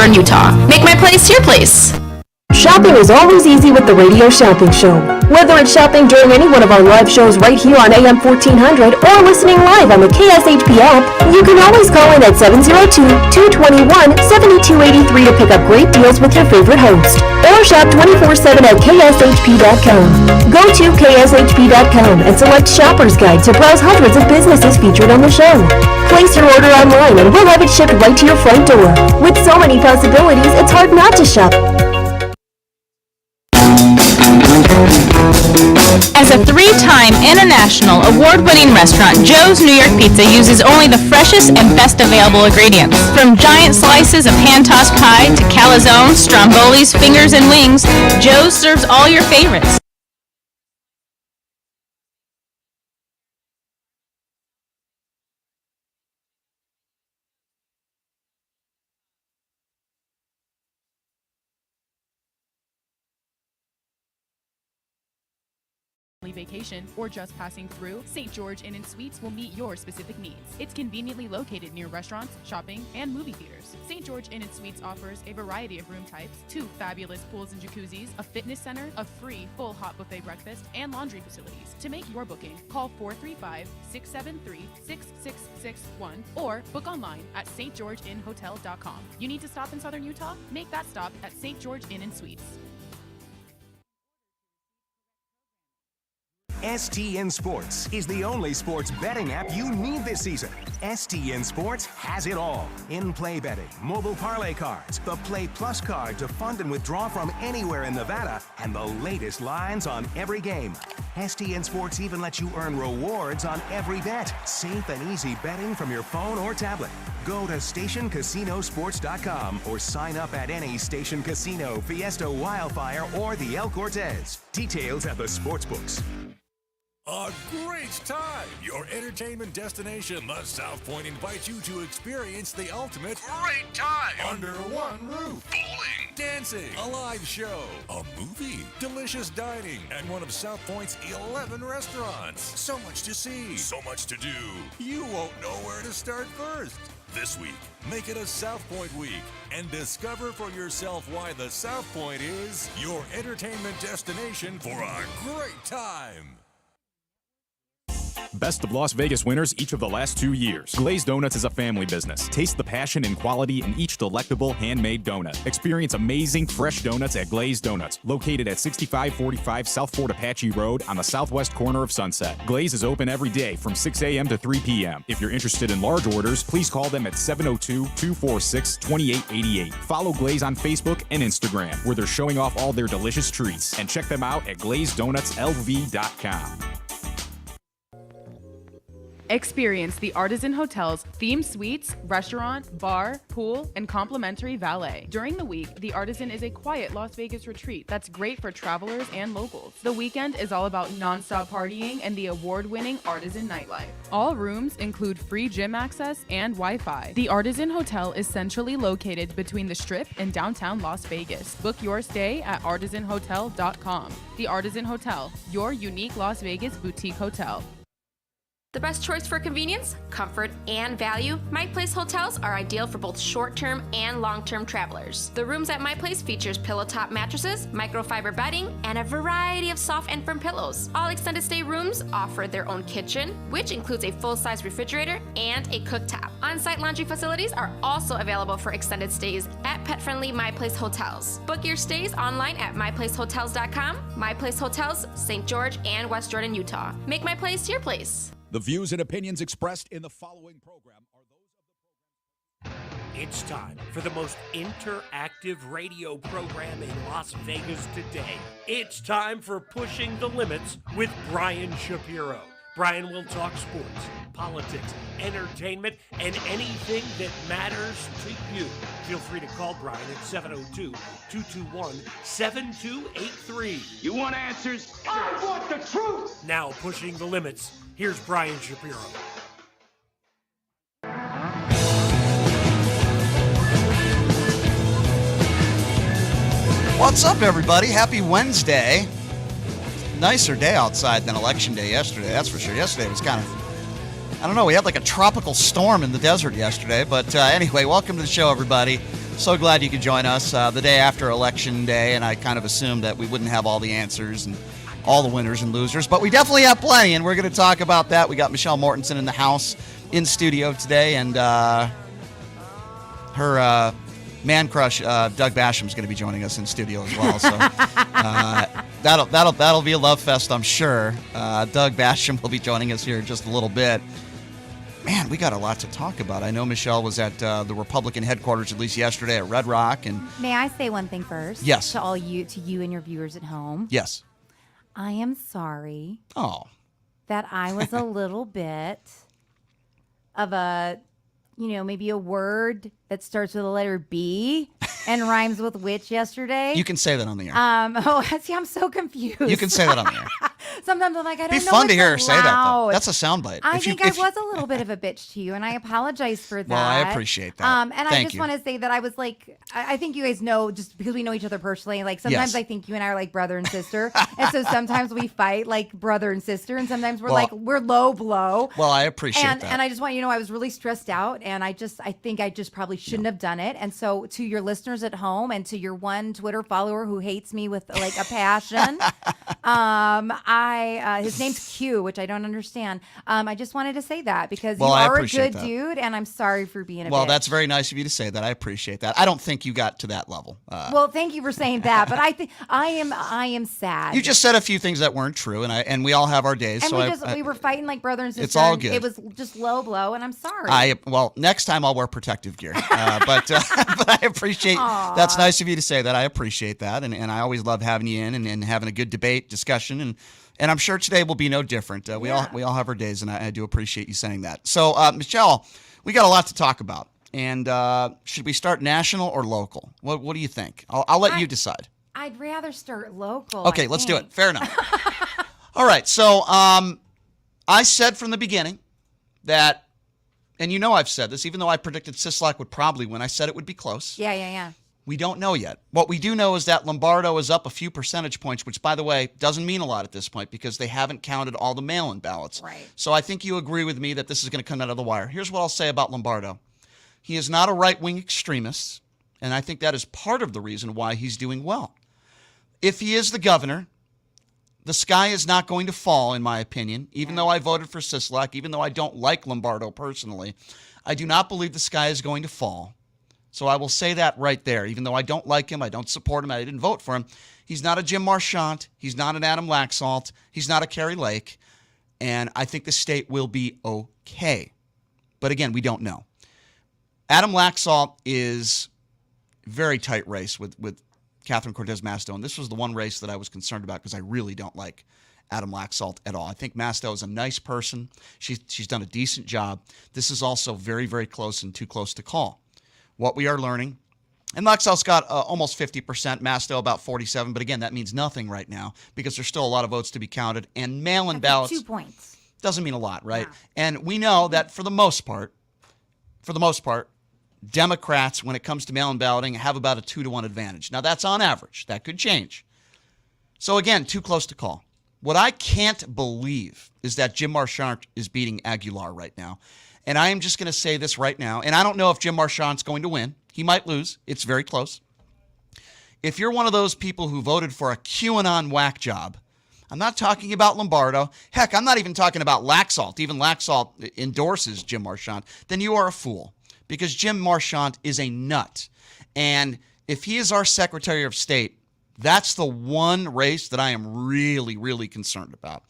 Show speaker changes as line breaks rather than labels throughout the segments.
Jordan, Utah. Make my place your place.
Shopping is always easy with the Radio Shopping Show. Whether it's shopping during any one of our live shows right here on AM 1400 or listening live on the KSHP app, you can always call in at 702-221-7283 to pick up great deals with your favorite host. Or shop 24/7 at KSHP.com. Go to KSHP.com and select Shopper's Guide to browse hundreds of businesses featured on the show. Place your order online and we'll have it shipped right to your front door. With so many possibilities, it's hard not to shop.
As a three-time international award-winning restaurant, Joe's New York Pizza uses only the freshest and best available ingredients. From giant slices of hand-tossed pie to calzone, strombolis, fingers, and wings, Joe's serves all your favorites.
Vacation or just passing through, St. George Inn & Suites will meet your specific needs. It's conveniently located near restaurants, shopping, and movie theaters. St. George Inn & Suites offers a variety of room types, 2 fabulous pools and jacuzzis, a fitness center, a free full hot buffet breakfast, and laundry facilities. To make your booking, call 435-673-6661 or book online at stgeorgeinnhotel.com. You need to stop in Southern Utah? Make that stop at St. George Inn & Suites.
STN Sports is the only sports betting app you need this season. STN Sports has it all. In-play betting, mobile parlay cards, the Play Plus card to fund and withdraw from anywhere in Nevada, and the latest lines on every game. STN Sports even lets you earn rewards on every bet. Safe and easy betting from your phone or tablet. Go to stationcasinosports.com or sign up at any Station Casino, Fiesta Wildfire, or the El Cortez. Details at the sportsbooks.
A great time! Your entertainment destination, the South Point, invites you to experience the ultimate great time under one roof. Bowling, dancing, a live show, a movie, delicious dining, and one of South Point's 11 restaurants. So much to see, so much to do. You won't know where to start first. This week, make it a South Point week and discover for yourself why the South Point is your entertainment destination for a great time.
Best of Las Vegas winners each of the last 2 years. Glazed Donuts is a family business. Taste the passion and quality in each delectable handmade donut. Experience amazing fresh donuts at Glazed Donuts, located at 6545 South Fort Apache Road on the southwest corner of Sunset. Glaze is open every day from 6 a.m. to 3 p.m. If you're interested in large orders, please call them at 702-246-2888. Follow Glaze on Facebook and Instagram, where they're showing off all their delicious treats, and check them out at glazedonutslv.com.
Experience the Artisan Hotel's themed suites, restaurant, bar, pool, and complimentary valet. During the week, the Artisan is a quiet Las Vegas retreat that's great for travelers and locals. The weekend is all about nonstop partying and the award-winning Artisan nightlife. All rooms include free gym access and Wi-Fi. The Artisan Hotel is centrally located between the Strip and downtown Las Vegas. Book your stay at artisanhotel.com. The Artisan Hotel, your unique Las Vegas boutique hotel.
The best choice for convenience, comfort, and value, My Place hotels are ideal for both short-term and long-term travelers. The rooms at My Place features pillow-top mattresses, microfiber bedding, and a variety of soft and firm pillows. All extended stay rooms offer their own kitchen, which includes a full-size refrigerator and a cooktop. On-site laundry facilities are also available for extended stays at pet-friendly My Place hotels. Book your stays online at myplacehotels.com. My Place Hotels, St. George and West Jordan, Utah. Make My Place your place.
The views and opinions expressed in the following program are those of the
It's time for the most interactive radio program in Las Vegas today. It's time for Pushing the Limits with Brian Shapiro. Brian will talk sports, politics, entertainment, and anything that matters to you. Feel free to call Brian at 702-221-7283.
You want answers? I want the truth!
Now, Pushing the Limits, here's Brian Shapiro.
What's up, everybody? Happy Wednesday. Nicer day outside than Election Day yesterday, that's for sure. Yesterday was kind of, I don't know, we had like a tropical storm in the desert yesterday. But anyway, welcome to the show, everybody. So glad you could join us the day after Election Day, and I kind of assumed that we wouldn't have all the answers and all the winners and losers, but we definitely have plenty, and we're going to talk about that. We got Michelle Mortensen in the house in studio today, and her man crush, Doug Basham, is going to be joining us in studio as well. So that'll be a love fest, I'm sure. Doug Basham will be joining us here in just a little bit. Man, we got a lot to talk about. I know Michelle was at the Republican headquarters at least yesterday at Red Rock, and
may I say one thing first?
Yes.
To you and your viewers at home.
Yes.
I am sorry.
Oh.
That I was a little bit of a, maybe a word that starts with the letter B and rhymes with witch yesterday.
You can say that on the air.
See, I'm so confused.
You can say that on the air.
Sometimes I'm like, I don't know.
Be fun to hear her
allowed.
say that, though. That's a soundbite.
I think I was a little bit of a bitch to you, and I apologize for that.
Well, I appreciate that.
And
Thank
I just
you.
want to say that I was like, I think you guys know, just because we know each other personally, like sometimes
Yes.
I think you and I are like brother and sister. And so sometimes we fight like brother and sister, and sometimes we're we're low blow.
Well, I appreciate that.
And I just want you to know I was really stressed out, and I think I just probably shouldn't have done it. And so to your listeners at home and to your one Twitter follower who hates me with like a passion, his name's Q, which I don't understand. I just wanted to say that because you are a good dude, and I'm sorry for being a bitch.
Well, that's very nice of you to say that. I appreciate that. I don't think you got to that level.
Well, thank you for saying that, but I think I am sad.
You just said a few things that weren't true, and we all have our days.
And
so
we were fighting like brother and sister.
It's all good.
It was just low blow, and I'm sorry.
Well, next time I'll wear protective gear. But I appreciate.
Aww.
That's nice of you to say that. I appreciate that, and I always love having you in and having a good debate discussion, and I'm sure today will be no different. We all have our days, and I do appreciate you saying that. So, Michelle, we got a lot to talk about, and should we start national or local? What do you think? I'll let you decide.
I'd rather start local.
Okay, let's do it. Fair enough. All right, so I said from the beginning that, and I've said this, even though I predicted Sisolak would probably win, I said it would be close.
Yeah.
We don't know yet. What we do know is that Lombardo is up a few percentage points, which, by the way, doesn't mean a lot at this point because they haven't counted all the mail-in ballots.
Right.
So I think you agree with me that this is going to come out of the wire. Here's what I'll say about Lombardo. He is not a right-wing extremist, and I think that is part of the reason why he's doing well. If he is the governor, the sky is not going to fall, in my opinion, even though I voted for Sisolak, even though I don't like Lombardo personally. I do not believe the sky is going to fall. So I will say that right there. Even though I don't like him, I don't support him, I didn't vote for him. He's not a Jim Marchant. He's not an Adam Laxalt. He's not a Kerry Lake. And I think the state will be okay. But again, we don't know. Adam Laxalt is a very tight race with Catherine Cortez Masto. And this was the one race that I was concerned about because I really don't like Adam Laxalt at all. I think Masto is a nice person. She's done a decent job. This is also very, very close and too close to call. What we are learning, and Laxalt's got almost 50%, Masto about 47%, but again, that means nothing right now because there's still a lot of votes to be counted, and mail-in ballots
2 points
doesn't mean a lot, right?
No.
And we know that for the most part, Democrats, when it comes to mail-in balloting, have about a 2-to-1 advantage. Now, that's on average. That could change. So again, too close to call. What I can't believe is that Jim Marchant is beating Aguilar right now. And I am just going to say this right now, and I don't know if Jim Marchant's going to win. He might lose. It's very close. If you're one of those people who voted for a QAnon whack job, I'm not talking about Lombardo. Heck, I'm not even talking about Laxalt. Even Laxalt endorses Jim Marchant. Then you are a fool because Jim Marchant is a nut. And if he is our Secretary of State, that's the one race that I am really, really concerned about.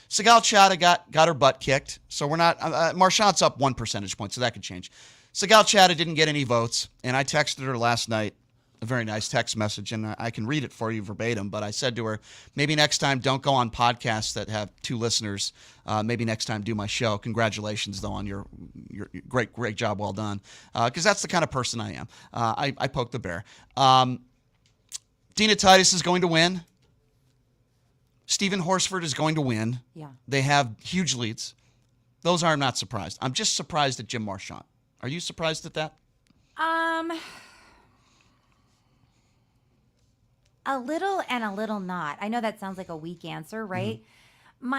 Sigal Chattah got her butt kicked, so we're not. Marchant's up 1 percentage point, so that could change. Sigal Chattah didn't get any votes, and I texted her last night a very nice text message, and I can read it for you verbatim. But I said to her, maybe next time don't go on podcasts that have 2 listeners. Maybe next time do my show. Congratulations, though, on your great job, well done. Because that's the kind of person I am. I poke the bear. Dina Titus is going to win. Stephen Horsford is going to win.
Yeah.
They have huge leads. Those I'm not surprised. I'm just surprised at Jim Marchant. Are you surprised at that?
A little and a little not. I know that sounds like a weak answer, right? Mm-hmm.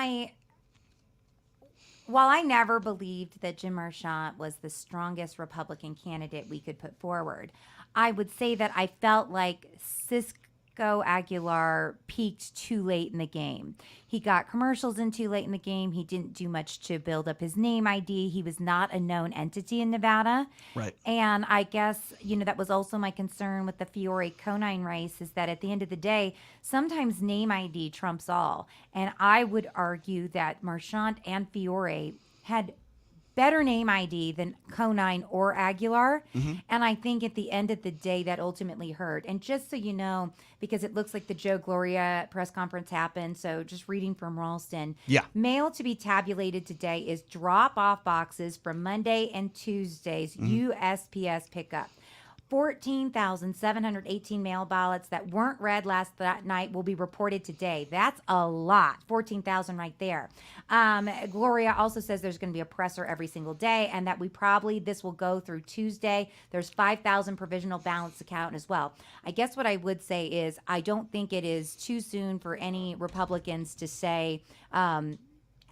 while I never believed that Jim Marchant was the strongest Republican candidate we could put forward, I would say that I felt like Cisco Aguilar peaked too late in the game. He got commercials in too late in the game. He didn't do much to build up his name ID. He was not a known entity in Nevada.
Right.
And I guess, that was also my concern with the Fiore-Conine race, is that at the end of the day, sometimes name ID trumps all. And I would argue that Marchant and Fiore had better name ID than Conine or Aguilar.
Mm-hmm.
And I think at the end of the day, that ultimately hurt. And just so you know, because it looks like the Joe Gloria press conference happened, so just reading from Ralston.
Yeah.
Mail to be tabulated today is drop-off boxes from Monday and Tuesday's USPS pickup. 14,718 mail ballots that weren't read last night will be reported today. That's a lot. 14,000 right there. Gloria also says there's going to be a presser every single day, and that this will go through Tuesday. There's 5,000 provisional ballots to count as well. I guess what I would say is I don't think it is too soon for any Republicans to say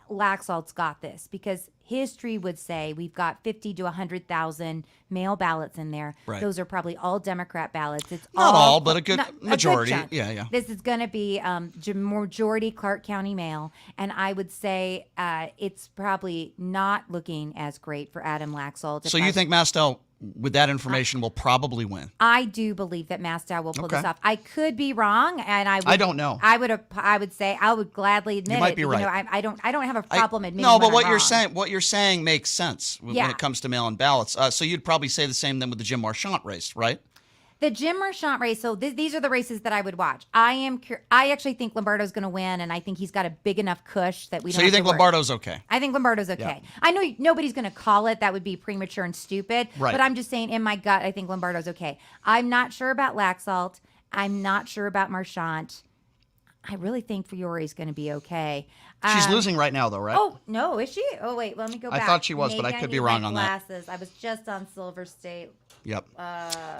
Laxalt's got this, because history would say we've got 50 to 100,000 mail ballots in there.
Right.
Those are probably all Democrat ballots. It's
Not all, but a good
not-
majority.
chunk.
Yeah.
This is going to be majority Clark County mail, and I would say it's probably not looking as great for Adam Laxalt.
So you think Mastel, with that information, will probably win?
I do believe that Mastel will pull
Okay.
this off. I could be wrong, and
I don't know.
I would say I would gladly admit
might
it.
be right.
I don't have a problem admitting.
No, but
when
what
I'm
you're
wrong.
saying makes sense when
Yeah.
it comes to mail-in ballots. So you'd probably say the same then with the Jim Marchant race, right?
The Jim Marchant race. So these are the races that I would watch. I actually think Lombardo's going to win, and I think he's got a big enough cush that we don't.
So you
have to
think
worry.
Lombardo's okay?
I think Lombardo's okay.
Yeah.
I know nobody's going to call it. That would be premature and stupid.
Right.
But I'm just saying, in my gut, I think Lombardo's okay. I'm not sure about Laxalt. I'm not sure about Marchant. I really think Fiore's going to be okay.
She's losing right now, though, right?
Oh, no, is she? Oh, wait, let me go
I
back.
thought she was, but
Maybe
I could
need
be wrong
my
on that.
glasses. I was just on Silver State.
Yep.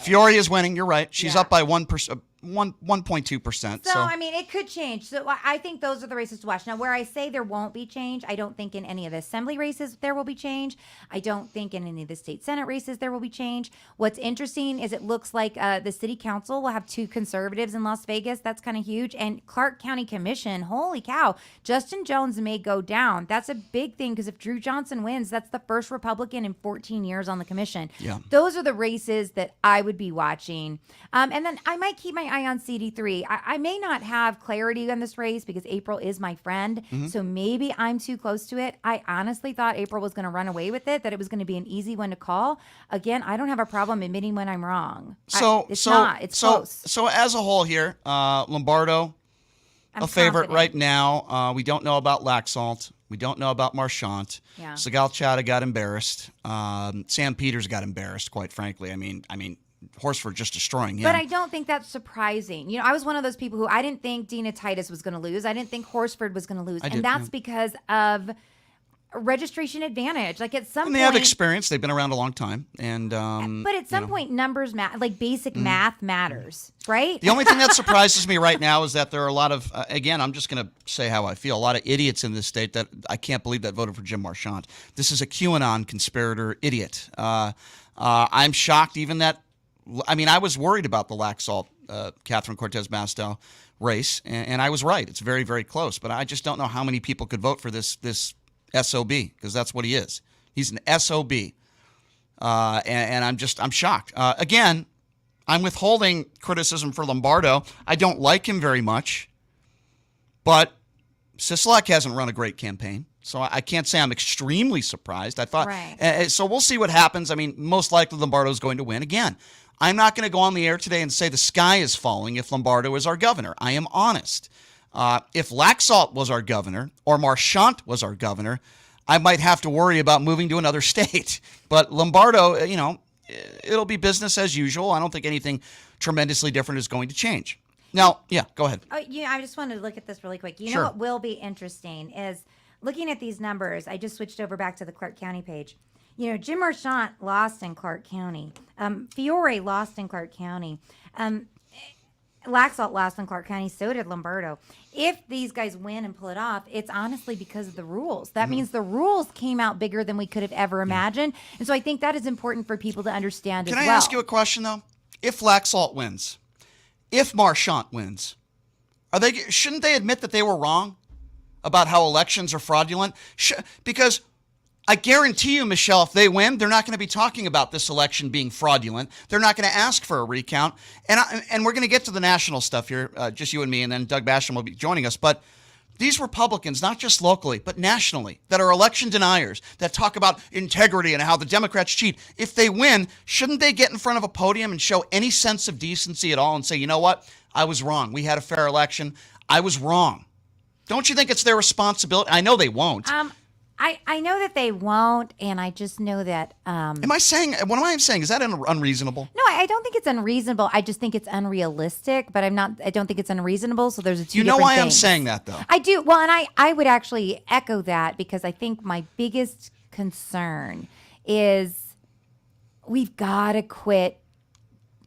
Fiore is winning. You're right. She's up by 1.2%.
So, I mean, it could change. So, I think those are the races to watch. Now, where I say there won't be change, I don't think in any of the assembly races there will be change. I don't think in any of the state senate races there will be change. What's interesting is it looks like the city council will have 2 conservatives in Las Vegas. That's kind of huge. And Clark County Commission, holy cow, Justin Jones may go down. That's a big thing, because if Drew Johnson wins, that's the first Republican in 14 years on the commission.
Yeah.
Those are the races that I would be watching. And then I might keep my eye on CD3. I may not have clarity on this race because April is my friend.
Mm-hmm.
So maybe I'm too close to it. I honestly thought April was going to run away with it, that it was going to be an easy one to call. Again, I don't have a problem admitting when I'm wrong. It's close.
So as a whole here, Lombardo,
I'm
a favorite
confident.
right now. We don't know about Laxalt. We don't know about Marchant.
Yeah.
Segal Chata got embarrassed. Sam Peters got embarrassed, quite frankly. I mean, Horsford just destroying him.
But I don't think that's surprising. I was one of those people who I didn't think Dina Titus was going to lose. I didn't think Horsford was going to lose. And that's because of registration advantage. Like at some
and
point,
they have experience. They've been around a long time. And
but at some point, numbers matter. Like basic math matters, right?
The only thing that surprises me right now is that there are a lot of, again, I'm just going to say how I feel, a lot of idiots in this state that I can't believe that voted for Jim Marchant. This is a QAnon conspirator idiot. I'm shocked even that, I was worried about the Laxalt, Catherine Cortez Masto race, and I was right. It's very, very close. But I just don't know how many people could vote for this SOB, because that's what he is. He's an SOB. And I'm shocked. Again, I'm withholding criticism for Lombardo. I don't like him very much, but Sisolak hasn't run a great campaign, so I can't say I'm extremely surprised. I thought, so we'll see what happens. Most likely Lombardo's going to win. Again, I'm not going to go on the air today and say the sky is falling if Lombardo is our governor. I am honest. If Laxalt was our governor or Marchant was our governor, I might have to worry about moving to another state. But Lombardo, it'll be business as usual. I don't think anything tremendously different is going to change. Now, yeah, go ahead.
Oh, I just wanted to look at this really quick. You
Sure.
know what will be interesting is looking at these numbers. I just switched over back to the Clark County page. Jim Marchant lost in Clark County. Fiore lost in Clark County. Laxalt lost in Clark County, so did Lombardo. If these guys win and pull it off, it's honestly because of the rules. That means the rules came out bigger than we could have ever imagined. And so I think that is important for people to understand as well.
Can I ask you a question, though? If Laxalt wins, if Marchant wins, shouldn't they admit that they were wrong about how elections are fraudulent? Because I guarantee you, Michelle, if they win, they're not going to be talking about this election being fraudulent. They're not going to ask for a recount. And we're going to get to the national stuff here, just you and me, and then Doug Basham will be joining us. But these Republicans, not just locally, but nationally, that are election deniers, that talk about integrity and how the Democrats cheat, if they win, shouldn't they get in front of a podium and show any sense of decency at all and say, you know what, I was wrong. We had a fair election. I was wrong. Don't you think it's their responsibility? I know they won't.
I know that they won't, and I just know that.
What am I saying? Is that unreasonable?
No, I don't think it's unreasonable. I just think it's unrealistic. But I don't think it's unreasonable. So there's a two.
You know
different
why
things.
I'm saying that, though.
I do. Well, and I would actually echo that because I think my biggest concern is we've got to quit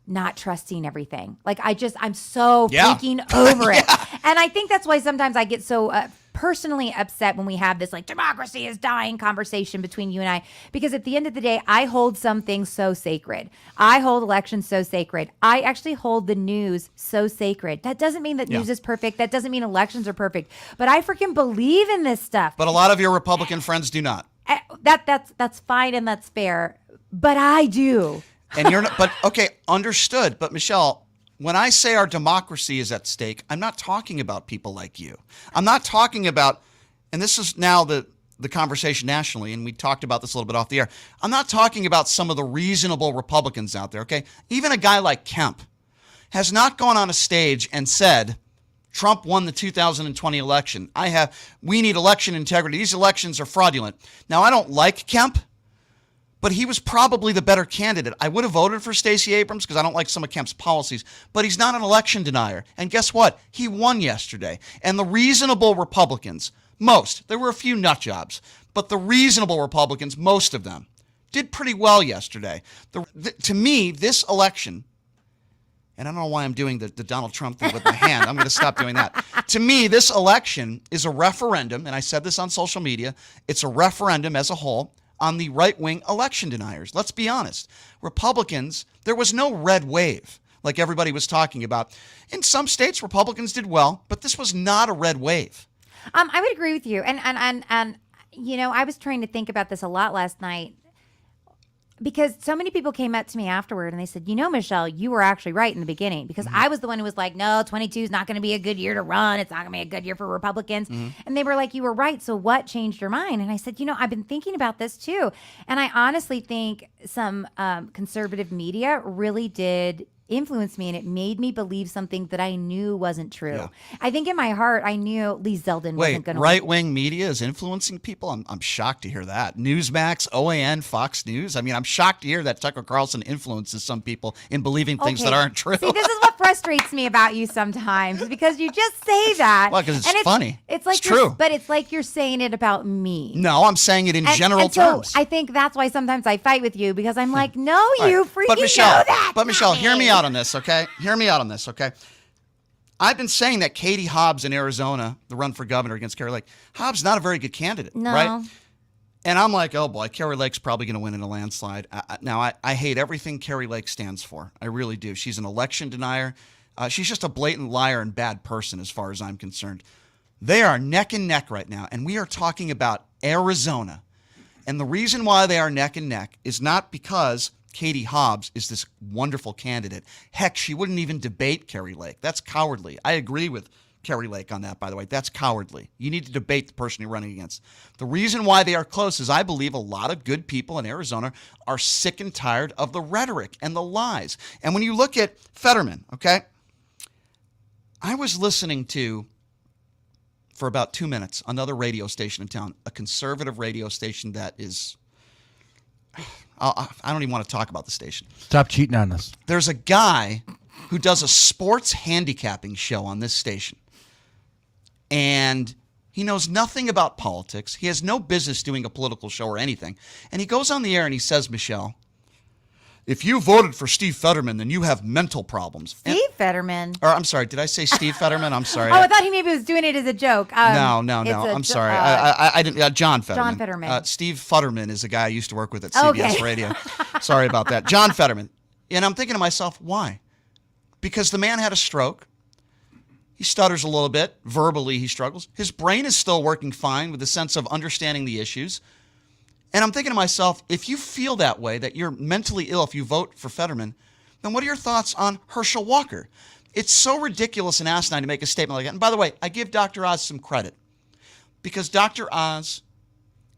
not trusting everything. Like I'm so freaking over it. And I think that's why sometimes I get so personally upset when we have this like democracy is dying conversation between you and I, because at the end of the day, I hold some things so sacred. I hold elections so sacred. I actually hold the news so sacred. That doesn't mean that news is perfect. That doesn't mean elections are perfect, but I freaking believe in this stuff.
But a lot of your Republican friends do not.
That's fine and that's fair, but I do.
And you're not, but okay, understood. But Michelle, when I say our democracy is at stake, I'm not talking about people like you. I'm not talking about, and this is now the conversation nationally, and we talked about this a little bit off the air. I'm not talking about some of the reasonable Republicans out there, okay? Even a guy like Kemp has not gone on a stage and said, Trump won the 2020 election. We need election integrity. These elections are fraudulent. Now, I don't like Kemp, but he was probably the better candidate. I would have voted for Stacey Abrams because I don't like some of Kemp's policies, but he's not an election denier. And guess what? He won yesterday. And the reasonable Republicans, there were a few nut jobs, but the reasonable Republicans, most of them, did pretty well yesterday. To me, this election, and I don't know why I'm doing the Donald Trump thing with my hand. I'm going to stop doing that. To me, this election is a referendum, and I said this on social media. It's a referendum as a whole on the right-wing election deniers. Let's be honest. Republicans, there was no red wave like everybody was talking about. In some states, Republicans did well, but this was not a red wave.
I would agree with you. And you know, I was trying to think about this a lot last night because so many people came up to me afterward and they said, you know, Michelle, you were actually right in the beginning because I was the one who was like, no, 22 is not going to be a good year to run. It's not going to be a good year for Republicans. And they were like, you were right. So what changed your mind? And I said, you know, I've been thinking about this too. And I honestly think some conservative media really did influenced me, and it made me believe something that I knew wasn't true. Yeah. I think in my heart, I knew Lee Zeldin wasn't going to
right-wing media is influencing people? I'm shocked to hear that. Newsmax, OAN, Fox News. I mean, I'm shocked to hear that Tucker Carlson influences some people in believing things that aren't true.
See, this is what frustrates me about you sometimes, because you just say that.
Well, because it's funny.
It's like
true.
But it's like you're saying it about me.
No, I'm saying it in general terms.
So I think that's why sometimes I fight with you, because I'm like, no, you freaking know that.
But Michelle, hear me out on this, okay? Hear me out on this, okay? I've been saying that Katie Hobbs in Arizona, the run for governor against Kari Lake, Hobbs not a very good candidate, right? And I'm like, oh boy, Kari Lake's probably going to win in a landslide. Now, I hate everything Kari Lake stands for. I really do. She's an election denier. She's just a blatant liar and bad person as far as I'm concerned. They are neck and neck right now, and we are talking about Arizona. And the reason why they are neck and neck is not because Katie Hobbs is this wonderful candidate. Heck, she wouldn't even debate Kari Lake. That's cowardly. I agree with Kari Lake on that, by the way. That's cowardly. You need to debate the person you're running against. The reason why they are close is I believe a lot of good people in Arizona are sick and tired of the rhetoric and the lies. And when you look at Fetterman, okay, I was listening to, for about 2 minutes, another radio station in town, a conservative radio station that is, I don't even want to talk about the station.
Stop cheating on us.
There's a guy who does a sports handicapping show on this station. And he knows nothing about politics. He has no business doing a political show or anything. And he goes on the air and he says, Michelle, if you voted for Steve Fetterman, then you have mental problems.
Steve Fetterman.
Or I'm sorry, did I say Steve Fetterman? I'm sorry.
Oh, I thought he maybe was doing it as a joke.
No. I'm sorry. I didn't. John Fetterman.
John Fetterman.
Steve Futterman is a guy I used to work with at CBS Radio. Sorry about that. John Fetterman. And I'm thinking to myself, why? Because the man had a stroke. He stutters a little bit. Verbally, he struggles. His brain is still working fine with a sense of understanding the issues. And I'm thinking to myself, if you feel that way, that you're mentally ill if you vote for Fetterman, then what are your thoughts on Herschel Walker? It's so ridiculous and asinine to make a statement like that. And by the way, I give Dr. Oz some credit because Dr. Oz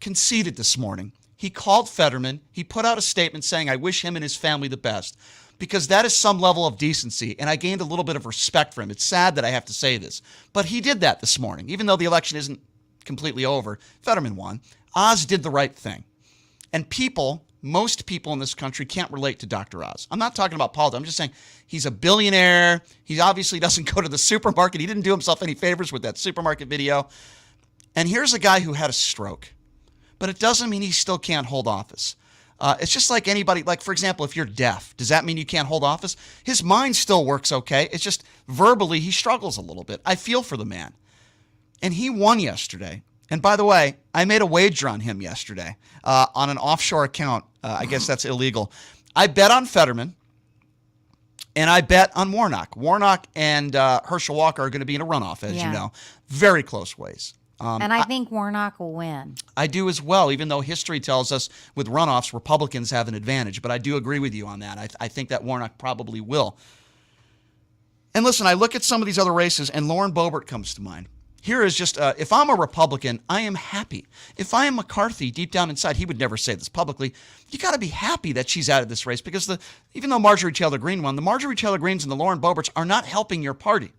conceded this morning. He called Fetterman. He put out a statement saying, I wish him and his family the best, because that is some level of decency, and I gained a little bit of respect for him. It's sad that I have to say this, but he did that this morning. Even though the election isn't completely over, Fetterman won. Oz did the right thing. And most people in this country can't relate to Dr. Oz. I'm not talking about politics. I'm just saying he's a billionaire. He obviously doesn't go to the supermarket. He didn't do himself any favors with that supermarket video. And here's a guy who had a stroke. But it doesn't mean he still can't hold office. It's just like anybody, like, for example, if you're deaf, does that mean you can't hold office? His mind still works okay. It's just verbally he struggles a little bit. I feel for the man. And he won yesterday. And by the way, I made a wager on him yesterday on an offshore account. I guess that's illegal. I bet on Fetterman, and I bet on Warnock. Warnock and Herschel Walker are going to be in a runoff, as you know. Very close ways.
And I think Warnock will win.
I do as well, even though history tells us with runoffs, Republicans have an advantage. But I do agree with you on that. I think that Warnock probably will. And listen, I look at some of these other races, and Lauren Boebert comes to mind. Here is just, if I'm a Republican, I am happy. If I am McCarthy, deep down inside, he would never say this publicly, you got to be happy that she's out of this race, because even though Marjorie Taylor Greene won, the Marjorie Taylor Greenes and the Lauren Boeberts are not helping your party.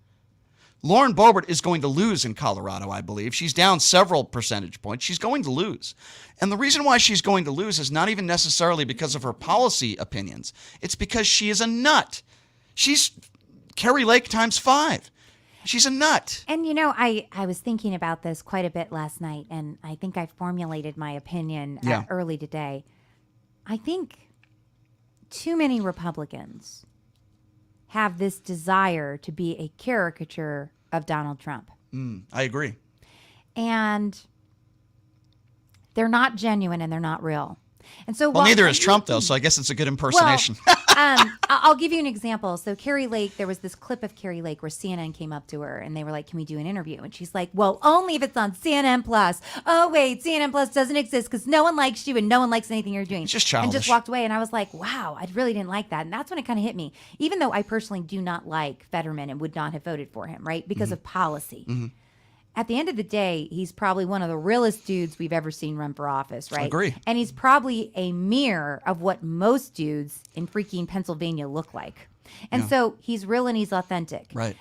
Lauren Boebert is going to lose in Colorado, I believe. She's down several percentage points. She's going to lose. And the reason why she's going to lose is not even necessarily because of her policy opinions. It's because she is a nut. She's Carrie Lake times 5. She's a nut.
And, you know, I was thinking about this quite a bit last night, and I think I formulated my opinion early today. I think too many Republicans have this desire to be a caricature of Donald Trump.
I agree.
And they're not genuine and they're not real. And so,
well, neither is Trump, though, so I guess it's a good impersonation.
Well, I'll give you an example. So Carrie Lake, there was this clip of Carrie Lake where CNN came up to her and they were like, can we do an interview? And she's like, well, only if it's on CNN Plus. Oh, wait, CNN Plus doesn't exist because no one likes you and no one likes anything you're doing.
It's just childish.
And just walked away. And I was like, wow, I really didn't like that. And that's when it kind of hit me. Even though I personally do not like Fetterman and would not have voted for him, right? Because of policy. At the end of the day, he's probably one of the realest dudes we've ever seen run for office, right?
Agree.
And he's probably a mirror of what most dudes in freaking Pennsylvania look like. And so he's real and he's authentic.
Right.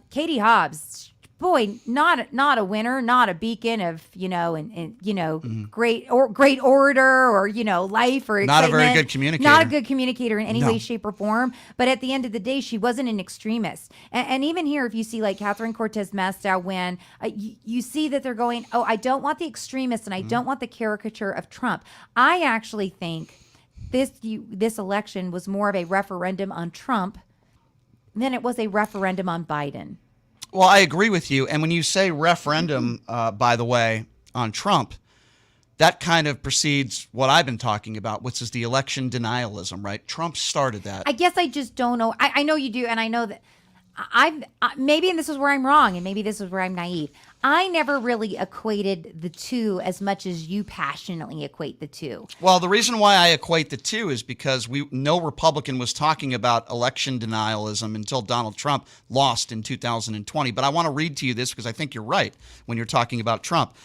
Katie Hobbs, boy, not a winner, not a beacon of, you know, and you know, great orator or, you know, life or
not
excitement.
a very good communicator.
Not a good communicator in any way, shape, or form. But at the end of the day, she wasn't an extremist. And even here, if you see like Catherine Cortez Masto win, you see that they're going, oh, I don't want the extremist and I don't want the caricature of Trump. I actually think this election was more of a referendum on Trump than it was a referendum on Biden.
Well, I agree with you. And when you say referendum, by the way, on Trump, that kind of precedes what I've been talking about, which is the election denialism, right? Trump started that.
I guess I just don't know. I know you do, and I know that maybe, and this is where I'm wrong, and maybe this is where I'm naive. I never really equated the two as much as you passionately equate the two.
Well, the reason why I equate the two is because no Republican was talking about election denialism until Donald Trump lost in 2020. But I want to read to you this because I think you're right when you're talking about Trump.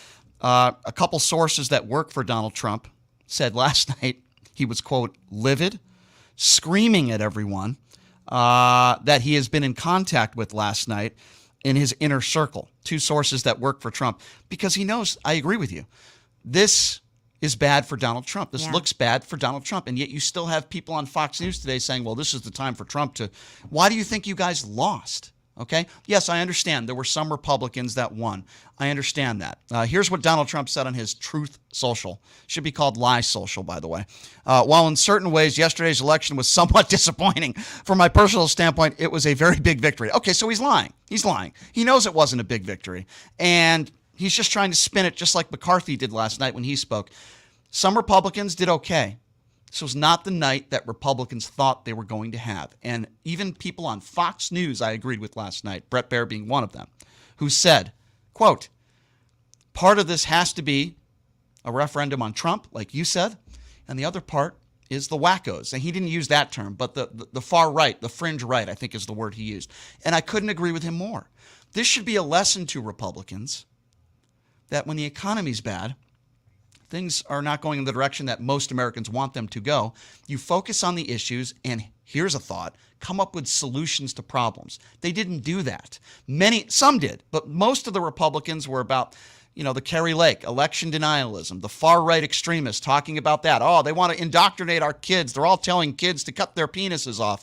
A couple sources that work for Donald Trump said last night he was, quote, livid, screaming at everyone that he has been in contact with last night in his inner circle. Two sources that work for Trump, because he knows, I agree with you, this is bad for Donald Trump. This looks bad for Donald Trump. And yet you still have people on Fox News today saying, well, this is the time for Trump to. Why do you think you guys lost? Okay? Yes, I understand. There were some Republicans that won. I understand that. Here's what Donald Trump said on his Truth Social. Should be called Lie Social, by the way. While in certain ways yesterday's election was somewhat disappointing, from my personal standpoint, it was a very big victory. Okay, so he's lying. He's lying. He knows it wasn't a big victory. And he's just trying to spin it just like McCarthy did last night when he spoke. Some Republicans did okay. This was not the night that Republicans thought they were going to have. And even people on Fox News I agreed with last night, Brett Baer being one of them, who said, quote, part of this has to be a referendum on Trump, like you said, and the other part is the wackos. And he didn't use that term, but the far right, the fringe right, I think is the word he used. And I couldn't agree with him more. This should be a lesson to Republicans that when the economy's bad, things are not going in the direction that most Americans want them to go, you focus on the issues and, here's a thought, come up with solutions to problems. They didn't do that. Some did, but most of the Republicans were about, the Kerry Lake, election denialism, the far-right extremists talking about that. Oh, they want to indoctrinate our kids. They're all telling kids to cut their penises off.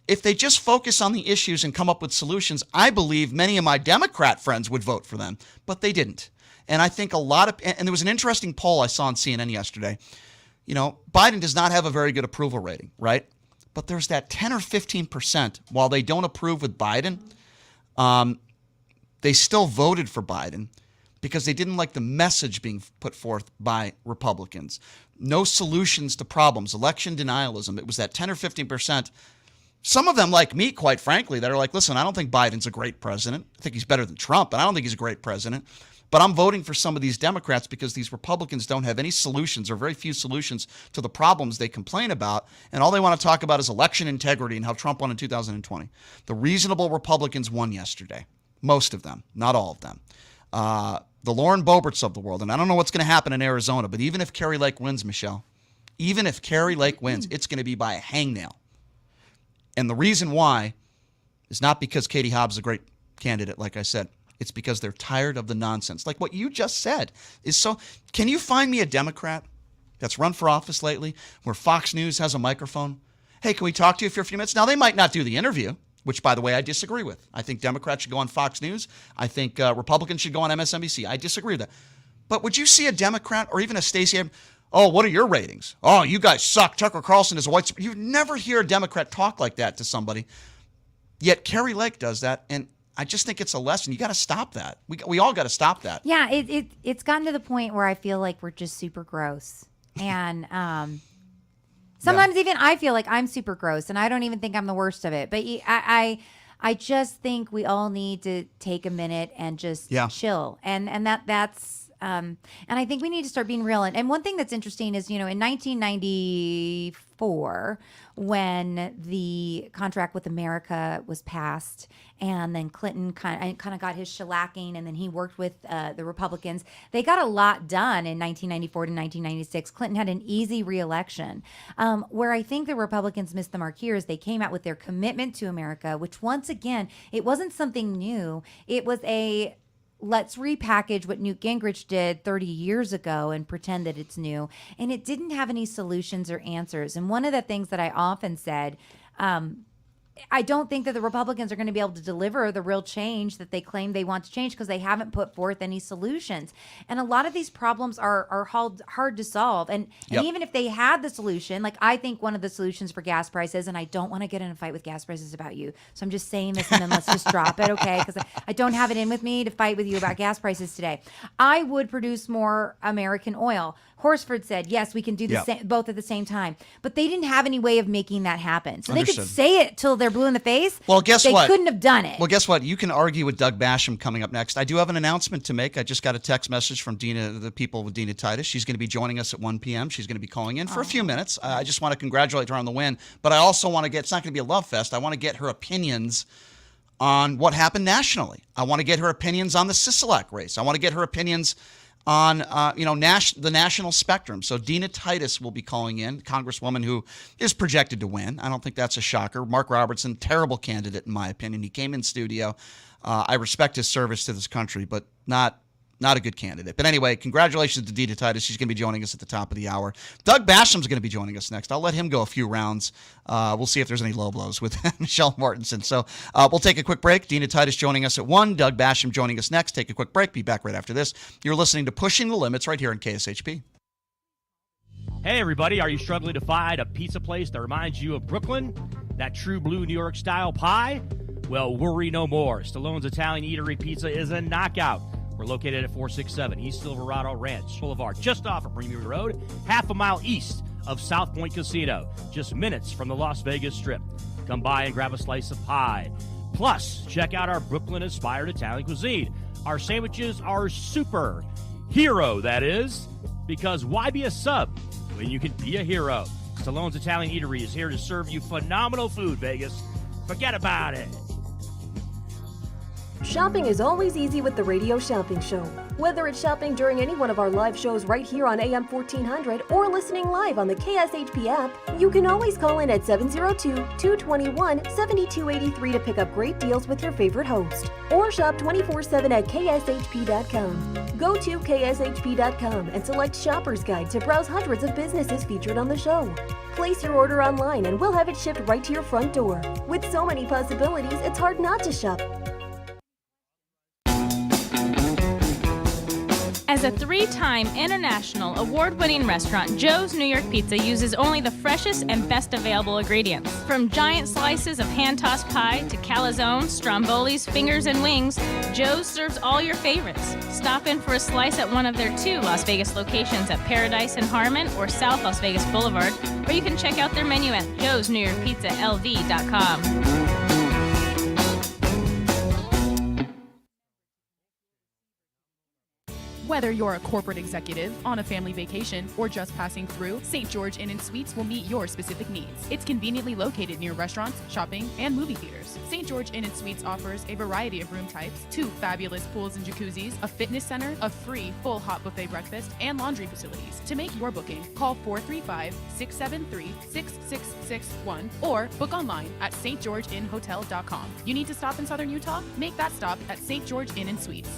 If they just focus on the issues and come up with solutions, I believe many of my Democrat friends would vote for them, but they didn't. And I think and there was an interesting poll I saw on CNN yesterday. Biden does not have a very good approval rating, right? But there's that 10 or 15%, while they don't approve with Biden, they still voted for Biden because they didn't like the message being put forth by Republicans. No solutions to problems, election denialism. It was that 10 or 15%. Some of them, like me, quite frankly, that are like, listen, I don't think Biden's a great president. I think he's better than Trump, but I don't think he's a great president. But I'm voting for some of these Democrats because these Republicans don't have any solutions or very few solutions to the problems they complain about. And all they want to talk about is election integrity and how Trump won in 2020. The reasonable Republicans won yesterday. Most of them, not all of them. The Lauren Boeberts of the world. And I don't know what's going to happen in Arizona, but even if Kerry Lake wins, Michelle, even if Kerry Lake wins, it's going to be by a hangnail. And the reason why is not because Katie Hobbs is a great candidate, like I said. It's because they're tired of the nonsense. Like what you just said is so. Can you find me a Democrat that's run for office lately where Fox News has a microphone? Hey, can we talk to you for a few minutes? Now, they might not do the interview, which, by the way, I disagree with. I think Democrats should go on Fox News. I think Republicans should go on MSNBC. I disagree with that. But would you see a Democrat or even a Stacey Abrams? Oh, what are your ratings? Oh, you guys suck. Tucker Carlson is a white. You never hear a Democrat talk like that to somebody. Yet Kerry Lake does that, and I just think it's a lesson. You got to stop that. We all got to stop that.
Yeah, it's gotten to the point where I feel like we're just super gross. And sometimes even I feel like I'm super gross, and I don't even think I'm the worst of it. But I just think we all need to take a minute and just chill. And that's and I think we need to start being real. And one thing that's interesting is, in 1994, when the contract with America was passed, and then Clinton kind of got his shellacking, and then he worked with the Republicans. They got a lot done in 1994 to 1996. Clinton had an easy reelection. Where I think the Republicans missed the mark here is they came out with their commitment to America, which once again, it wasn't something new. It was let's repackage what Newt Gingrich did 30 years ago and pretend that it's new. And it didn't have any solutions or answers. And one of the things that I often said, I don't think that the Republicans are going to be able to deliver the real change that they claim they want to change because they haven't put forth any solutions. And a lot of these problems are hard to solve. And even if they had the solution, like I think one of the solutions for gas prices, and I don't want to get in a fight with gas prices about you, so I'm just saying this and then let's just drop it, okay? Because I don't have it in with me to fight with you about gas prices today. I would produce more American oil. Horsford said, yes, we can do both at the same time. But they didn't have any way of making that happen. So they could say it till they're blue in the face.
Well, guess what?
They couldn't have done it.
Well, guess what? You can argue with Doug Basham coming up next. I do have an announcement to make. I just got a text message from the people with Dina Titus. She's going to be joining us at 1 p.m. She's going to be calling in for a few minutes. I just want to congratulate her on the win. But I also want to it's not going to be a love fest. I want to get her opinions on what happened nationally. I want to get her opinions on the Sisolak race. I want to get her opinions on the national spectrum. So Dina Titus will be calling in, Congresswoman who is projected to win. I don't think that's a shocker. Mark Robertson, terrible candidate in my opinion. He came in studio. I respect his service to this country, but not Not a good candidate. But anyway, congratulations to Dita Titus. She's going to be joining us at the top of the hour. Doug Basham's going to be joining us next. I'll let him go a few rounds. We'll see if there's any low blows with Michelle Martinson. So we'll take a quick break. Dina Titus joining us at 1. Doug Basham joining us next. Take a quick break. Be back right after this. You're listening to Pushing the Limits right here on KSHP.
Hey, everybody. Are you struggling to find a pizza place that reminds you of Brooklyn? That true blue New York style pie? Well, worry no more. Stallone's Italian Eatery Pizza is a knockout. We're located at 467 East Silverado Ranch Boulevard, just off of Premier Road, half a mile east of South Point Casino, just minutes from the Las Vegas Strip. Come by and grab a slice of pie. Plus, check out our Brooklyn-inspired Italian cuisine. Our sandwiches are super. Hero, that is. Because why be a sub when you can be a hero? Stallone's Italian Eatery is here to serve you phenomenal food, Vegas. Forget about it.
Shopping is always easy with the Radio Shopping Show. Whether it's shopping during any one of our live shows right here on AM 1400 or listening live on the KSHP app, you can always call in at 702-221-7283 to pick up great deals with your favorite host. Or shop 24/7 at KSHP.com. Go to KSHP.com and select Shopper's Guide to browse hundreds of businesses featured on the show. Place your order online and we'll have it shipped right to your front door. With so many possibilities, it's hard not to shop.
As a 3-time international award-winning restaurant, Joe's New York Pizza uses only the freshest and best available ingredients. From giant slices of hand-tossed pie to calzones, strombolis, fingers, and wings, Joe's serves all your favorites. Stop in for a slice at one of their 2 Las Vegas locations at Paradise and Harmon or South Las Vegas Boulevard, or you can check out their menu at joesnewyorkpizzalv.com.
Whether you're a corporate executive, on a family vacation, or just passing through, St. George Inn & Suites will meet your specific needs. It's conveniently located near restaurants, shopping, and movie theaters. St. George Inn & Suites offers a variety of room types, 2 fabulous pools and jacuzzis, a fitness center, a free full hot buffet breakfast, and laundry facilities. To make your booking, call 435-673-6661 or book online at stgeorgeinnhotel.com. You need to stop in Southern Utah? Make that stop at St. George Inn & Suites.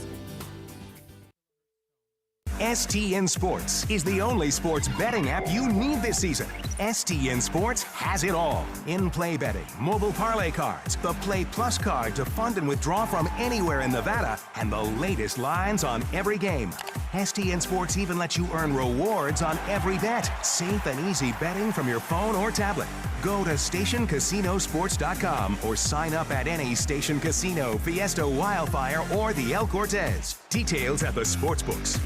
STN Sports is the only sports betting app you need this season. STN Sports has it all. In-play betting, mobile parlay cards, the Play Plus card to fund and withdraw from anywhere in Nevada, and the latest lines on every game. STN Sports even lets you earn rewards on every bet. Safe and easy betting from your phone or tablet. Go to stationcasinosports.com or sign up at any Station Casino, Fiesta Wildfire, or the El Cortez. Details at the sportsbooks.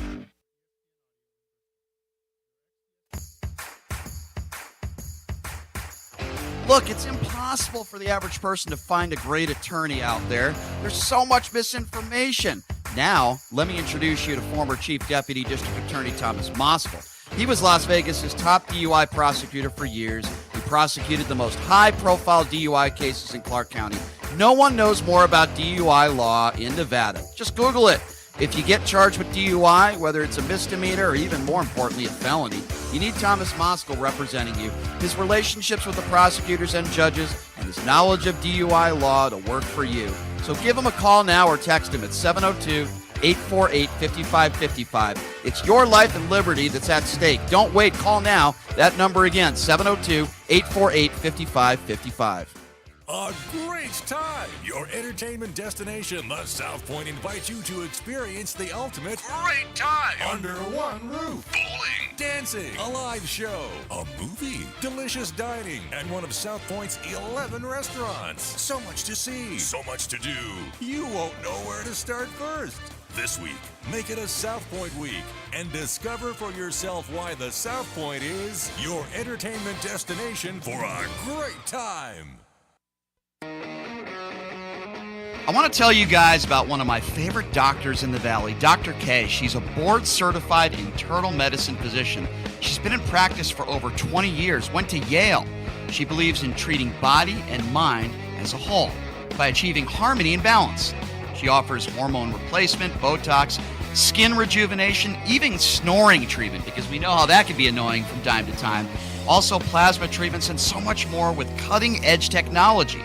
Look, it's impossible for the average person to find a great attorney out there. There's so much misinformation. Now, let me introduce you to former Chief Deputy District Attorney Thomas Moskal. He was Las Vegas's top DUI prosecutor for years. He prosecuted the most high-profile DUI cases in Clark County. No one knows more about DUI law in Nevada. Just Google it. If you get charged with DUI, whether it's a misdemeanor or even more importantly a felony, you need Thomas Moskal representing you. His relationships with the prosecutors and judges and his knowledge of DUI law to work for you. So give him a call now or text him at 702-848-5555. It's your life and liberty that's at stake. Don't wait. Call now. That number again, 702-848-5555.
A great time! Your entertainment destination, the South Point, invites you to experience the ultimate great time under one roof. Bowling, dancing, a live show, a movie, delicious dining, and one of South Point's 11 restaurants. So much to see, so much to do. You won't know where to start first. This week, make it a South Point week and discover for yourself why the South Point is your entertainment destination for a great time.
I want to tell you guys about one of my favorite doctors in the Valley, Dr. K. She's a board-certified internal medicine physician. She's been in practice for over 20 years, went to Yale. She believes in treating body and mind as a whole by achieving harmony and balance. She offers hormone replacement, Botox, skin rejuvenation, even snoring treatment, because we know how that can be annoying from time to time. Also plasma treatments and so much more with cutting-edge technology.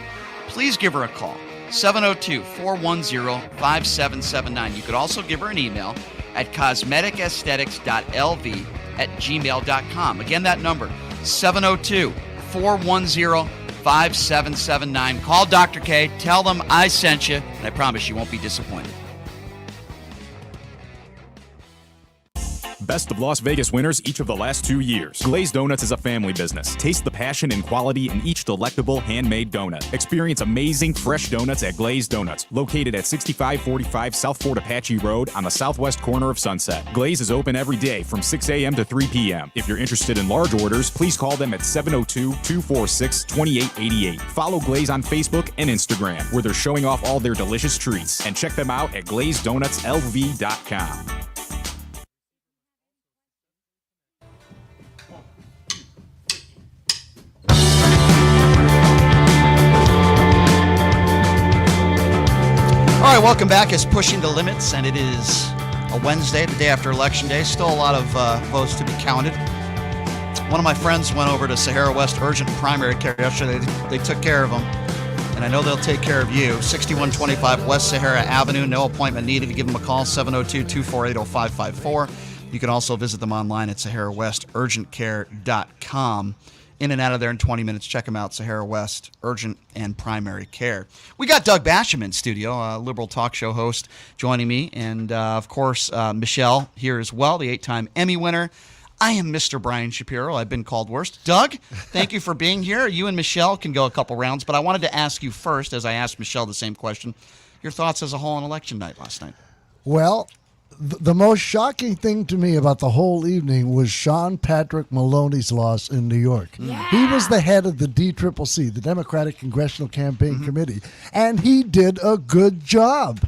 Please give her a call, 702-410-5779. You could also give her an email, at cosmeticaesthetics.lv@gmail.com. Again, that number, 702-410-5779. Call Dr. K, tell them I sent you, and I promise you won't be disappointed.
Best of Las Vegas winners each of the last 2 years. Glazed Donuts is a family business. Taste the passion and quality in each delectable handmade donut. Experience amazing fresh donuts at Glazed Donuts, located at 6545 South Fort Apache Road on the southwest corner of Sunset. Glaze is open every day from 6 a.m. to 3 p.m. If you're interested in large orders, please call them at 702-246-2888. Follow Glaze on Facebook and Instagram, where they're showing off all their delicious treats. And check them out at glazedonutslv.com.
All right, welcome back. It's Pushing the Limits, and it is a Wednesday, the day after Election Day. Still a lot of votes to be counted. One of my friends went over to Sahara West Urgent Primary Care yesterday. They took care of him, and I know they'll take care of you. 6125 West Sahara Avenue. No appointment needed. To give them a call, 702-248-0554. You can also visit them online at SaharaWestUrgentCare.com. In and out of there in 20 minutes. Check them out, Sahara West Urgent and Primary Care. We got Doug Basham in studio, a liberal talk show host, joining me. And, of course, Michelle here as well, the 8-time Emmy winner. I am Mr. Brian Shapiro. I've been called worse. Doug, thank you for being here. You and Michelle can go a couple rounds, but I wanted to ask you first, as I asked Michelle the same question, your thoughts as a whole on election night last night.
Well, the most shocking thing to me about the whole evening was Sean Patrick Maloney's loss in New York.
Yeah.
He was the head of the DCCC, the Democratic Congressional Campaign Committee, and he did a good job.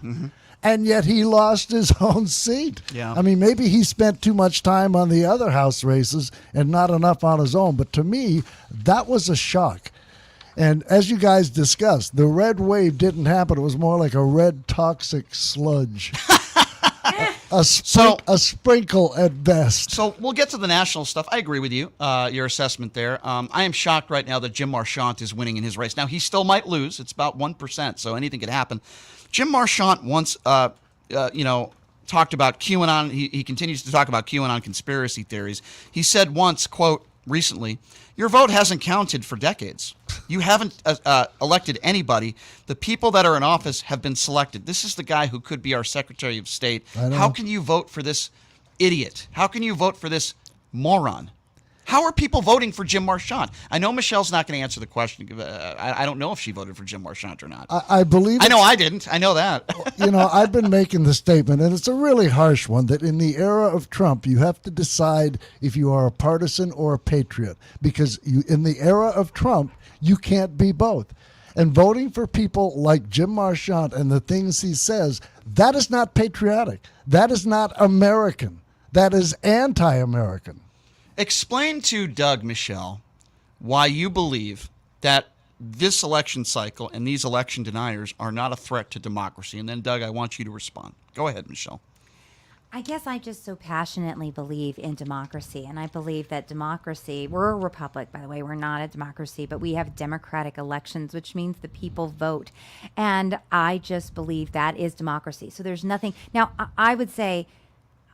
And yet he lost his own seat.
Yeah.
I mean, maybe he spent too much time on the other House races and not enough on his own. But to me, that was a shock. And as you guys discussed, the red wave didn't happen. It was more like a red toxic sludge. A sprinkle at best.
So we'll get to the national stuff. I agree with you, your assessment there. I am shocked right now that Jim Marchant is winning in his race. Now, he still might lose. It's about 1%, so anything could happen. Jim Marchant once, talked about QAnon. He continues to talk about QAnon conspiracy theories. He said once, quote, recently, your vote hasn't counted for decades. You haven't elected anybody. The people that are in office have been selected. This is the guy who could be our Secretary of State. How can you vote for this idiot? How can you vote for this moron? How are people voting for Jim Marchant? I know Michelle's not going to answer the question. I don't know if she voted for Jim Marchant or not.
I believe.
I know I didn't. I know that.
I've been making the statement, and it's a really harsh one, that in the era of Trump, you have to decide if you are a partisan or a patriot. Because in the era of Trump, you can't be both. And voting for people like Jim Marchant and the things he says, that is not patriotic. That is not American. That is anti-American.
Explain to Doug, Michelle, why you believe that this election cycle and these election deniers are not a threat to democracy. And then, Doug, I want you to respond. Go ahead, Michelle.
I guess I just so passionately believe in democracy, and I believe that democracy, we're a republic, by the way, we're not a democracy, but we have democratic elections, which means the people vote, and I just believe that is democracy. So there's nothing, now I would say,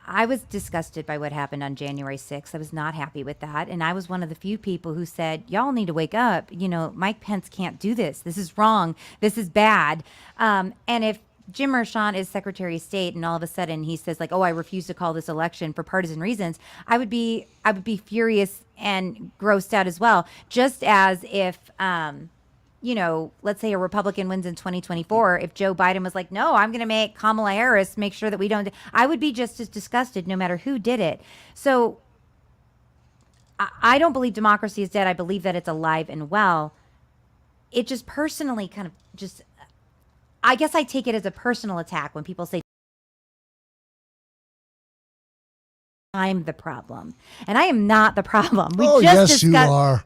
I was disgusted by what happened on January 6th. I was not happy with that. And I was one of the few people who said, y'all need to wake up. Mike Pence can't do this. This is wrong. This is bad. And if Jim Marchant is Secretary of State and all of a sudden he says I refuse to call this election for partisan reasons, I would be furious and grossed out as well. Just as if, let's say a Republican wins in 2024, if Joe Biden was like, no, I'm going to make Kamala Harris make sure that we don't, I would be just as disgusted no matter who did it. So I don't believe democracy is dead. I believe that it's alive and well. It just personally I guess I take it as a personal attack when people say, I'm the problem. And I am not the problem.
Yes, you are.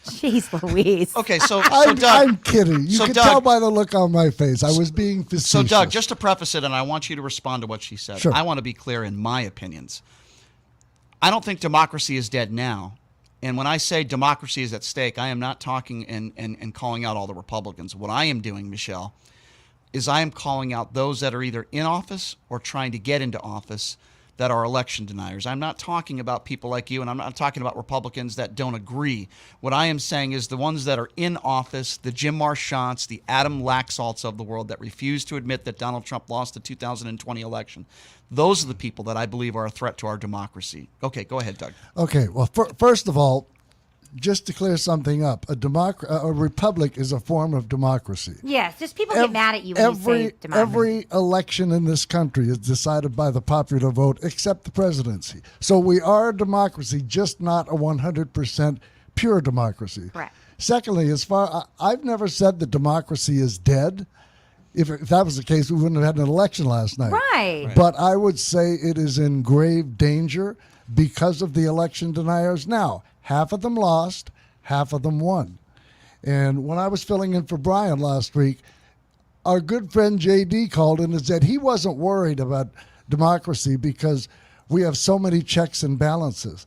Jeez Louise.
Okay, so Doug.
I'm kidding. You can tell by the look on my face. I was being facetious.
So, Doug, just to preface it, and I want you to respond to what she said.
Sure.
I want to be clear in my opinions. I don't think democracy is dead now. And when I say democracy is at stake, I am not talking and calling out all the Republicans. What I am doing, Michelle, is I am calling out those that are either in office or trying to get into office that are election deniers. I'm not talking about people like you, and I'm not talking about Republicans that don't agree. What I am saying is the ones that are in office, the Jim Marchants, the Adam Laxalts of the world that refuse to admit that Donald Trump lost the 2020 election. Those are the people that I believe are a threat to our democracy. Okay, go ahead, Doug.
Okay, well, first of all, just to clear something up, a republic is a form of democracy.
Yes, just people get mad at you when you say democracy.
Every election in this country is decided by the popular vote, except the presidency. So we are a democracy, just not a 100% pure democracy.
Correct.
Secondly, I've never said that democracy is dead. If that was the case, we wouldn't have had an election last night.
Right.
But I would say it is in grave danger because of the election deniers. Now, half of them lost, half of them won. And when I was filling in for Brian last week, our good friend JD called in and said he wasn't worried about democracy because we have so many checks and balances.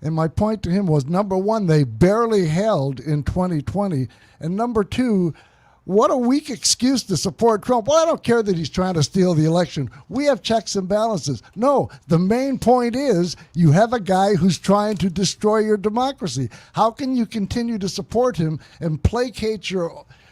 And my point to him was, number one, they barely held in 2020. And number two, what a weak excuse to support Trump. Well, I don't care that he's trying to steal the election. We have checks and balances. No, the main point is you have a guy who's trying to destroy your democracy. How can you continue to support him and placate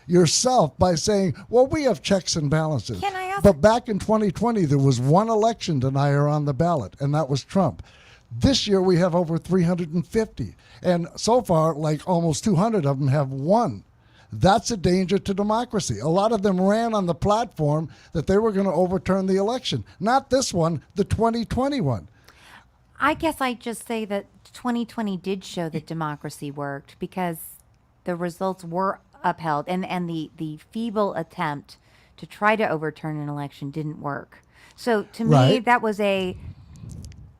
yourself by saying, well, we have checks and balances?
Can I ask?
But back in 2020, there was one election denier on the ballot, and that was Trump. This year, we have over 350. And so far, like almost 200 of them have won. That's a danger to democracy. A lot of them ran on the platform that they were going to overturn the election. Not this one, the 2020 one.
I guess I just say that 2020 did show that democracy worked because the results were upheld and the feeble attempt to try to overturn an election didn't work. So to me, that was a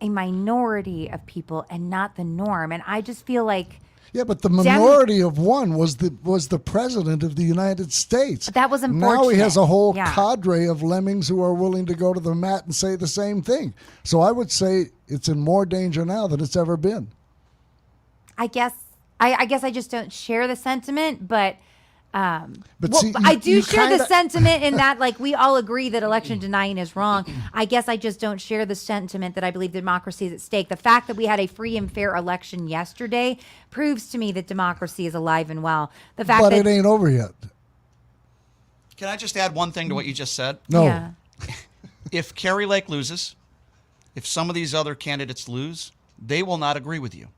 minority of people and not the norm. And I just feel like
yeah, but the minority of one was the president of the United States.
That was unfortunate.
Now he has a whole cadre of lemmings who are willing to go to the mat and say the same thing. So I would say it's in more danger now than it's ever been.
I guess I just don't share the sentiment, but
see,
I do share the sentiment in that, like, we all agree that election denying is wrong. I guess I just don't share the sentiment that I believe democracy is at stake. The fact that we had a free and fair election yesterday proves to me that democracy is alive and well. The fact
but
that
it ain't over yet.
Can I just add one thing to what you just said?
No.
Yeah.
If Kari Lake loses, if some of these other candidates lose, they will not agree with you.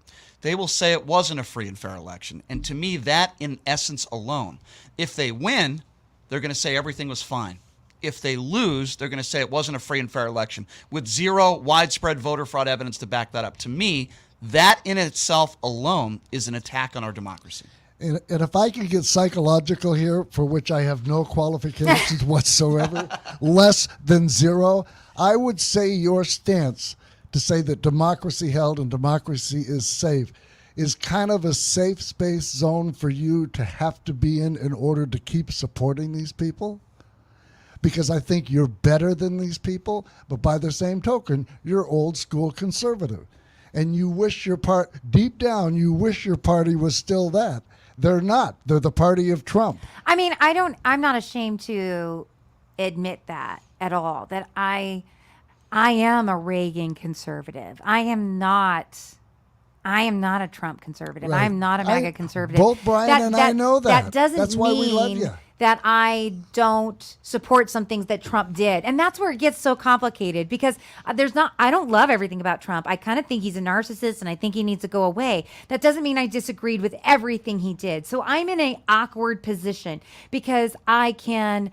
They will say it wasn't a free and fair election. And to me, that in essence alone, if they win, they're going to say everything was fine. If they lose, they're going to say it wasn't a free and fair election with zero widespread voter fraud evidence to back that up. To me, that in itself alone is an attack on our democracy.
And if I can get psychological here, for which I have no qualifications whatsoever, less than zero, I would say your stance to say that democracy held and democracy is safe is kind of a safe space zone for you to have to be in order to keep supporting these people. Because I think you're better than these people, but by the same token, you're old school conservative. And you wish deep down, you wish your party was still that. They're not. They're the party of Trump.
I mean, I'm not ashamed to admit that at all, that I am a Reagan conservative. I am not a Trump conservative.
Right.
I'm not a MAGA conservative.
Both Brian and I know that.
That doesn't
That's why we love
mean
you.
that I don't support some things that Trump did. And that's where it gets so complicated because I don't love everything about Trump. I kind of think he's a narcissist and I think he needs to go away. That doesn't mean I disagreed with everything he did. So I'm in an awkward position because I can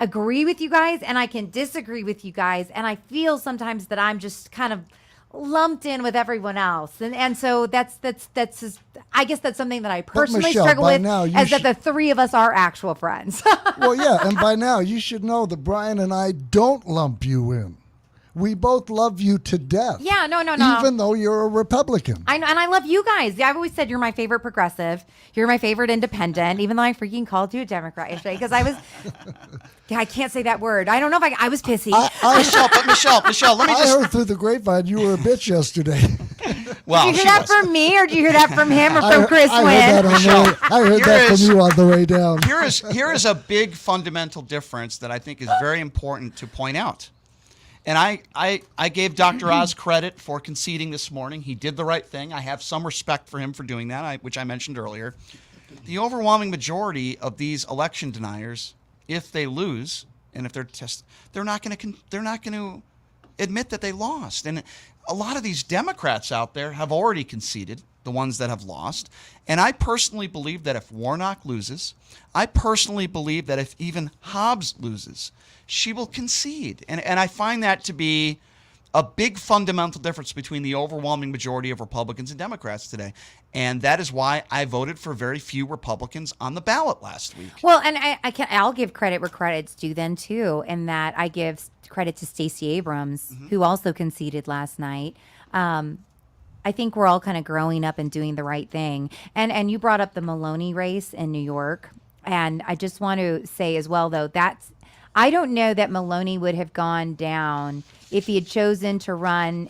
agree with you guys and I can disagree with you guys. And I feel sometimes that I'm just kind of lumped in with everyone else. And so that's just, I guess that's something that I personally
Michelle,
struggle
by
with,
now you
as that the three of us are actual friends.
Well, yeah, and by now you should know that Brian and I don't lump you in. We both love you to death.
Yeah, no.
Even though you're a Republican.
I know, and I love you guys. I've always said you're my favorite progressive. You're my favorite independent, even though I freaking called you a Democrat yesterday because I was... Yeah, I can't say that word. I don't know if I was pissy.
Michelle, let me
I heard through the grapevine you were a bitch yesterday.
Well,
did you hear that from me, or did you hear that from him, or from Chris
I
Wynn?
heard that from you on the way down.
Here is a big fundamental difference that I think is very important to point out. And I gave Dr. Oz credit for conceding this morning. He did the right thing. I have some respect for him for doing that, which I mentioned earlier. The overwhelming majority of these election deniers, if they lose, and if they're not going to admit that they lost. And a lot of these Democrats out there have already conceded, the ones that have lost. And I personally believe that if Warnock loses, I personally believe that if even Hobbs loses, she will concede. And I find that to be a big fundamental difference between the overwhelming majority of Republicans and Democrats today. And that is why I voted for very few Republicans on the ballot last week.
Well, and I'll give credit where credit's due then, too, in that I give credit to Stacey Abrams, who also conceded last night. I think we're all kind of growing up and doing the right thing. And you brought up the Maloney race in New York. And I just want to say as well, though, I don't know that Maloney would have gone down if he had chosen to run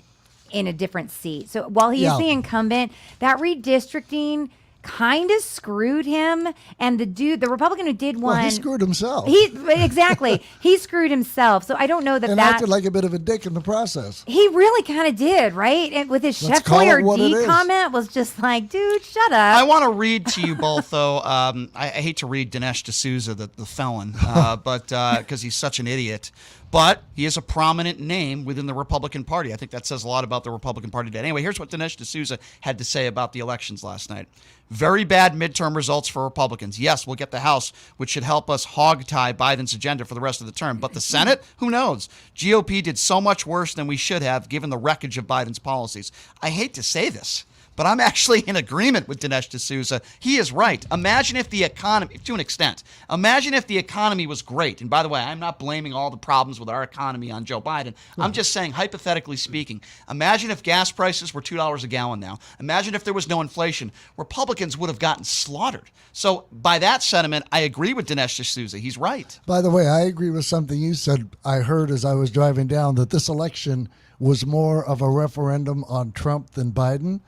in a different seat. So while he is the incumbent, that redistricting kind of screwed him. And the Republican who did one,
he screwed himself.
Exactly. He screwed himself. So I don't know that
acted like a bit of a dick in the process.
He really kind of did, right? And with his Chef Boyardee comment was just like, dude, shut up.
I want to read to you both, though. I hate to read Dinesh D'Souza, the felon, but because he's such an idiot. But he is a prominent name within the Republican Party. I think that says a lot about the Republican Party today. Anyway, here's what Dinesh D'Souza had to say about the elections last night. Very bad midterm results for Republicans. Yes, we'll get the House, which should help us hog-tie Biden's agenda for the rest of the term. But the Senate? Who knows? GOP did so much worse than we should have, given the wreckage of Biden's policies. I hate to say this, but I'm actually in agreement with Dinesh D'Souza. He is right. Imagine if the economy, to an extent, imagine if the economy was great. And by the way, I'm not blaming all the problems with our economy on Joe Biden. I'm just saying, hypothetically speaking, imagine if gas prices were $2 a gallon now. Imagine if there was no inflation. Republicans would have gotten slaughtered. So by that sentiment, I agree with Dinesh D'Souza. He's right.
By the way, I agree with something you said. I heard as I was driving down that this election was more of a referendum on Trump than Biden.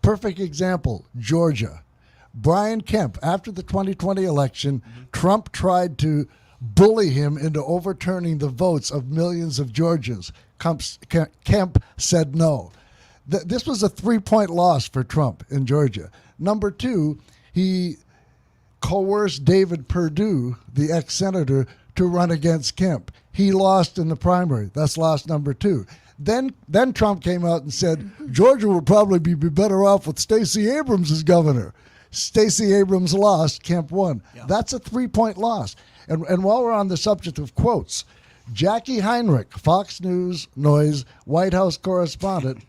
Perfect example, Georgia. Brian Kemp, after the 2020 election, Trump tried to bully him into overturning the votes of millions of Georgians. Kemp said no. This was a 3-point loss for Trump in Georgia. Number two, he coerced David Perdue, the ex-senator, to run against Kemp. He lost in the primary. That's loss number two. Then Trump came out and said Georgia would probably be better off with Stacey Abrams as governor. Stacey Abrams lost, Kemp won. Yeah. That's a 3-point loss. And while we're on the subject of quotes, Jackie Heinrich, Fox News Noise White House correspondent,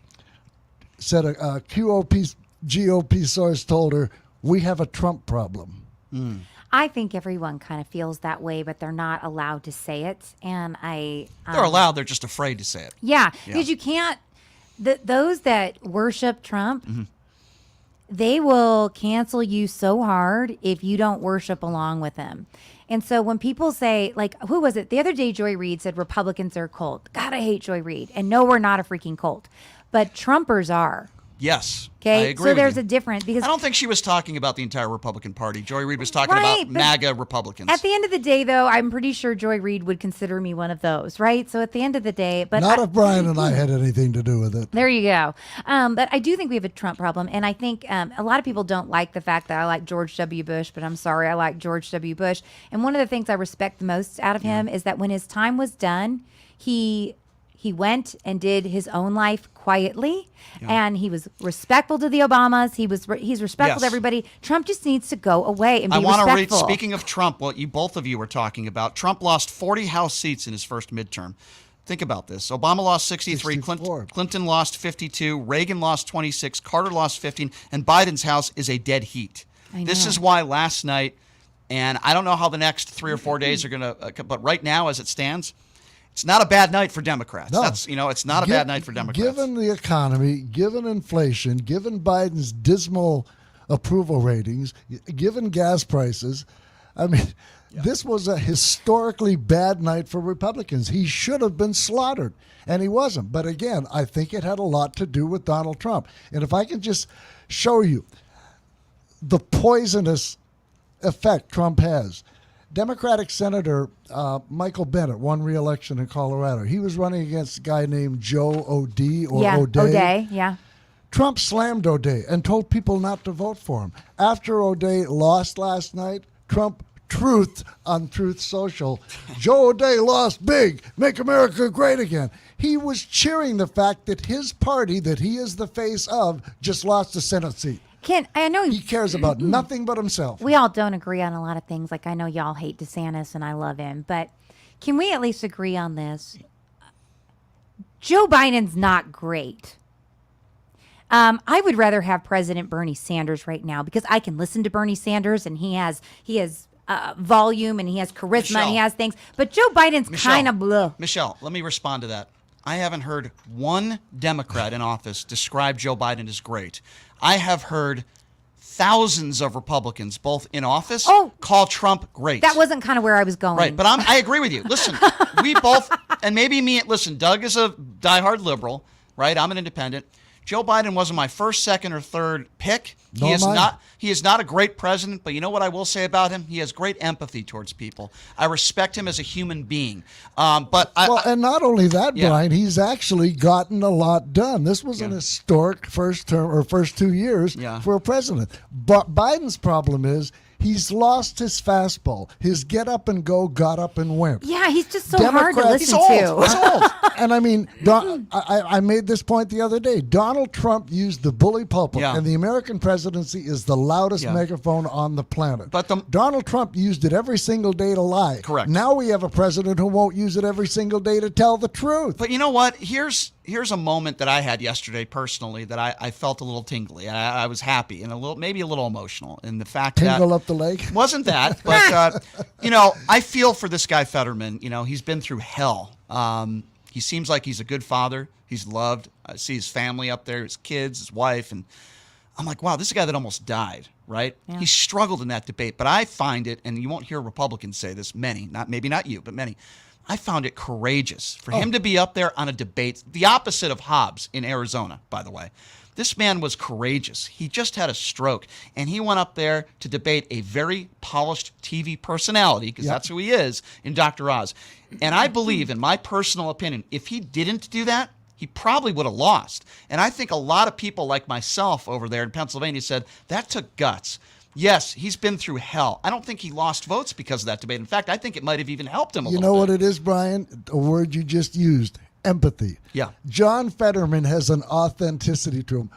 said a GOP source told her, "We have a Trump problem."
Mm.
I think everyone kind of feels that way, but they're not allowed to say it. And
they're allowed. They're just afraid to say it.
Yeah, because you can't. Those that worship Trump, they will cancel you so hard if you don't worship along with them. And so when people say, like, who was it? The other day, Joy Reid said Republicans are a cult. God, I hate Joy Reid. And no, we're not a freaking cult. But Trumpers are.
Yes.
Okay.
I agree
so there's
with you.
a difference because
I don't think she was talking about the entire Republican Party. Joy Reid was talking about MAGA Republicans.
At the end of the day, though, I'm pretty sure Joy Reid would consider me one of those, right? So at the end of the day, but
not if Brian and I had anything to do with it.
There you go. But I do think we have a Trump problem, and I think a lot of people don't like the fact that I like George W. Bush, but I'm sorry, I like George W. Bush. And one of the things I respect the most out of him is that when his time was done, he went and did his own life quietly, and he was respectful to the Obamas. He's respectful to everybody. Trump just needs to go away and be respectful.
I want to read, speaking of Trump, what both of you were talking about, Trump lost 40 House seats in his first midterm. Think about this. Obama lost 63, Clinton lost 52, Reagan lost 26, Carter lost 15, and Biden's House is a dead heat. This is why last night, and I don't know how the next 3 or 4 days are going to, but right now as it stands, it's not a bad night for Democrats.
No.
It's not a bad night for Democrats.
Given the economy, given inflation, given Biden's dismal approval ratings, given gas prices, I mean, This was a historically bad night for Republicans. He should have been slaughtered, and he wasn't. But again, I think it had a lot to do with Donald Trump. And if I can just show you the poisonous effect Trump has. Democratic Senator Michael Bennet won re-election in Colorado. He was running against a guy named Joe O'Dea
O'Dea, yeah.
Trump slammed O'Dea and told people not to vote for him. After O'Dea lost last night, Trump truthed on Truth Social, Joe O'Dea lost big, make America great again. He was cheering the fact that his party, that he is the face of, just lost a Senate seat.
Ken, I know
he cares about nothing but himself.
We all don't agree on a lot of things. Like, I know y'all hate DeSantis and I love him, but can we at least agree on this? Joe Biden's not great. I would rather have President Bernie Sanders right now because I can listen to Bernie Sanders and he has volume and he has charisma and he has things. But Joe Biden's kind of blah.
Michelle, let me respond to that. I haven't heard one Democrat in office describe Joe Biden as great. I have heard thousands of Republicans, both in office, call Trump great.
That wasn't kind of where I was going.
Right, but I agree with you. Listen, we both, and maybe me, listen, Doug is a diehard liberal, right? I'm an independent. Joe Biden wasn't my first, second, or third pick. He is not a great president, but you know what I will say about him? He has great empathy towards people. I respect him as a human being. And
not only that, Brian, he's actually gotten a lot done. This was an historic first 2 years for a president. But Biden's problem is he's lost his fastball. His get up and go got up and went.
Yeah, he's just so hard to listen to.
He's old. And I mean, I made this point the other day. Donald Trump used the bully pulpit, and the American presidency is the loudest megaphone on the planet. But Donald Trump used it every single day to lie.
Correct.
Now we have a president who won't use it every single day to tell the truth.
But you know what? Here's a moment that I had yesterday personally that I felt a little tingly. I was happy and maybe a little emotional in the fact
Tingle up the leg?
Wasn't that, but I feel for this guy Fetterman. He's been through hell. He seems like he's a good father. He's loved. I see his family up there, his kids, his wife, and I'm like, wow, this is a guy that almost died, right? Yeah. He struggled in that debate, but I find it, and you won't hear Republicans say this, maybe not you, but many, I found it courageous for him to be up there on a debate, the opposite of Hobbs in Arizona, by the way. This man was courageous. He just had a stroke, and he went up there to debate a very polished TV personality, because that's who he is, in Dr. Oz. And I believe, in my personal opinion, if he didn't do that, he probably would have lost. And I think a lot of people like myself over there in Pennsylvania said, that took guts. Yes, he's been through hell. I don't think he lost votes because of that debate. In fact, I think it might have even helped him a little bit.
You know what it is, Brian? A word you just used. Empathy.
Yeah.
John Fetterman has an authenticity to him.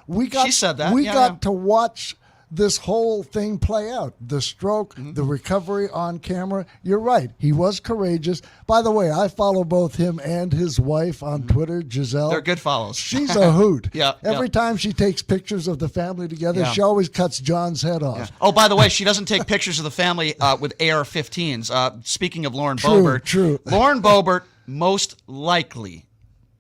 She said that.
We got to watch this whole thing play out. The stroke, the recovery on camera. You're right. He was courageous. By the way, I follow both him and his wife on Twitter, Giselle.
They're good follows.
She's a hoot.
Every
time she takes pictures of the family together, she always cuts John's head off.
Yeah. Oh, by the way, she doesn't take pictures of the family with AR-15s. Speaking of Lauren Boebert.
True.
Lauren Boebert, most likely,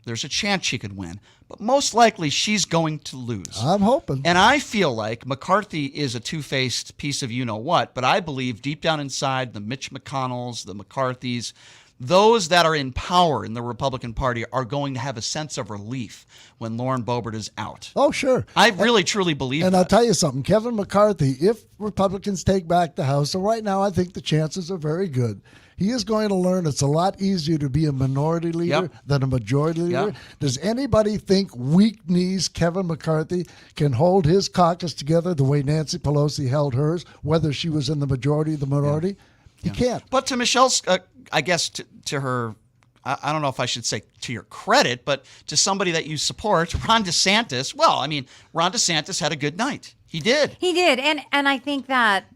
there's a chance she could win, but most likely she's going to lose.
I'm hoping.
And I feel like McCarthy is a two-faced piece of you-know-what, but I believe deep down inside the Mitch McConnells, the McCarthys, those that are in power in the Republican Party are going to have a sense of relief when Lauren Boebert is out.
Oh, sure.
I really, truly believe
and
that.
I'll tell you something. Kevin McCarthy, if Republicans take back the House, and right now I think the chances are very good, he is going to learn it's a lot easier to be a minority leader than a majority leader. Does anybody think weak knees Kevin McCarthy can hold his caucus together the way Nancy Pelosi held hers, whether she was in the majority or the minority? He can't.
But to Michelle's, I guess to her, I don't know if I should say to your credit, but to somebody that you support, Ron DeSantis, Ron DeSantis had a good night. He did.
He did. And I think that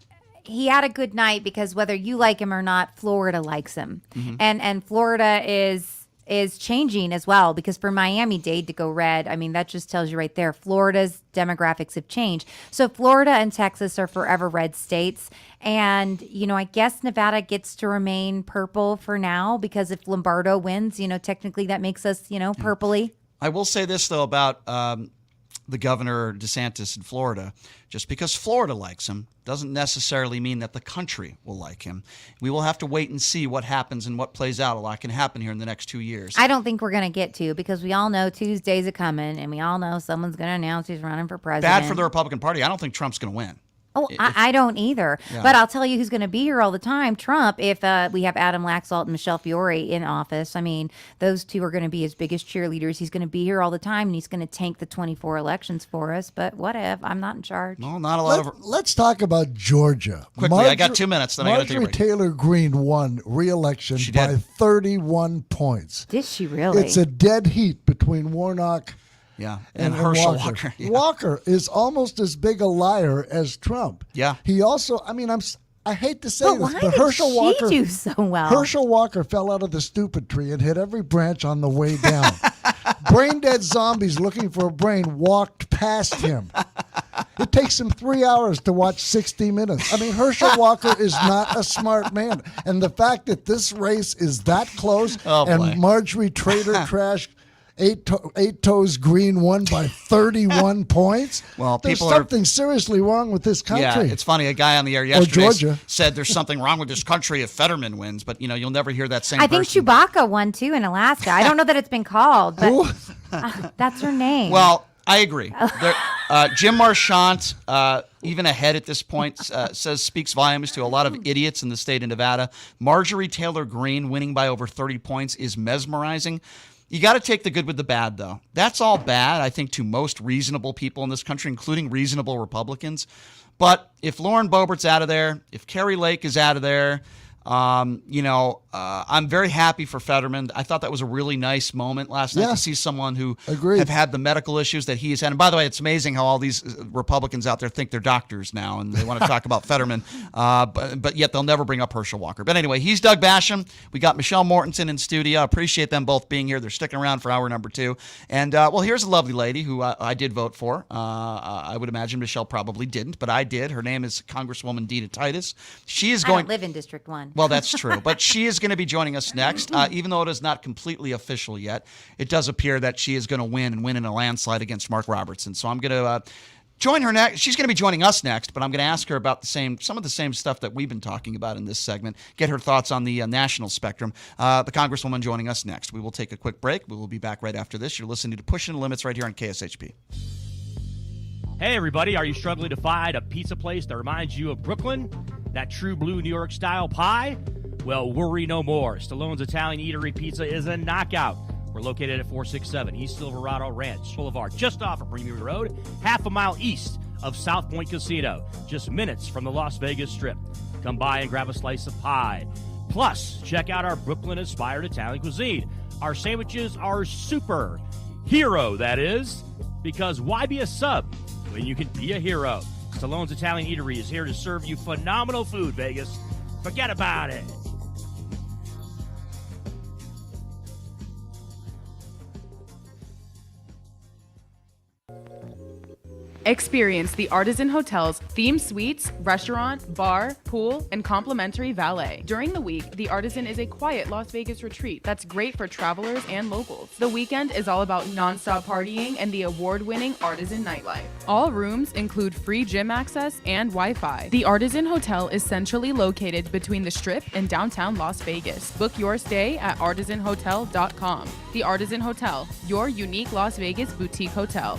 he had a good night because whether you like him or not, Florida likes him. Mm-hmm. And Florida is changing as well, because for Miami-Dade to go red, I mean, that just tells you right there, Florida's demographics have changed. So Florida and Texas are forever red states. And, I guess Nevada gets to remain purple for now, because if Lombardo wins, technically that makes us, purpley.
I will say this, though, about the governor DeSantis in Florida. Just because Florida likes him doesn't necessarily mean that the country will like him. We will have to wait and see what happens and what plays out. A lot can happen here in the next 2 years.
I don't think we're going to get to, because we all know Tuesdays are coming, and we all know someone's going to announce who's running for president.
Bad for the Republican Party. I don't think Trump's going to win.
Oh, I don't either.
Yeah.
But I'll tell you who's going to be here all the time, Trump, if we have Adam Laxalt and Michelle Fiore in office. I mean, those two are going to be his biggest cheerleaders. He's going to be here all the time, and he's going to tank the 24 elections for us. But what if? I'm not in charge.
No, not a lot
Let's talk about Georgia.
Quickly, I got 2 minutes, then I got to take a
Marjorie
break.
Taylor Greene won re-election by 31 points.
Did she really?
It's a dead heat between Warnock
and Herschel Walker. Yeah.
Walker is almost as big a liar as Trump.
Yeah.
He also, I hate to say
But
this,
why
but
did
Herschel
she
Walker
do so well?
Herschel Walker fell out of the stupid tree and hit every branch on the way down. Brain dead zombies looking for a brain walked past him. It takes him 3 hours to watch 60 Minutes. I mean, Herschel Walker is not a smart man. And the fact that this race is that close and Marjorie Trader Trash Eight Toes Green won by 31 points.
Well,
there's
people
something seriously wrong with this country.
Yeah, it's funny. A guy on the air yesterday
Georgia.
said there's something wrong with this country if Fetterman wins, but you'll never hear that same
I think
person.
Chewbacca won too in Alaska. I don't know that it's been called, but that's her name.
Well, I agree. Jim Marchant, even ahead at this point, speaks volumes to a lot of idiots in the state of Nevada. Marjorie Taylor Greene winning by over 30 points is mesmerizing. You got to take the good with the bad, though. That's all bad, I think, to most reasonable people in this country, including reasonable Republicans. But if Lauren Boebert's out of there, if Carrie Lake is out of there, I'm very happy for Fetterman. I thought that was a really nice moment last night to see someone who have had the medical issues that he's had. And by the way, it's amazing how all these Republicans out there think they're doctors now and they want to talk about Fetterman, but yet they'll never bring up Herschel Walker. But anyway, he's Doug Basham. We got Michelle Mortensen in studio. I appreciate them both being here. They're sticking around for hour number 2. And, here's a lovely lady who I did vote for. I would imagine Michelle probably didn't, but I did. Her name is Congresswoman Dina Titus. She is
I don't live in District 1.
Well, that's true. But she is going to be joining us next. Even though it is not completely official yet, it does appear that she is going to win in a landslide against Mark Robertson. So I'm going to join her next. She's going to be joining us next, but I'm going to ask her about some of the same stuff that we've been talking about in this segment, get her thoughts on the national spectrum. The Congresswoman joining us next. We will take a quick break. We will be back right after this. You're listening to Pushing the Limits right here on KSHP.
Hey, everybody, are you struggling to find a pizza place that reminds you of Brooklyn? That true blue New York style pie? Well, worry no more. Stallone's Italian Eatery Pizza is a knockout. We're located at 467 East Silverado Ranch Boulevard, just off of Premier Road, half a mile east of South Point Casino, just minutes from the Las Vegas Strip. Come by and grab a slice of pie. Plus, check out our Brooklyn-inspired Italian cuisine. Our sandwiches are super. Hero, that is. Because why be a sub when you can be a hero? Stallone's Italian Eatery is here to serve you phenomenal food, Vegas. Forget about it.
Experience the Artisan Hotel's themed suites, restaurant, bar, pool, and complimentary valet. During the week, the Artisan is a quiet Las Vegas retreat that's great for travelers and locals. The weekend is all about nonstop partying and the award-winning Artisan nightlife. All rooms include free gym access and Wi-Fi. The Artisan Hotel is centrally located between the Strip and downtown Las Vegas. Book your stay at artisanhotel.com. The Artisan Hotel, your unique Las Vegas boutique hotel.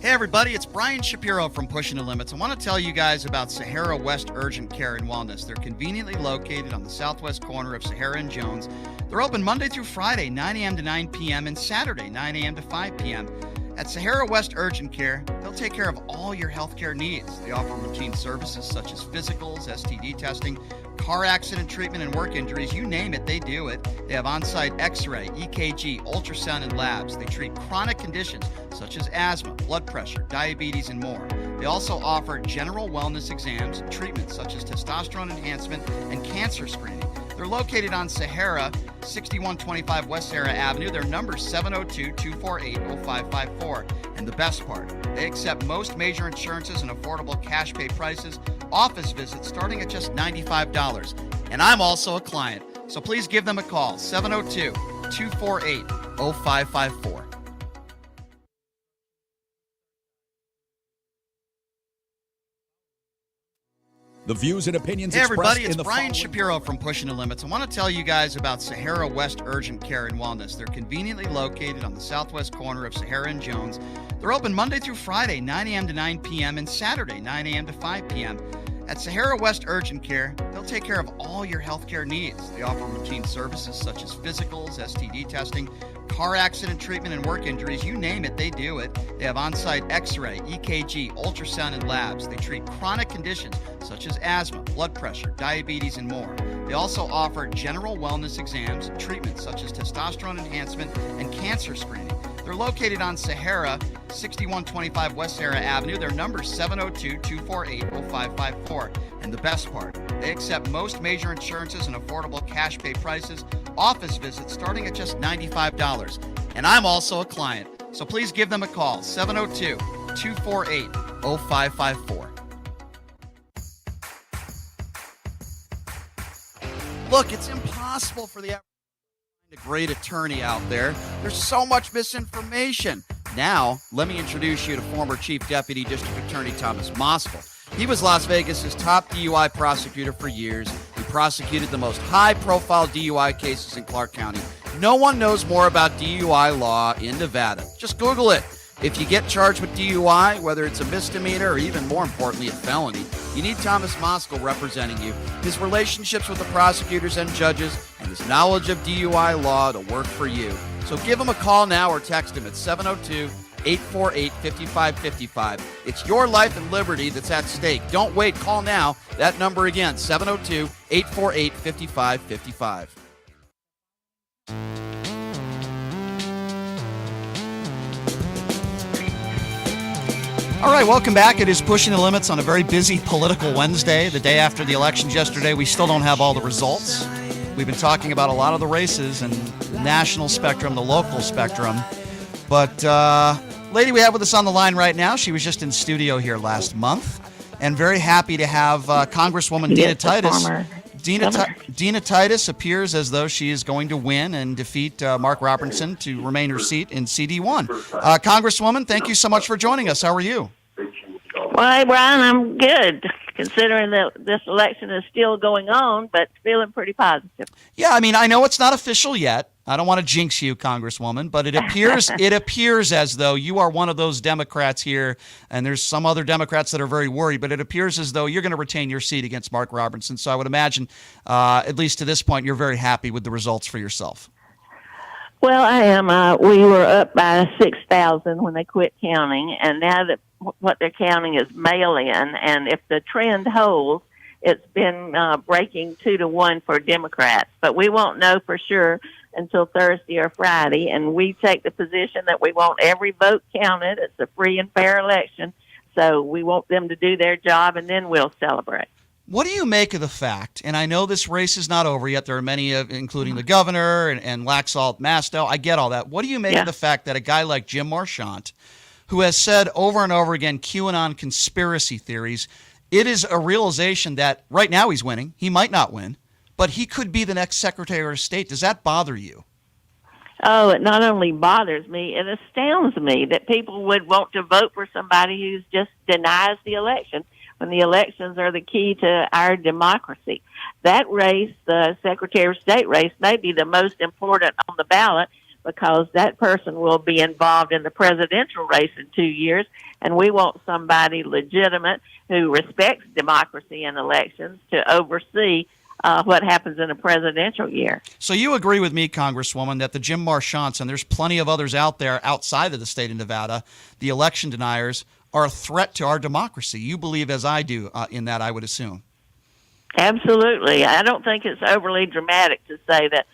Hey everybody, it's Brian Shapiro from Pushing the Limits. I want to tell you guys about Sahara West Urgent Care and Wellness. They're conveniently located on the southwest corner of Sahara and Jones. They're open Monday through Friday, 9 a.m. to 9 p.m. and Saturday, 9 a.m. to 5 p.m. At Sahara West Urgent Care, they'll take care of all your healthcare needs. They offer routine services such as physicals, STD testing, car accident treatment, and work injuries. You name it, they do it. They have on-site x-ray, EKG, ultrasound, and labs. They treat chronic conditions such as asthma, blood pressure, diabetes, and more. They also offer general wellness exams and treatments such as testosterone enhancement and cancer screening. They're located on Sahara, 6125 West Sahara Avenue. Their number is 702-248-0554. And the best part, they accept most major insurances and affordable cash pay prices, office visits starting at just $95. And I'm also a client. So please give them a call, 702-248-0554.
The views and opinions
Hey everybody,
expressed
it's
in the
Brian
following-
Shapiro from Pushing the Limits. I want to tell you guys about Sahara West Urgent Care and Wellness. They're conveniently located on the southwest corner of Sahara and Jones. They're open Monday through Friday, 9 a.m. to 9 p.m., and Saturday, 9 a.m. to 5 p.m. At Sahara West Urgent Care, they'll take care of all your healthcare needs. They offer routine services such as physicals, STD testing, car accident treatment, and work injuries. You name it, they do it. They have on-site x-ray, EKG, ultrasound, and labs. They treat chronic conditions such as asthma, blood pressure, diabetes, and more. They also offer general wellness exams, treatments such as testosterone enhancement, and cancer screening. They're located on Sahara, 6125 West Sahara Avenue. Their number is 702-248-0554. And the best part, they accept most major insurances and affordable cash pay prices, office visits starting at just $95. And I'm also a client. So please give them a call, 702-248-0554. Look, it's impossible for the average a great attorney out there. There's so much misinformation. Now, let me introduce you to former Chief Deputy District Attorney Thomas Moskal. He was Las Vegas's top DUI prosecutor for years. He prosecuted the most high-profile DUI cases in Clark County. No one knows more about DUI law in Nevada. Just Google it. If you get charged with DUI, whether it's a misdemeanor or even more importantly, a felony, you need Thomas Moskal representing you. His relationships with the prosecutors and judges and his knowledge of DUI law to work for you. So give him a call now or text him at 702-848-5555. It's your life and liberty that's at stake. Don't wait. Call now. That number again, 702-848-5555. All right, welcome back. It is Pushing the Limits on a very busy political Wednesday. The day after the elections yesterday, we still don't have all the results. We've been talking about a lot of the races and the national spectrum, the local spectrum. But lady we have with us on the line right now, she was just in studio here last month, and very happy to have Congresswoman Dina Titus. Dina Titus appears as though she is going to win and defeat Mark Robertson to remain her seat in CD1. Congresswoman, thank you so much for joining us. How are you?
Well, hey, Brian, I'm good, considering that this election is still going on, but feeling pretty positive.
Yeah, I mean, I know it's not official yet. I don't want to jinx you, Congresswoman, but it appears as though you are one of those Democrats here, and there's some other Democrats that are very worried, but it appears as though you're going to retain your seat against Mark Robertson. So I would imagine, at least to this point, you're very happy with the results for yourself.
Well, I am. We were up by 6,000 when they quit counting, and now that what they're counting is mail-in, and if the trend holds, it's been breaking 2-1 for Democrats. But we won't know for sure until Thursday or Friday, and we take the position that we want every vote counted. It's a free and fair election, so we want them to do their job, and then we'll celebrate.
What do you make of the fact, and I know this race is not over yet, there are many, including the governor and Laxalt Masto, I get all that. What do you make of the fact that a guy like Jim Marchant, who has said over and over again QAnon conspiracy theories, it is a realization that right now he's winning, he might not win, but he could be the next Secretary of State. Does that bother you?
Oh, it not only bothers me, it astounds me that people would want to vote for somebody who just denies the election when the elections are the key to our democracy. That race, the Secretary of State race, may be the most important on the ballot because that person will be involved in the presidential race in 2 years, and we want somebody legitimate who respects democracy and elections to oversee what happens in a presidential year.
So you agree with me, Congresswoman, that the Jim Marchants, and there's plenty of others out there outside of the state of Nevada, the election deniers, are a threat to our democracy. You believe, as I do, in that, I would assume.
Absolutely. I don't think it's overly dramatic to say that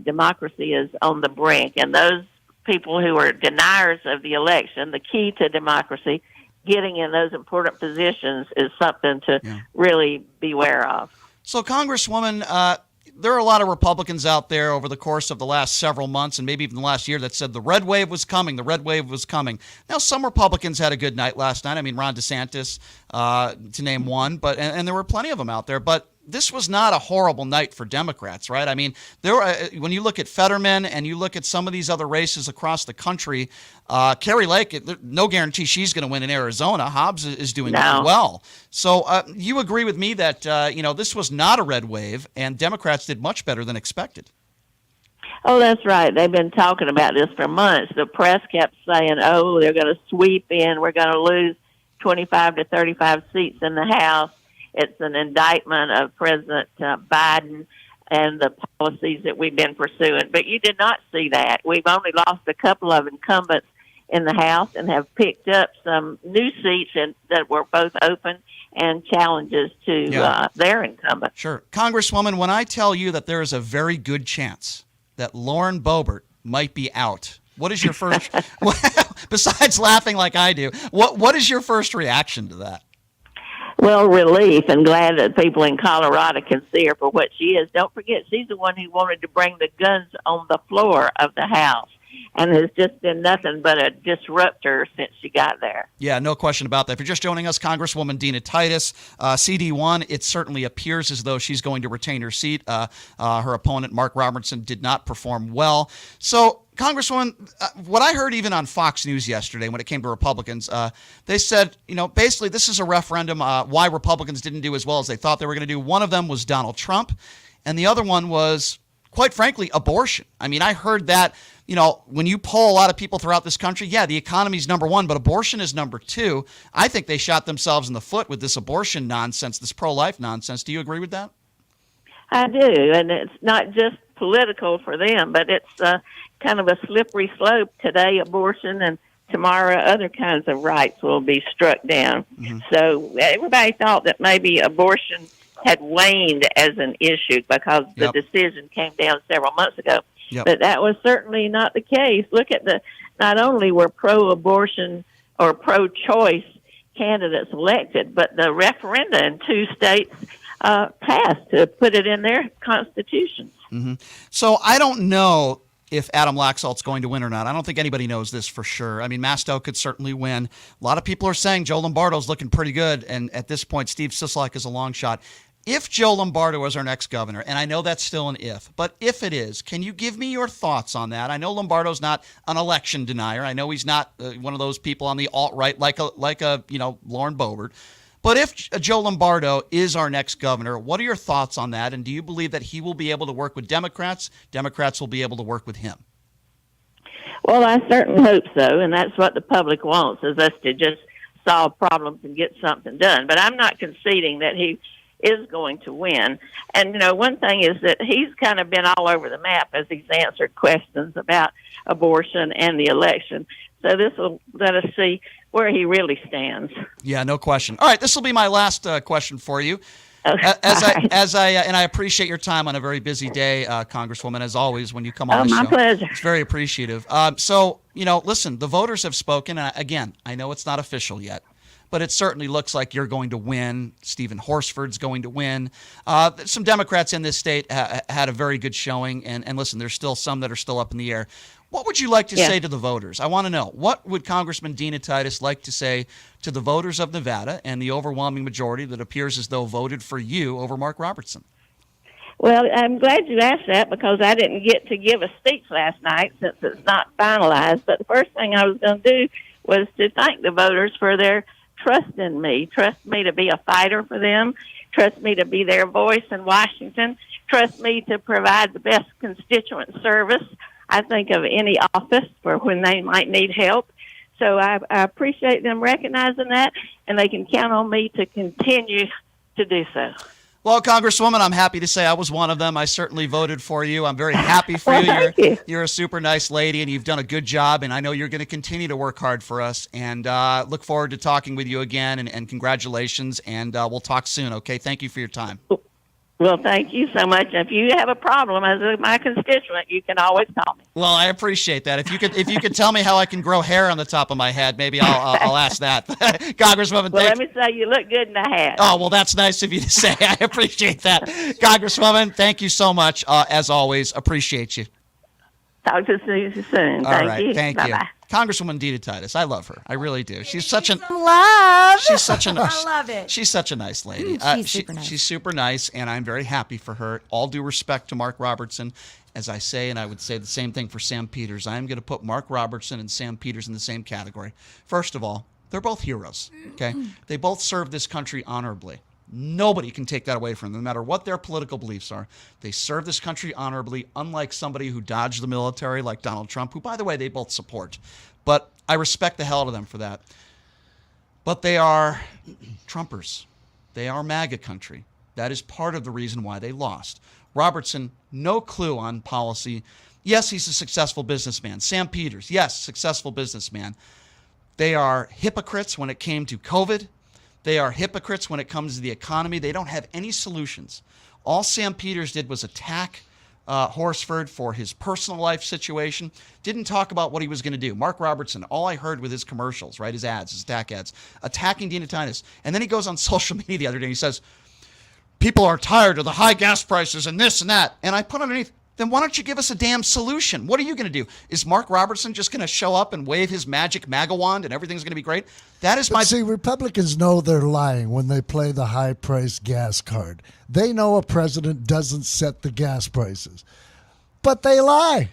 democracy is on the brink, and those people who are deniers of the election, the key to democracy, getting in those important positions is something to really beware of.
So, Congresswoman, there are a lot of Republicans out there over the course of the last several months and maybe even the last year that said the red wave was coming, the red wave was coming. Now, some Republicans had a good night last night. I mean, Ron DeSantis, to name one, and there were plenty of them out there. But this was not a horrible night for Democrats, right? I mean, when you look at Fetterman and you look at some of these other races across the country, Kari Lake, no guarantee she's going to win in Arizona. Hobbs is doing really well. So you agree with me that, this was not a red wave, and Democrats did much better than expected.
Oh, that's right. They've been talking about this for months. The press kept saying, oh, they're going to sweep in. We're going to lose 25 to 35 seats in the House. It's an indictment of President Biden and the policies that we've been pursuing. But you did not see that. We've only lost a couple of incumbents in the House and have picked up some new seats that were both open and challenges to their incumbents.
Sure. Congresswoman, when I tell you that there is a very good chance that Lauren Boebert might be out, what is your first, besides laughing like I do, what is your first reaction to that?
Well, relief, and glad that people in Colorado can see her for what she is. Don't forget, she's the one who wanted to bring the guns on the floor of the House and has just been nothing but a disruptor since she got there.
Yeah, no question about that. If you're just joining us, Congresswoman Dina Titus, CD1, it certainly appears as though she's going to retain her seat. Her opponent, Mark Robertson, did not perform well. So, Congresswoman, what I heard even on Fox News yesterday when it came to Republicans, they said, basically this is a referendum why Republicans didn't do as well as they thought they were going to do. One of them was Donald Trump, and the other one was, quite frankly, abortion. I mean, I heard that, when you poll a lot of people throughout this country, the economy's number one, but abortion is number two. I think they shot themselves in the foot with this abortion nonsense, this pro-life nonsense. Do you agree with that?
I do, and it's not just political for them, but it's kind of a slippery slope. Today, abortion, and tomorrow, other kinds of rights will be struck down. Mm-hmm. So everybody thought that maybe abortion had waned as an issue because the decision came down several months ago. Yep. But that was certainly not the case. Look at not only were pro-abortion or pro-choice candidates elected, but the referenda in 2 states passed to put it in their constitutions.
Mm-hmm. So I don't know if Adam Laxalt's going to win or not. I don't think anybody knows this for sure. I mean, Masto could certainly win. A lot of people are saying Joe Lombardo's looking pretty good, and at this point, Steve Sisolak is a long shot. If Joe Lombardo is our next governor, and I know that's still an if, but if it is, can you give me your thoughts on that? I know Lombardo's not an election denier. I know he's not one of those people on the alt-right like a Lauren Boebert. But if Joe Lombardo is our next governor, what are your thoughts on that? And do you believe that he will be able to work with Democrats? Democrats will be able to work with him?
Well, I certainly hope so, and that's what the public wants, is us to just solve problems and get something done. But I'm not conceding that he is going to win. And, one thing is that he's kind of been all over the map as he's answered questions about abortion and the election. So this will let us see where he really stands.
Yeah, no question. All right, this will be my last question for you.
Okay.
And I appreciate your time on a very busy day, Congresswoman, as always, when you come on the show.
My pleasure.
It's very appreciative. Listen, the voters have spoken. Again, I know it's not official yet, but it certainly looks like you're going to win. Stephen Horsford's going to win. Some Democrats in this state had a very good showing, and listen, there's still some that are still up in the air. What would you like to say to the voters? I want to know, what would Congressman Dina Titus like to say to the voters of Nevada and the overwhelming majority that appears as though voted for you over Mark Robertson?
Well, I'm glad you asked that because I didn't get to give a speech last night since it's not finalized. But the first thing I was going to do was to thank the voters for their trust in me. Trust me to be a fighter for them. Trust me to be their voice in Washington. Trust me to provide the best constituent service, I think, of any office for when they might need help. So I appreciate them recognizing that, and they can count on me to continue to do so.
Well, Congresswoman, I'm happy to say I was one of them. I certainly voted for you. I'm very happy for you. You're a super nice lady, and you've done a good job, and I know you're going to continue to work hard for us, and look forward to talking with you again, and congratulations, and we'll talk soon, okay? Thank you for your time.
Well, thank you so much. If you have a problem as my constituent, you can always call me.
Well, I appreciate that. If you could tell me how I can grow hair on the top of my head, maybe I'll ask that. Congresswoman,
well, let me say you look good in the hat.
Oh, well, that's nice of you to say. I appreciate that. Congresswoman, thank you so much. As always, appreciate you.
Talk to you soon.
All right. Thank you. Congresswoman Dita Titus, I love her. I really do. She's such an
love.
She's such a
I love it.
She's such a nice lady.
She's super nice.
She's super nice, and I'm very happy for her. All due respect to Mark Robertson, as I say, and I would say the same thing for Sam Peters. I am going to put Mark Robertson and Sam Peters in the same category. First of all, they're both heroes. Okay, they both served this country honorably. Nobody can take that away from them, no matter what their political beliefs are. They serve this country honorably, unlike somebody who dodged the military like Donald Trump, who, by the way, they both support. But I respect the hell out of them for that. But they are Trumpers. They are MAGA country. That is part of the reason why they lost. Robertson, no clue on policy. Yes, he's a successful businessman. Sam Peters, yes, successful businessman. They are hypocrites when it came to COVID. They are hypocrites when it comes to the economy. They don't have any solutions. All Sam Peters did was attack Horsford for his personal life situation. Didn't talk about what he was going to do. Mark Robertson, all I heard with his commercials, right, his ads, his attack ads, attacking Dina Titus. And then he goes on social media the other day and he says, people are tired of the high gas prices and this and that. And I put underneath, then why don't you give us a damn solution? What are you going to do? Is Mark Robertson just going to show up and wave his magic MAGA wand and everything's going to be great? That is my...
See, Republicans know they're lying when they play the high-priced gas card. They know a president doesn't set the gas prices. But they lie.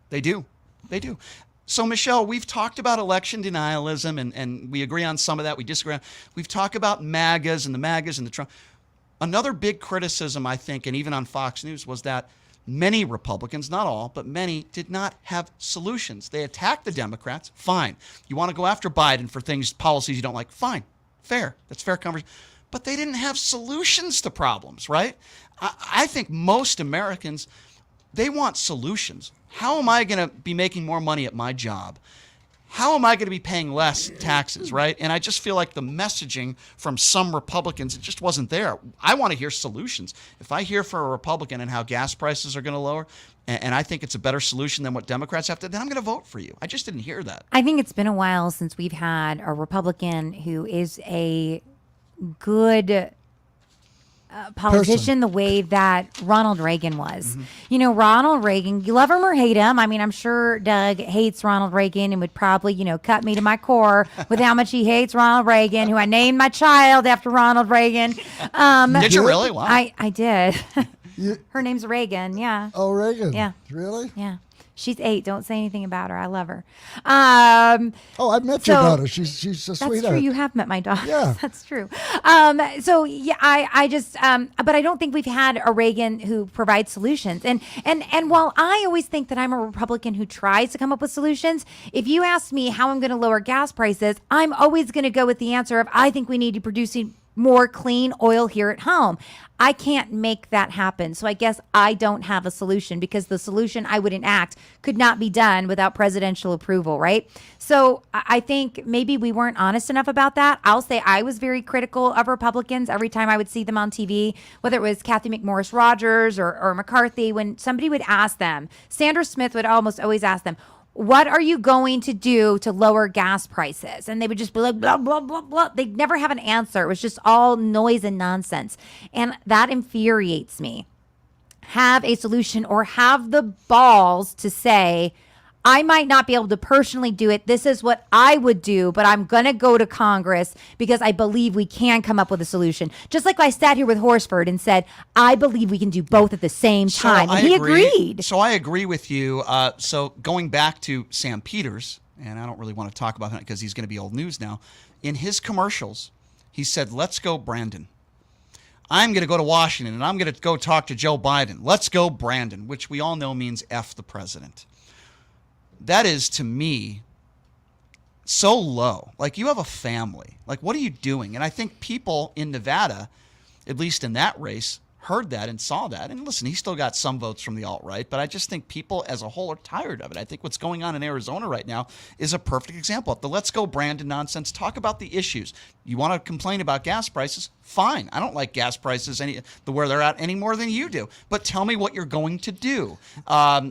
They do. They do. So, Michelle, we've talked about election denialism, and we agree on some of that. We disagree. We've talked about MAGAs and the Trump. Another big criticism, I think, and even on Fox News, was that many Republicans, not all, but many, did not have solutions. They attacked the Democrats. Fine. You want to go after Biden for policies you don't like? Fine. Fair. That's fair conversation. But they didn't have solutions to problems, right? I think most Americans, they want solutions. How am I going to be making more money at my job? How am I going to be paying less taxes, right? And I just feel like the messaging from some Republicans, it just wasn't there. I want to hear solutions. If I hear from a Republican and how gas prices are going to lower, and I think it's a better solution than what Democrats have to, then I'm going to vote for you. I just didn't hear that.
I think it's been a while since we've had a Republican who is a good politician the way that Ronald Reagan was.
Mm-hmm.
You know, Ronald Reagan, you love him or hate him. I mean, I'm sure Doug hates Ronald Reagan and would probably, cut me to my core with how much he hates Ronald Reagan, who I named my child after Ronald Reagan.
Did you really? Wow.
I did. Her name's Reagan, yeah.
Oh, Reagan.
Yeah.
Really?
Yeah. She's 8. Don't say anything about her. I love her.
I've met your daughter. She's a sweetheart.
That's true. You have met my daughter.
Yeah.
That's true. So yeah, I just, but I don't think we've had a Reagan who provides solutions. And while I always think that I'm a Republican who tries to come up with solutions, if you ask me how I'm going to lower gas prices, I'm always going to go with the answer of I think we need to produce more clean oil here at home. I can't make that happen. So I guess I don't have a solution because the solution I would enact could not be done without presidential approval, right? So I think maybe we weren't honest enough about that. I'll say I was very critical of Republicans every time I would see them on TV, whether it was Kathy McMorris Rogers or McCarthy. When somebody would ask them, Sandra Smith would almost always ask them, what are you going to do to lower gas prices? And they would just be like, blah, blah, blah, blah. They'd never have an answer. It was just all noise and nonsense. And that infuriates me. Have a solution or have the balls to say, I might not be able to personally do it. This is what I would do, but I'm going to go to Congress because I believe we can come up with a solution. Just like I sat here with Horsford and said, I believe we can do both at the same time. And he agreed.
So I agree with you. So going back to Sam Peters, and I don't really want to talk about him because he's going to be old news now. In his commercials, he said, let's go, Brandon. I'm going to go to Washington and I'm going to go talk to Joe Biden. Let's go, Brandon, which we all know means F the president. That is, to me, so low. Like, you have a family. Like, what are you doing? And I think people in Nevada, at least in that race, heard that and saw that. And listen, he still got some votes from the alt-right, but I just think people as a whole are tired of it. I think what's going on in Arizona right now is a perfect example of the let's go Brandon nonsense. Talk about the issues. You want to complain about gas prices? Fine. I don't like gas prices where they're at any more than you do. But tell me what you're going to do.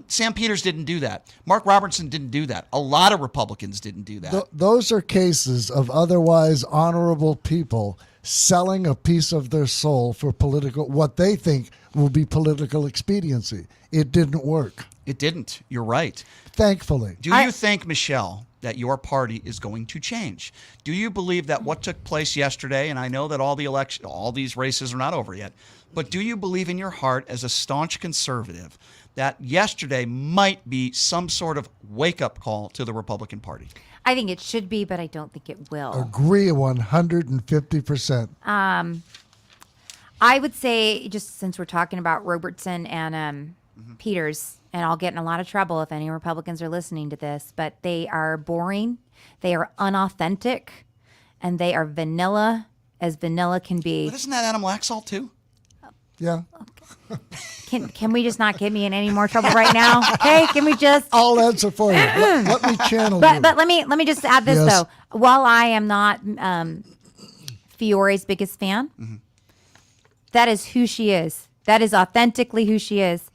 Sam Peters didn't do that. Mark Robertson didn't do that. A lot of Republicans didn't do that.
Those are cases of otherwise honorable people selling a piece of their soul for what they think will be political expediency. It didn't work.
It didn't. You're right.
Thankfully.
Do you think, Michelle, that your party is going to change? Do you believe that what took place yesterday, and I know that all these races are not over yet, but do you believe in your heart as a staunch conservative that yesterday might be some sort of wake-up call to the Republican Party?
I think it should be, but I don't think it will.
Agree 150%.
I would say, just since we're talking about Robertson and Peters, and I'll get in a lot of trouble if any Republicans are listening to this, but they are boring, they are unauthentic, and they are vanilla as vanilla can be.
But isn't that Adam Laxalt too?
Yeah.
Can we just not get me in any more trouble right now? Okay, can we just?
I'll answer for you. Let me channel you.
But let me just add this though. While I am not Fiore's biggest fan, that is who she is. That is authentically who she is.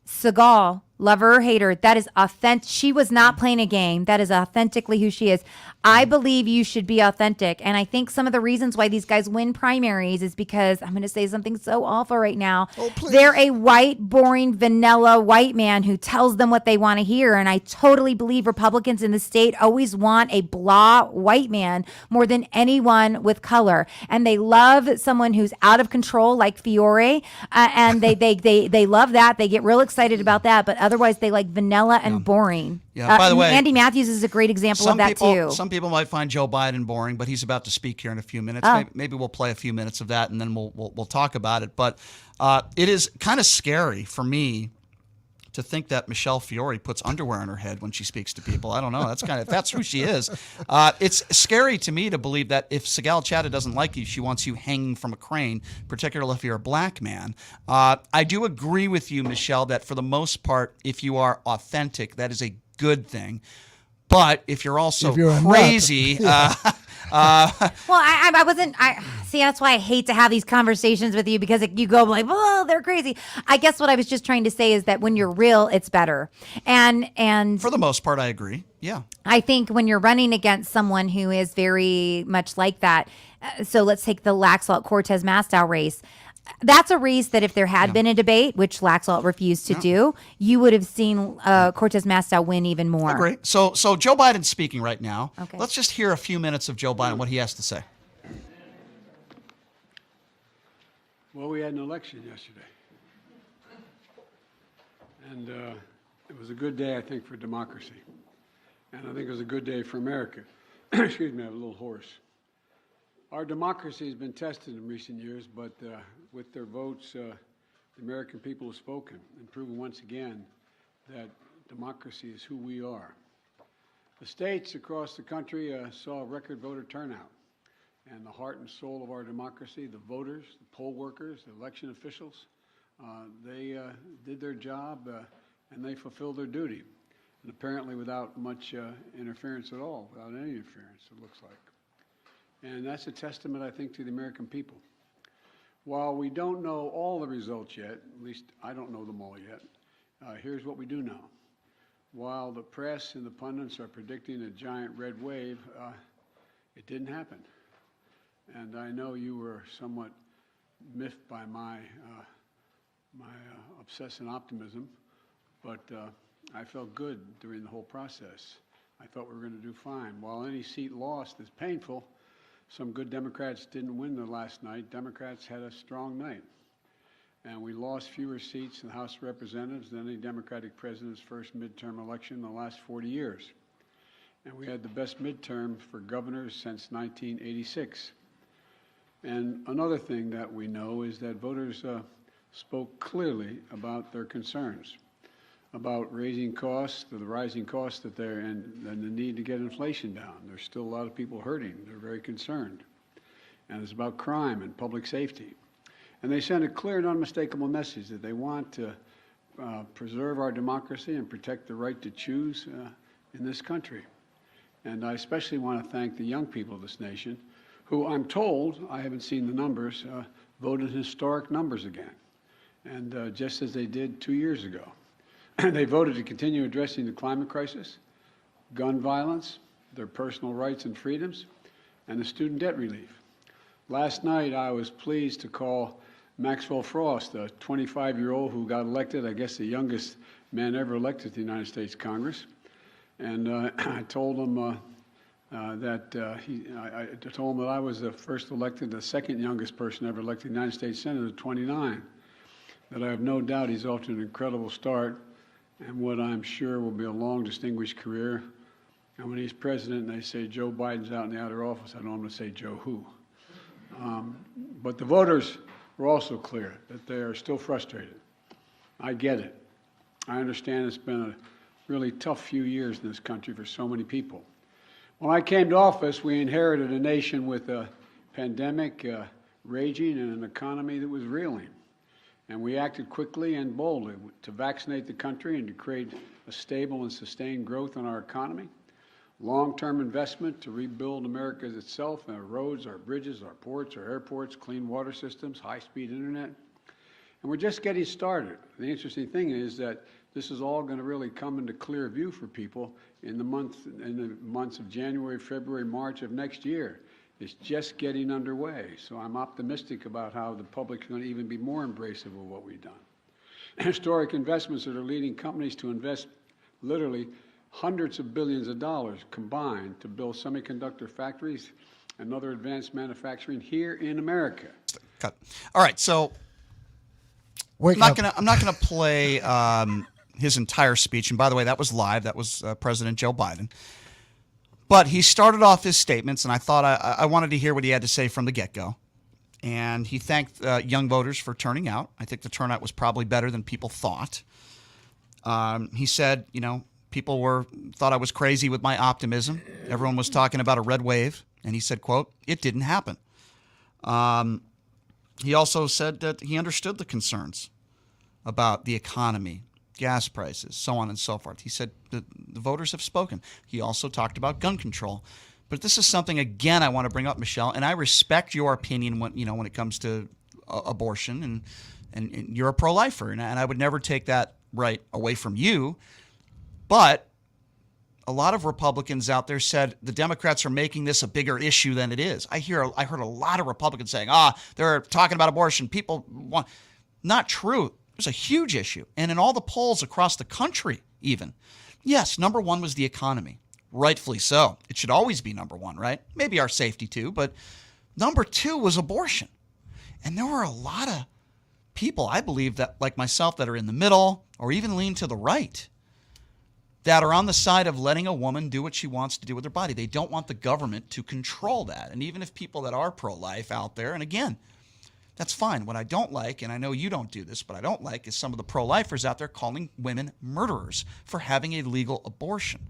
Seagal, lover or hater, that is authentic. She was not playing a game. That is authentically who she is. I believe you should be authentic. And I think some of the reasons why these guys win primaries is because, I'm going to say something so awful right now. They're a white, boring, vanilla white man who tells them what they want to hear. And I totally believe Republicans in the state always want a blah white man more than anyone with color. And they love someone who's out of control like Fiore. And they love that. They get real excited about that. But otherwise, they like vanilla and boring.
Yeah. By the way,
Andy Matthews is a great example of that too.
Some people might find Joe Biden boring, but he's about to speak here in a few minutes. Maybe we'll play a few minutes of that, and then we'll talk about it. But it is kind of scary for me to think that Michelle Fiore puts underwear on her head when she speaks to people. I don't know. That's if that's who she is. It's scary to me to believe that if Segal Chatta doesn't like you, she wants you hanging from a crane, particularly if you're a black man. I do agree with you, Michelle, that for the most part, if you are authentic, that is a good thing. But if you're also crazy,
well, I wasn't. See, that's why I hate to have these conversations with you, because you go like, "Oh, they're crazy." I guess what I was just trying to say is that when you're real, it's better. And
for the most part, I agree. Yeah,
I think when you're running against someone who is very much like that. So let's take the Laxalt Cortez Mastow race. That's a race that if there had been a debate, which Laxalt refused to do, you would have seen Cortez Mastow win even more.
Agree. So Joe Biden's speaking right now. Okay. Let's just hear a few minutes of Joe Biden, what he has to say.
Well, we had an election yesterday. And it was a good day, I think, for democracy. And I think it was a good day for America. Excuse me, I have a little hoarse. Our democracy has been tested in recent years, but with their votes, the American people have spoken and proven once again that democracy is who we are. The states across the country saw a record voter turnout, and the heart and soul of our democracy, the voters, the poll workers, the election officials, they did their job and they fulfilled their duty, and apparently without much interference at all, without any interference, it looks like. And that's a testament, I think, to the American people. While we don't know all the results yet, at least I don't know them all yet, here's what we do know. While the press and the pundits are predicting a giant red wave, it didn't happen. And I know you were somewhat miffed by my obsessive optimism, but I felt good during the whole process. I thought we were going to do fine. While any seat lost is painful, some good Democrats didn't win the last night. Democrats had a strong night. And we lost fewer seats in the House of Representatives than any Democratic president's first midterm election in the last 40 years. And we had the best midterm for governors since 1986. And another thing that we know is that voters spoke clearly about their concerns, about raising costs, the rising costs that they're in, and the need to get inflation down. There's still a lot of people hurting. They're very concerned. And it's about crime and public safety. And they sent a clear and unmistakable message that they want to preserve our democracy and protect the right to choose in this country. And I especially want to thank the young people of this nation who, I'm told, I haven't seen the numbers, voted historic numbers again. And just as they did 2 years ago. They voted to continue addressing the climate crisis, gun violence, their personal rights and freedoms, and the student debt relief. Last night, I was pleased to call Maxwell Frost, a 25-year-old who got elected, I guess the youngest man ever elected to the United States Congress. And I told him I told him that I was the first elected, the second youngest person ever elected to the United States Senate at 29. That I have no doubt he's off to an incredible start and what I'm sure will be a long, distinguished career. And when he's president and they say Joe Biden's out in the outer office, I don't want to say Joe who. But the voters were also clear that they are still frustrated. I get it. I understand it's been a really tough few years in this country for so many people. When I came to office, we inherited a nation with a pandemic raging and an economy that was reeling. And we acted quickly and boldly to vaccinate the country and to create a stable and sustained growth in our economy. Long-term investment to rebuild America itself, our roads, our bridges, our ports, our airports, clean water systems, high-speed internet. And we're just getting started. The interesting thing is that this is all going to really come into clear view for people in the months of January, February, March of next year. It's just getting underway. So I'm optimistic about how the public is going to even be more embracive of what we've done. Historic investments that are leading companies to invest literally hundreds of billions of dollars combined to build semiconductor factories and other advanced manufacturing here in America.
Cut. All right, so I'm not gonna play his entire speech. And by the way, that was live. That was President Joe Biden. But he started off his statements, and I thought I wanted to hear what he had to say from the get-go. And he thanked young voters for turning out. I think the turnout was probably better than people thought. He said, people thought I was crazy with my optimism. Everyone was talking about a red wave. And he said, quote, "It didn't happen." He also said that he understood the concerns about the economy, gas prices, so on and so forth. He said the voters have spoken. He also talked about gun control. But this is something, again, I want to bring up, Michelle, and I respect your opinion when it comes to abortion, and you're a pro-lifer, and I would never take that right away from you. But a lot of Republicans out there said the Democrats are making this a bigger issue than it is. I heard a lot of Republicans saying, they're talking about abortion. People want. Not true. It was a huge issue. And in all the polls across the country, even, yes, number one was the economy. Rightfully so. It should always be number one, right? Maybe our safety too, but number two was abortion. And there were a lot of people, I believe, that like myself, that are in the middle or even lean to the right, that are on the side of letting a woman do what she wants to do with her body. They don't want the government to control that. And even if people that are pro-life out there, and again, that's fine. What I don't like, and I know you don't do this, but I don't like, is some of the pro-lifers out there calling women murderers for having a legal abortion.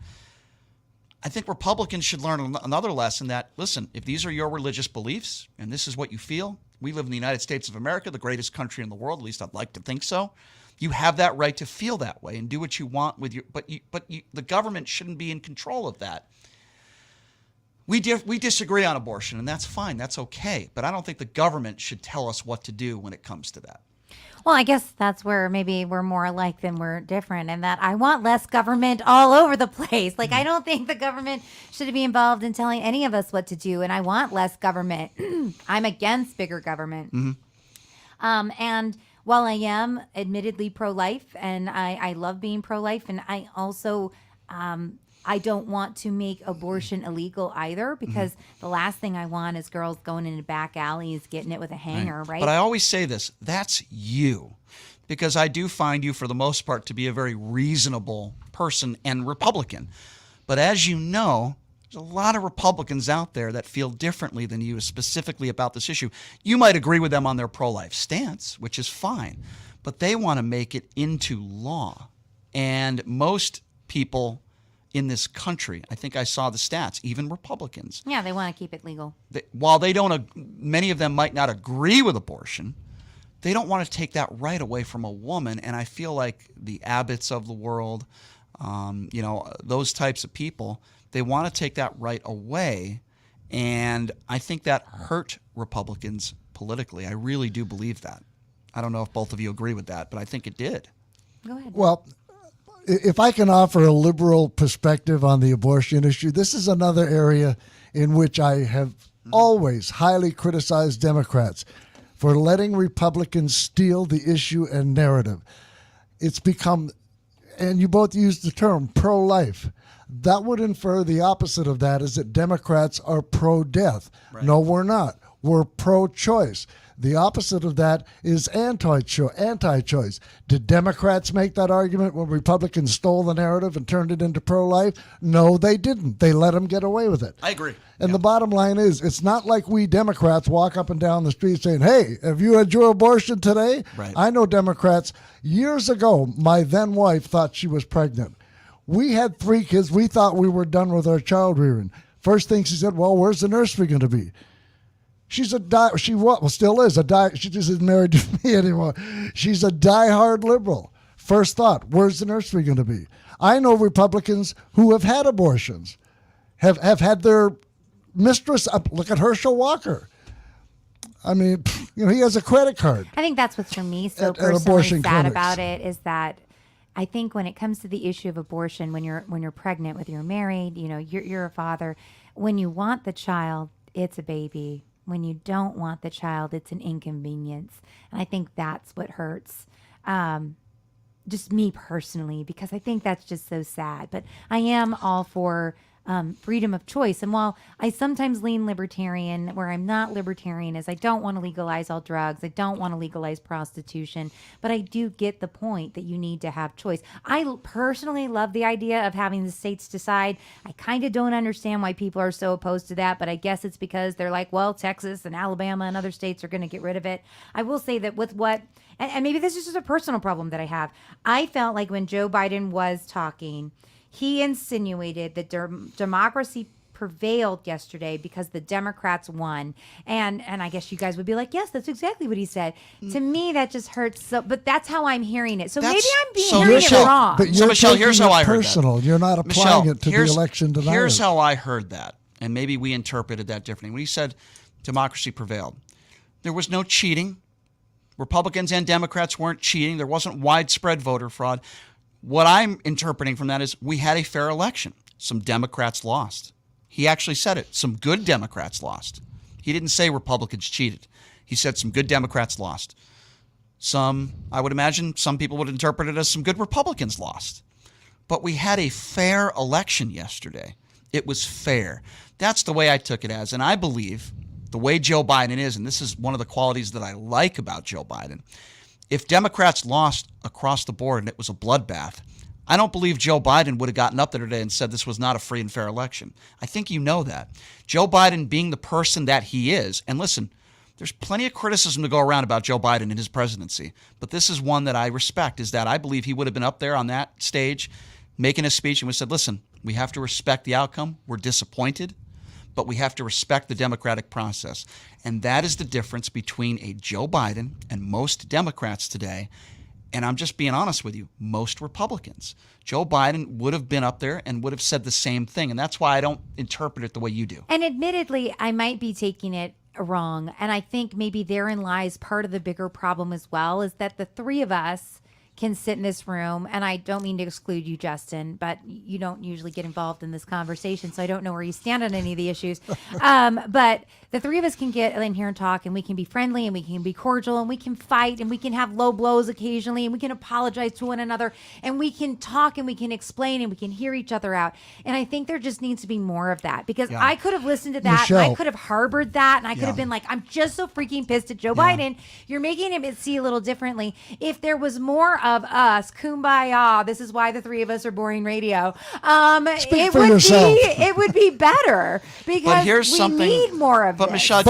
I think Republicans should learn another lesson that, listen, if these are your religious beliefs and this is what you feel, we live in the United States of America, the greatest country in the world, at least I'd like to think so. You have that right to feel that way and do what you want with your, but the government shouldn't be in control of that. We disagree on abortion, and that's fine. That's okay. But I don't think the government should tell us what to do when it comes to that.
Well, I guess that's where maybe we're more alike than we're different, and that I want less government all over the place. Like, I don't think the government should be involved in telling any of us what to do, and I want less government. I'm against bigger government. Mm-hmm. And while I am admittedly pro-life, and I love being pro-life, and I also I don't want to make abortion illegal either, because the last thing I want is girls going into back alleys getting it with a hanger, right?
But I always say this, that's you. Because I do find you, for the most part, to be a very reasonable person and Republican. But as you know, there's a lot of Republicans out there that feel differently than you, specifically about this issue. You might agree with them on their pro-life stance, which is fine. But they want to make it into law. And most people in this country, I think I saw the stats, even Republicans.
Yeah, they want to keep it legal.
While they don't, many of them might not agree with abortion, they don't want to take that right away from a woman. And I feel like the Abbotts of the world, those types of people, they want to take that right away. And I think that hurt Republicans politically. I really do believe that. I don't know if both of you agree with that, but I think it did.
Go ahead.
Well, if I can offer a liberal perspective on the abortion issue, this is another area in which I have always highly criticized Democrats for letting Republicans steal the issue and narrative. It's become, and you both used the term pro-life. That would infer the opposite of that, is that Democrats are pro-death.
Right.
No, we're not. We're pro-choice. The opposite of that is anti-choice. Did Democrats make that argument when Republicans stole the narrative and turned it into pro-life? No, they didn't. They let them get away with it.
I agree.
And the bottom line is, it's not like we Democrats walk up and down the street saying, hey, have you had your abortion today?
Right.
I know Democrats. Years ago, my then wife thought she was pregnant. We had 3 kids. We thought we were done with our child rearing. First thing she said, well, where's the nursery going to be? She's still is she just isn't married to me anymore. She's a diehard liberal. First thought, where's the nursery going to be? I know Republicans who have had abortions, have had their mistress up. Look at Herschel Walker. I mean, he has a credit card.
I think that's what's for me so
At
personally
abortion
sad
clinics.
about it is that I think when it comes to the issue of abortion, when you're pregnant, whether you're married, you're a father. When you want the child, it's a baby. When you don't want the child, it's an inconvenience. And I think that's what hurts. Just me personally, because I think that's just so sad. But I am all for freedom of choice. And while I sometimes lean libertarian, where I'm not libertarian is I don't want to legalize all drugs. I don't want to legalize prostitution. But I do get the point that you need to have choice. I personally love the idea of having the states decide. I kind of don't understand why people are so opposed to that, but I guess it's because they're like, well, Texas and Alabama and other states are going to get rid of it. I will say that with what, and maybe this is just a personal problem that I have, I felt like when Joe Biden was talking, he insinuated that democracy prevailed yesterday because the Democrats won. And I guess you guys would be like, yes, that's exactly what he said. To me, that just hurts. So, but that's how I'm hearing it. So maybe I'm hearing it wrong.
But
So, Michelle, here's how I heard
personal.
that.
You're not applying
Michelle,
it to the election deniers.
Here's how I heard that, and maybe we interpreted that differently. When he said democracy prevailed, there was no cheating. Republicans and Democrats weren't cheating. There wasn't widespread voter fraud. What I'm interpreting from that is we had a fair election. Some Democrats lost. He actually said it. Some good Democrats lost. He didn't say Republicans cheated. He said some good Democrats lost. I would imagine some people would interpret it as some good Republicans lost. But we had a fair election yesterday. It was fair. That's the way I took it as. And I believe the way Joe Biden is, and this is one of the qualities that I like about Joe Biden, if Democrats lost across the board and it was a bloodbath, I don't believe Joe Biden would have gotten up there today and said this was not a free and fair election. I think you know that. Joe Biden being the person that he is, and listen, there's plenty of criticism to go around about Joe Biden and his presidency, but this is one that I respect, is that I believe he would have been up there on that stage making a speech and would have said, listen, we have to respect the outcome. We're disappointed, but we have to respect the democratic process. And that is the difference between a Joe Biden and most Democrats today. And I'm just being honest with you, most Republicans. Joe Biden would have been up there and would have said the same thing. And that's why I don't interpret it the way you do.
And admittedly, I might be taking it wrong. And I think maybe therein lies part of the bigger problem as well, is that the three of us can sit in this room, and I don't mean to exclude you, Justin, but you don't usually get involved in this conversation, so I don't know where you stand on any of the issues. But the three of us can get in here and talk, and we can be friendly, and we can be cordial, and we can fight, and we can have low blows occasionally, and we can apologize to one another, and we can talk, and we can explain, and we can hear each other out. And I think there just needs to be more of that, because I could have listened to that,
Michelle.
and I could have harbored that, and I could have been like, I'm just so freaking pissed at Joe Biden. You're making him see a little differently. If there was more of us, kumbaya, this is why the three of us are boring radio, it would be better, because we need more of
But
this.
Michelle,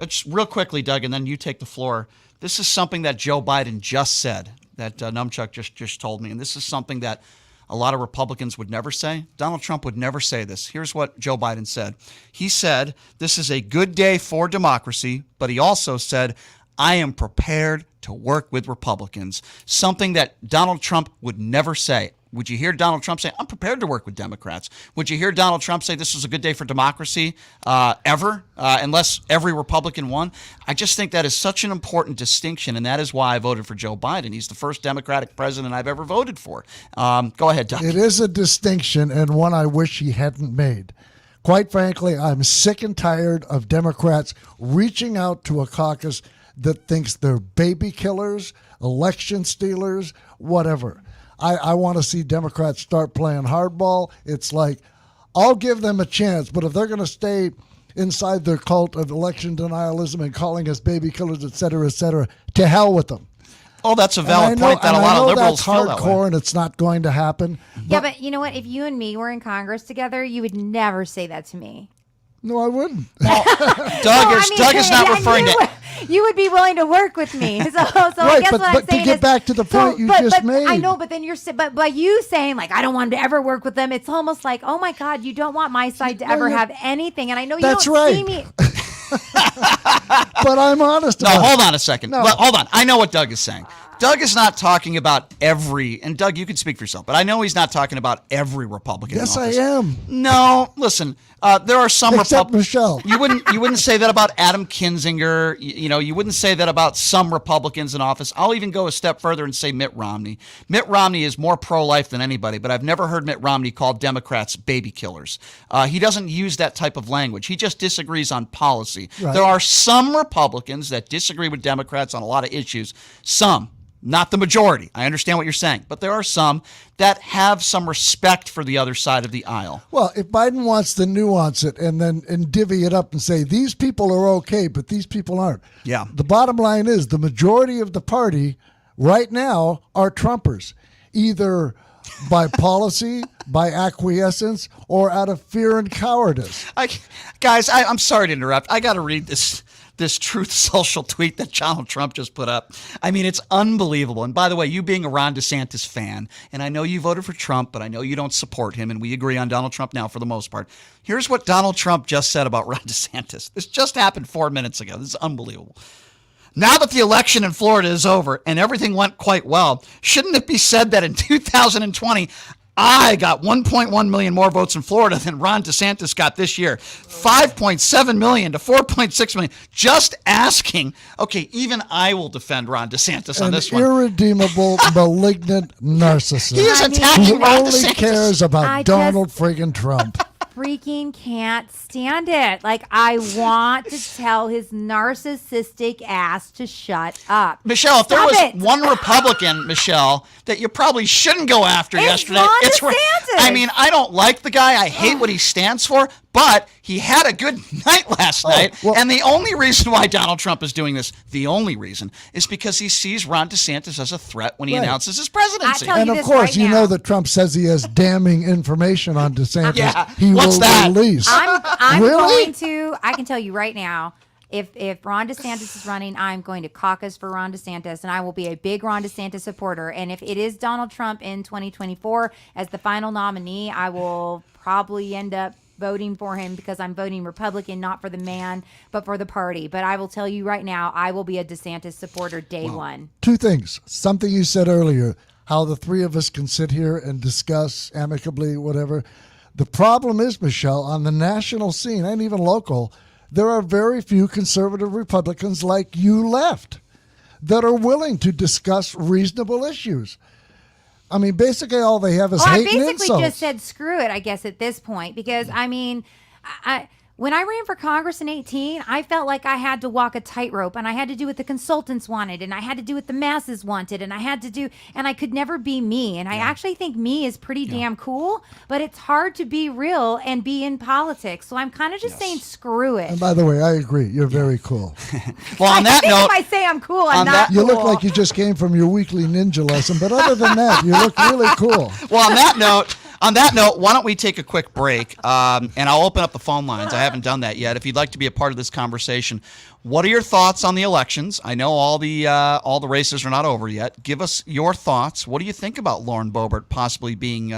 just real quickly, Doug, and then you take the floor. This is something that Joe Biden just said, that Numchuck just told me, and this is something that a lot of Republicans would never say. Donald Trump would never say this. Here's what Joe Biden said. He said, this is a good day for democracy, but he also said, I am prepared to work with Republicans, something that Donald Trump would never say. Would you hear Donald Trump say, I'm prepared to work with Democrats? Would you hear Donald Trump say this was a good day for democracy ever, unless every Republican won? I just think that is such an important distinction, and that is why I voted for Joe Biden. He's the first Democratic president I've ever voted for. Go ahead, Doug.
It is a distinction, and one I wish he hadn't made. Quite frankly, I'm sick and tired of Democrats reaching out to a caucus that thinks they're baby killers, election stealers, whatever. I want to see Democrats start playing hardball. It's like, I'll give them a chance, but if they're going to stay inside their cult of election denialism and calling us baby killers, et cetera, to hell with them.
Oh, that's a valid point that a lot of liberals feel that way.
That's hardcore, and it's not going to happen.
Yeah, but you know what? If you and me were in Congress together, you would never say that to me.
No, I wouldn't.
Doug is not referring to...
You would be willing to work with me. So
right,
I guess
but
what I'm saying
to get back to the point you just made.
I know, but then but by you saying, like, I don't want to ever work with them, it's almost like, oh, my God, you don't want my side to ever have anything. And I know you don't see me...
But I'm honest about
hold on a second.
No.
Well, hold on. I know what Doug is saying. Doug is not talking about every, and Doug, you can speak for yourself, but I know he's not talking about every Republican.
Yes,
in
I
office.
am.
No, listen, there are some
Except Michelle.
You wouldn't say that about Adam Kinzinger. You wouldn't say that about some Republicans in office. I'll even go a step further and say Mitt Romney. Mitt Romney is more pro-life than anybody, but I've never heard Mitt Romney call Democrats baby killers. He doesn't use that type of language. He just disagrees on policy.
Right.
There are some Republicans that disagree with Democrats on a lot of issues. Some. Not the majority. I understand what you're saying. But there are some that have some respect for the other side of the aisle.
Well, if Biden wants to nuance it and divvy it up and say, these people are okay, but these people aren't.
Yeah.
The bottom line is the majority of the party right now are Trumpers, either by policy, by acquiescence, or out of fear and cowardice.
Guys, I'm sorry to interrupt. I got to read this Truth Social tweet that Donald Trump just put up. I mean, it's unbelievable. And by the way, you being a Ron DeSantis fan, and I know you voted for Trump, but I know you don't support him, and we agree on Donald Trump now for the most part. Here's what Donald Trump just said about Ron DeSantis. This just happened 4 minutes ago. This is unbelievable. Now that the election in Florida is over and everything went quite well, shouldn't it be said that in 2020, I got 1.1 million more votes in Florida than Ron DeSantis got this year. 5.7 million to 4.6 million. Just asking. Okay, even I will defend Ron DeSantis on this one.
An irredeemable, malignant narcissist.
He is attacking
who
Ron
only
DeSantis.
cares about Donald friggin' Trump.
Freaking can't stand it. Like, I want to tell his narcissistic ass to shut up.
Michelle, if there
Stop
was
it.
one Republican, Michelle, that you probably shouldn't go after yesterday,
Ron
it's
DeSantis.
I mean, I don't like the guy. I hate what he stands for, but he had a good night last night. And the only reason why Donald Trump is doing this, the only reason, is because he sees Ron DeSantis as a threat when he announces his presidency.
And of course, you know that Trump says he has damning information on DeSantis.
Yeah.
He
What's
will
that?
release.
I'm
Really?
going to, I can tell you right now, if Ron DeSantis is running, I'm going to caucus for Ron DeSantis, and I will be a big Ron DeSantis supporter. And if it is Donald Trump in 2024 as the final nominee, I will probably end up voting for him because I'm voting Republican, not for the man, but for the party. But I will tell you right now, I will be a DeSantis supporter day one.
Two things. Something you said earlier, how the three of us can sit here and discuss amicably, whatever. The problem is, Michelle, on the national scene and even local, there are very few conservative Republicans like you left that are willing to discuss reasonable issues. I mean, basically all they have is hate and
I basically
insults.
just said screw it, I guess, at this point, because, I mean, when I ran for Congress in 2018, I felt like I had to walk a tightrope, and I had to do what the consultants wanted, and I had to do what the masses wanted, and I could never be me. And I actually think me is pretty damn cool, but it's hard to be real and be in politics. So I'm kind of just saying screw it.
And by the way, I agree. You're very cool.
Well, on that note,
if I say I'm cool, I'm not
You
cool.
look like you just came from your weekly ninja lesson, but other than that, you look really cool.
Well, on that note, why don't we take a quick break, and I'll open up the phone lines. I haven't done that yet. If you'd like to be a part of this conversation, what are your thoughts on the elections? I know all the races are not over yet. Give us your thoughts. What do you think about Lauren Boebert possibly being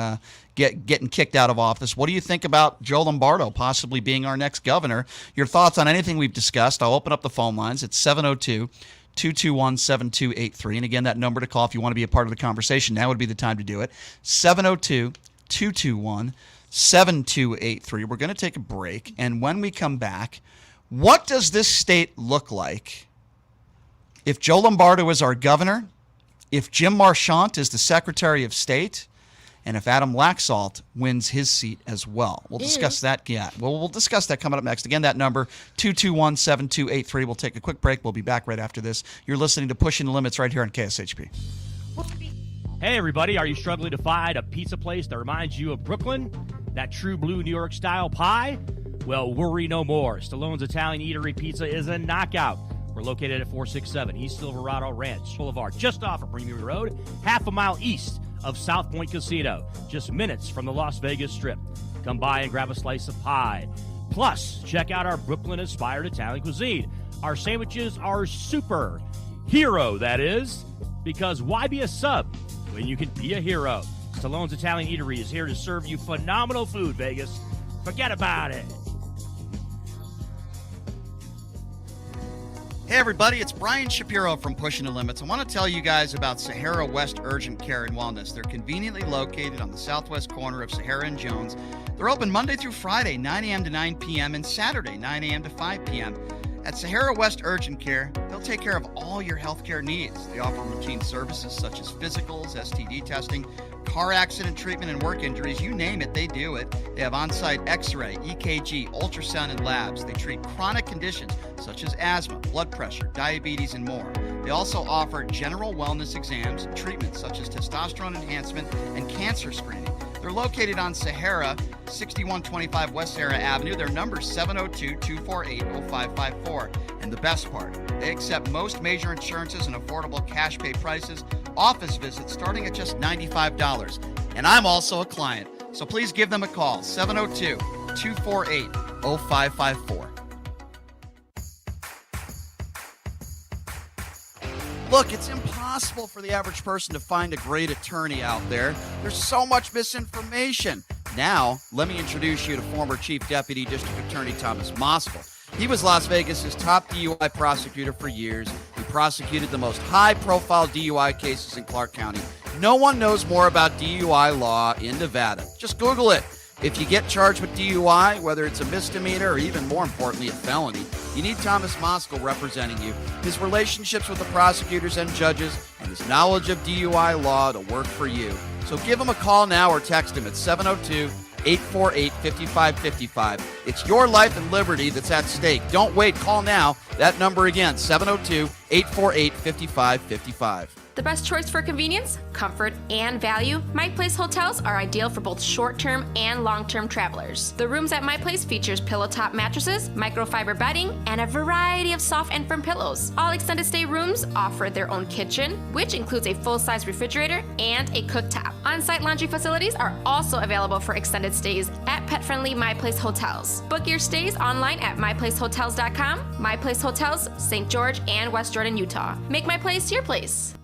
getting kicked out of office? What do you think about Joe Lombardo possibly being our next governor? Your thoughts on anything we've discussed. I'll open up the phone lines. It's 702-221-7283. And again, that number to call if you want to be a part of the conversation, now would be the time to do it. 702-221-7283. We're going to take a break, and when we come back, what does this state look like if Joe Lombardo is our governor, if Jim Marchant is the Secretary of State, And if Adam Laxalt wins his seat as well, we'll discuss that. Yeah, we'll discuss that coming up next. Again, that number, 221-7283. We'll take a quick break. We'll be back right after this. You're listening to Pushing the Limits right here on KSHP.
Hey, everybody. Are you struggling to find a pizza place that reminds you of Brooklyn? That true blue New York style pie? Well, worry no more. Stallone's Italian Eatery Pizza is a knockout. We're located at 467 East Silverado Ranch Boulevard, just off of Premier Road, half a mile east of South Point Casino, just minutes from the Las Vegas Strip. Come by and grab a slice of pie. Plus, check out our Brooklyn-inspired Italian cuisine. Our sandwiches are super. Hero, that is. Because why be a sub when you can be a hero? Stallone's Italian Eatery is here to serve you phenomenal food, Vegas. Forget about it.
Hey everybody, it's Brian Shapiro from Pushing the Limits. I want to tell you guys about Sahara West Urgent Care and Wellness. They're conveniently located on the southwest corner of Sahara and Jones. They're open Monday through Friday, 9 a.m. to 9 p.m. and Saturday, 9 a.m. to 5 p.m. At Sahara West Urgent Care, they'll take care of all your healthcare needs. They offer routine services such as physicals, STD testing, car accident treatment, and work injuries. You name it, they do it. They have on-site x-ray, EKG, ultrasound, and labs. They treat chronic conditions such as asthma, blood pressure, diabetes, and more. They also offer general wellness exams and treatments such as testosterone enhancement and cancer screening. They're located on Sahara, 6125 West Sahara Avenue. Their number is 702-248-0554. And the best part, they accept most major insurances and affordable cash pay prices, office visits starting at just $95. And I'm also a client, so please give them a call, 702-248-0554. Look, it's impossible for the average person to find a great attorney out there. There's so much misinformation. Now, let me introduce you to former Chief Deputy District Attorney Thomas Moskal. He was Las Vegas's top DUI prosecutor for years. He prosecuted the most high-profile DUI cases in Clark County. No one knows more about DUI law in Nevada. Just Google it. If you get charged with DUI, whether it's a misdemeanor or even more importantly a felony, you need Thomas Moskal representing you. His relationships with the prosecutors and judges and his knowledge of DUI law to work for you. So give him a call now or text him at 702-848-5555. It's your life and liberty that's at stake. Don't wait. Call now. That number again, 702-848-5555.
The best choice for convenience, comfort, and value, My Place hotels are ideal for both short-term and long-term travelers. The rooms at My Place features pillow-top mattresses, microfiber bedding, and a variety of soft and firm pillows. All extended stay rooms offer their own kitchen, which includes a full-size refrigerator and a cooktop. On-site laundry facilities are also available for extended stays at pet-friendly My Place hotels. Book your stays online at myplacehotels.com. My Place Hotels, St. George and West Jordan, Utah. Make My Place your place.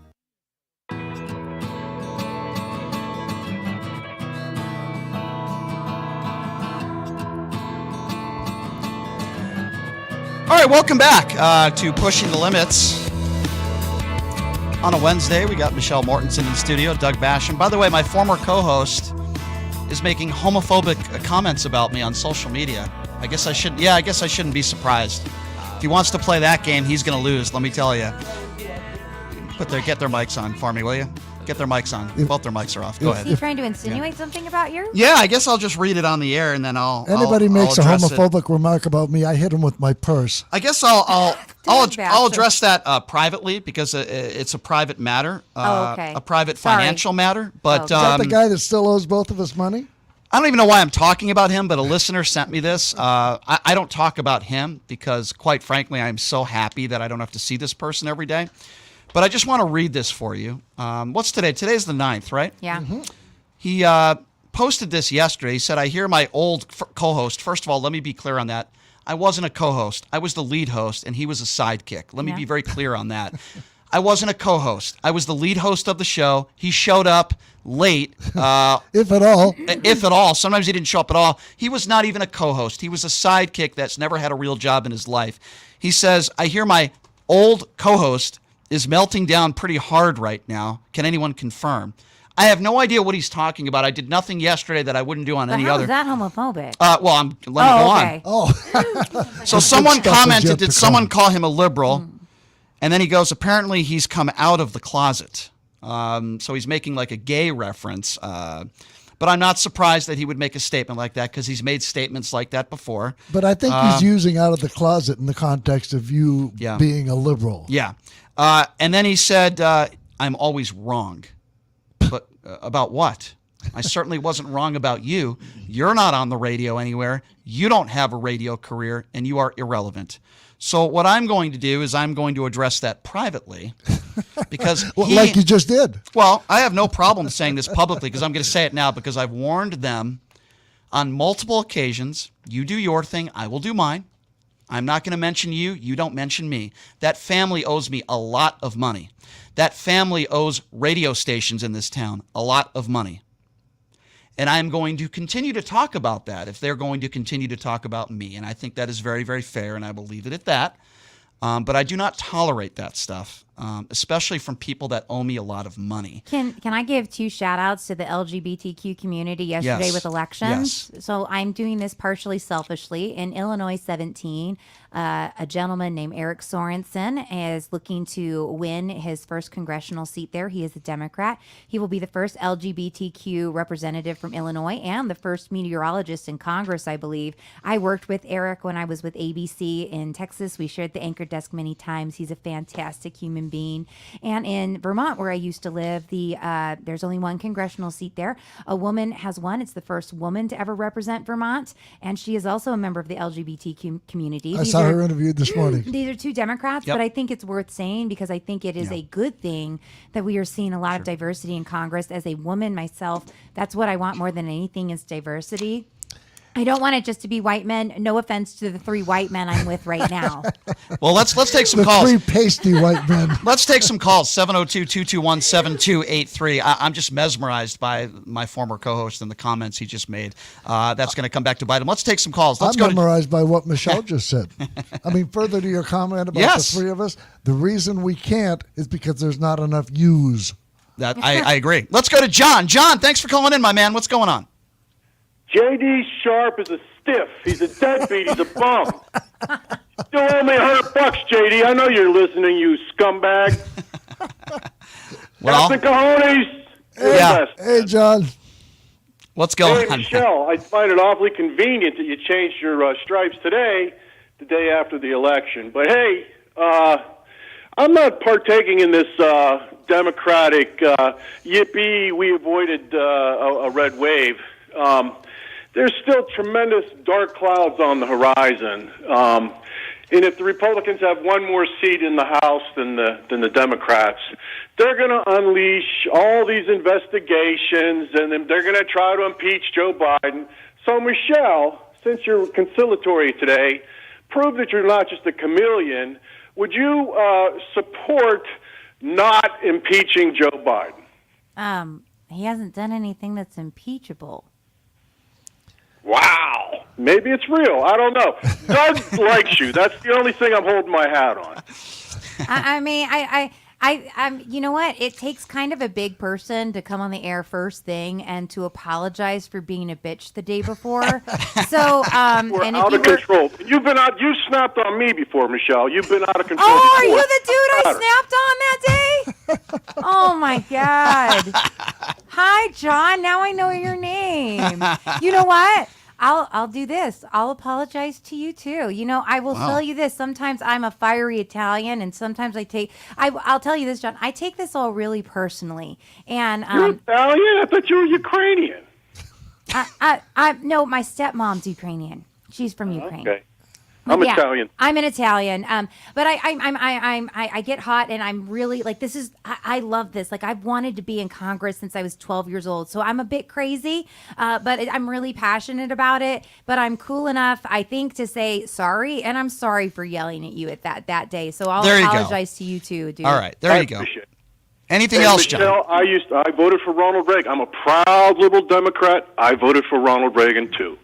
All right, welcome back to Pushing the Limits. On a Wednesday, we got Michelle Mortensen in the studio, Doug Basham. By the way, my former co-host is making homophobic comments about me on social media. I guess I shouldn't be surprised. If he wants to play that game, he's going to lose, let me tell you. Get their mics on for me, will you? Get their mics on. Both their mics are off. Go ahead.
Is he trying to insinuate something about you?
Yeah, I guess I'll just read it on the air and then
Anybody makes a homophobic remark about me, I hit him with my purse.
I guess I'll address that privately because it's a private matter.
Okay.
A private financial matter. But
Is that the guy that still owes both of us money?
I don't even know why I'm talking about him, but a listener sent me this. I don't talk about him because, quite frankly, I'm so happy that I don't have to see this person every day. But I just want to read this for you. What's today? Today's the 9th, right?
Yeah.
Mm-hmm.
He posted this yesterday. He said, I hear my old co-host. First of all, let me be clear on that. I wasn't a co-host. I was the lead host, and he was a sidekick. Let me be very clear on that. I wasn't a co-host. I was the lead host of the show. He showed up late.
If at all.
If at all. Sometimes he didn't show up at all. He was not even a co-host. He was a sidekick that's never had a real job in his life. He says, I hear my old co-host is melting down pretty hard right now. Can anyone confirm? I have no idea what he's talking about. I did nothing yesterday that I wouldn't do on any other.
How is that homophobic?
Let me go on.
Oh.
So someone commented, did someone call him a liberal? And then he goes, apparently he's come out of the closet. So he's making like a gay reference. But I'm not surprised that he would make a statement like that because he's made statements like that before.
But I think he's using out of the closet in the context of you being a liberal.
Yeah. And then he said, I'm always wrong. But about what? I certainly wasn't wrong about you. You're not on the radio anywhere. You don't have a radio career, and you are irrelevant. So what I'm going to do is I'm going to address that privately because
like you just did.
Well, I have no problem saying this publicly because I'm going to say it now because I've warned them on multiple occasions. You do your thing, I will do mine. I'm not going to mention you. You don't mention me. That family owes me a lot of money. That family owes radio stations in this town a lot of money. And I'm going to continue to talk about that if they're going to continue to talk about me. And I think that is very, very fair, and I will leave it at that. But I do not tolerate that stuff, especially from people that owe me a lot of money.
Can I give 2 shout-outs to the LGBTQ community yesterday with elections?
Yes.
So I'm doing this partially selfishly. In Illinois 17, a gentleman named Eric Sorensen is looking to win his first congressional seat there. He is a Democrat. He will be the first LGBTQ representative from Illinois and the first meteorologist in Congress, I believe. I worked with Eric when I was with ABC in Texas. We shared the anchor desk many times. He's a fantastic human being. And in Vermont, where I used to live, there's only one congressional seat there. A woman has won. It's the first woman to ever represent Vermont, and she is also a member of the LGBTQ community.
I saw her interviewed this morning.
These are 2 Democrats, but I think it's worth saying because I think it is a good thing that we are seeing a lot of diversity in Congress. As a woman myself, that's what I want more than anything is diversity. I don't want it just to be white men. No offense to the 3 white men I'm with right now.
Well, let's take some
the
calls.
3 pasty white men.
Let's take some calls. 702-221-7283. I'm just mesmerized by my former co-host and the comments he just made. That's going to come back to bite him. Let's take some calls.
I'm memorized by what Michelle just said. I mean, further to your comment about the 3 of us, the reason we can't is because there's not enough yous.
That I agree. Let's go to John. John, thanks for calling in, my man. What's going on?
J.D. Sharp is a stiff. He's a deadbeat. He's a bum. You owe me $100, J.D. I know you're listening, you scumbag.
Well,
Captain Cajones.
Hey, John.
What's going on?
Hey, Michelle, I find it awfully convenient that you changed your stripes today, the day after the election. But, hey, I'm not partaking in this Democratic yippee, we avoided a red wave. There's still tremendous dark clouds on the horizon. And if the Republicans have one more seat in the House than the Democrats, they're going to unleash all these investigations, and then they're going to try to impeach Joe Biden. So, Michelle, since you're conciliatory today, prove that you're not just a chameleon. Would you support not impeaching Joe Biden?
He hasn't done anything that's impeachable.
Wow. Maybe it's real. I don't know. Doug likes you. That's the only thing I'm holding my hat on.
I mean, you know what? It takes kind of a big person to come on the air first thing and to apologize for being a bitch the day before. So,
we're
and
out of control. You snapped on me before, Michelle. You've been out of control.
Oh, are
before.
you the dude I snapped on that day? Oh my God. Hi, John. Now I know your name. You know what? I'll do this. I'll apologize to you too. You know, I will tell you this. Sometimes I'm a fiery Italian, and sometimes I'll tell you this, John. I take this all really personally. And
you're Italian? I thought you were Ukrainian.
No, my stepmom's Ukrainian. She's from Ukraine.
Okay. I'm Italian.
I'm an Italian. But I get hot, and I'm really like, this is, I love this. Like, I've wanted to be in Congress since I was 12 years old. So I'm a bit crazy, but I'm really passionate about it. But I'm cool enough, I think, to say sorry. And I'm sorry for yelling at you at that day. So I'll apologize to you too, dude.
All right. There you go. Anything else, John?
Michelle, I voted for Ronald Reagan. I'm a proud liberal Democrat. I voted for Ronald Reagan too.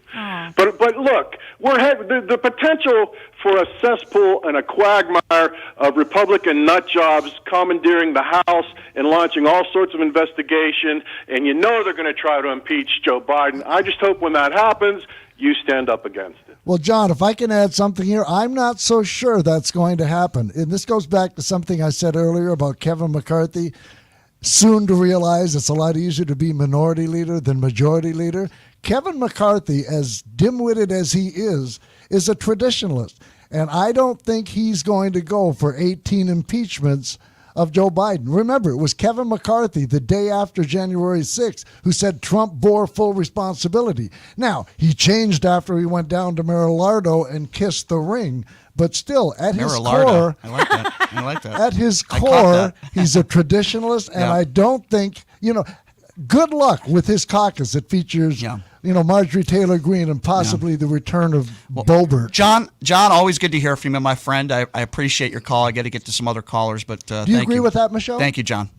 But look, the potential for a cesspool and a quagmire of Republican nut jobs commandeering the House and launching all sorts of investigation, and you know they're going to try to impeach Joe Biden. I just hope when that happens, you stand up against it.
Well, John, if I can add something here, I'm not so sure that's going to happen. And this goes back to something I said earlier about Kevin McCarthy. soon to realize it's a lot easier to be minority leader than majority leader. Kevin McCarthy, as dim-witted as he is a traditionalist. And I don't think he's going to go for 18 impeachments of Joe Biden. Remember, it was Kevin McCarthy the day after January 6th who said Trump bore full responsibility. Now, he changed after he went down to Mar-a-Lago and kissed the ring. But still, at his core,
I like that. I like that.
At his core, he's a traditionalist, and I don't think, good luck with his caucus that features, Marjorie Taylor Greene and possibly the return of Boebert.
John, always good to hear from you, my friend. I appreciate your call. I got to get to some other callers, but
do you agree with that, Michelle?
Thank you, John.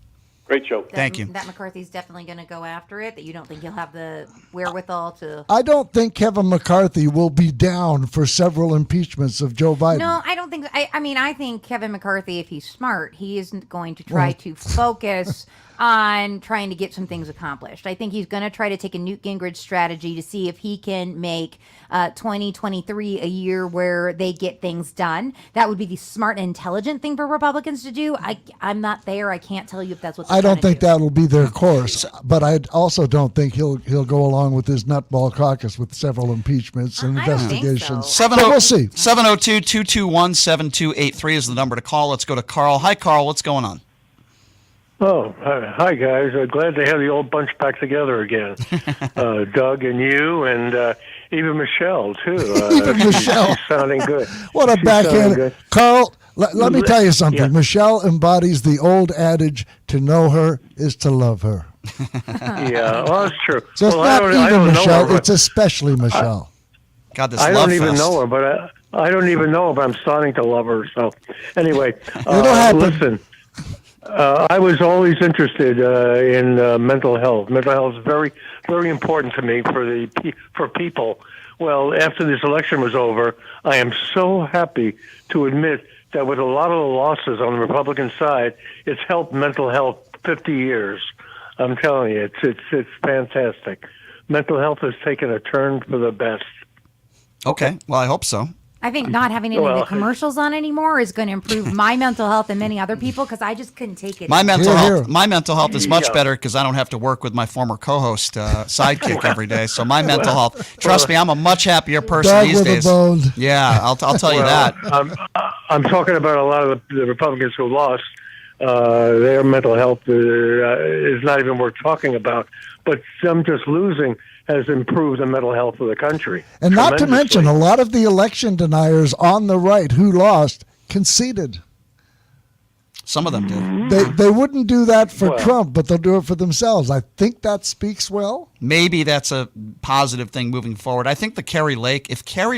Great show.
Thank you.
That McCarthy's definitely going to go after it, that you don't think he'll have the wherewithal to...
I don't think Kevin McCarthy will be down for several impeachments of Joe Biden.
No, I don't think... I think Kevin McCarthy, if he's smart, he isn't going to try to focus on trying to get some things accomplished. I think he's going to try to take a Newt Gingrich strategy to see if he can make 2023 a year where they get things done. That would be the smart and intelligent thing for Republicans to do. I'm not there. I can't tell you if that's what
I don't think that'll be their course, but I also don't think he'll go along with his nutball caucus with several impeachments and investigations.
So.
We'll see.
702-221-7283 is the number to call. Let's go to Carl. Hi, Carl. What's going on?
Oh, hi, guys. Glad to have the old bunch back together again. Doug and you and even Michelle, too.
Even Michelle.
She's sounding good.
What a backhand. Carl, let me tell you something.
Yeah.
Michelle embodies the old adage, to know her is to love her.
Yeah, well, that's true.
So it's not even Michelle, it's especially Michelle.
God, this
I
love
don't even
fest.
know her, but I don't even know her, but I'm starting to love her. So anyway,
It'll happen.
Listen. I was always interested in mental health. Mental health is very, very important to me for people. Well, after this election was over, I am so happy to admit that with a lot of the losses on the Republican side, it's helped mental health 50 years. I'm telling you, it's fantastic. Mental health has taken a turn for the best.
Okay, well, I hope so.
I think not having any of the commercials on anymore is going to improve my mental health and many other people because I just couldn't take it.
My mental health is much better because I don't have to work with my former co-host sidekick every day. So my mental health, trust me, I'm a much happier person
Dog
these
with a
days.
bone.
Yeah, I'll tell you that.
I'm talking about a lot of the Republicans who lost. Their mental health is not even worth talking about. But them just losing has improved the mental health of the country.
And not to mention, a lot of the election deniers on the right who lost conceded.
Some of them did.
They wouldn't do that for Trump, but they'll do it for themselves. I think that speaks well.
Maybe that's a positive thing moving forward. I think if Carrie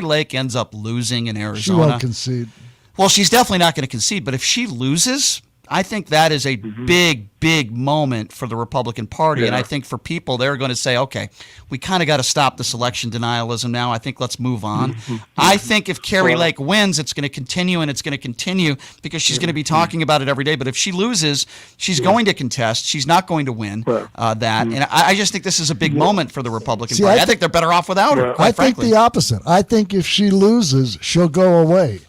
Lake ends up losing in Arizona.
She won't concede.
Well, she's definitely not going to concede, but if she loses, I think that is a big moment for the Republican Party.
Yeah.
And I think for people, they're going to say, okay, we kind of got to stop this election denialism now. I think let's move on. I think if Carrie Lake wins, it's going to continue and it's going to continue because she's going to be talking about it every day. But if she loses, she's going to contest. She's not going to win that. And I just think this is a big moment for the Republican Party. I think they're better off without her, quite frankly.
I think the opposite. I think if she loses, she'll go away.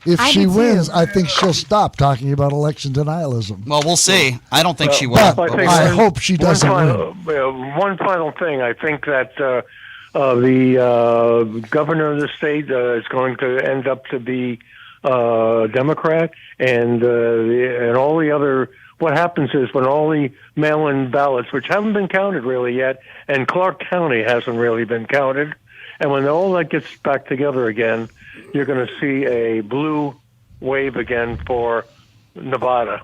If she wins, I think she'll stop talking about election denialism.
Well, we'll see. I don't think she will.
But I hope she doesn't
win. One final thing. I think that the governor of the state is going to end up to be Democrat, and all the other. What happens is when all the mail-in ballots, which haven't been counted really yet, and Clark County hasn't really been counted, and when all that gets back together again, you're going to see a blue wave again for Nevada.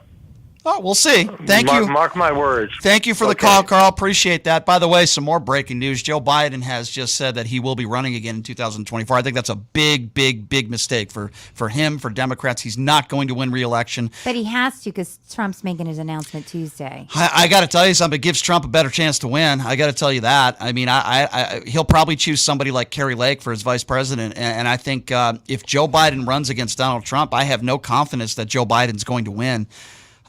Oh, we'll see. Thank you.
Mark my words.
Thank you for the call, Carl. Appreciate that. By the way, some more breaking news. Joe Biden has just said that he will be running again in 2024. I think that's a big mistake for him, for Democrats. He's not going to win re-election.
But he has to because Trump's making his announcement Tuesday.
I got to tell you something. It gives Trump a better chance to win. I got to tell you that. I mean, he'll probably choose somebody like Carrie Lake for his vice president. And I think if Joe Biden runs against Donald Trump, I have no confidence that Joe Biden's going to win.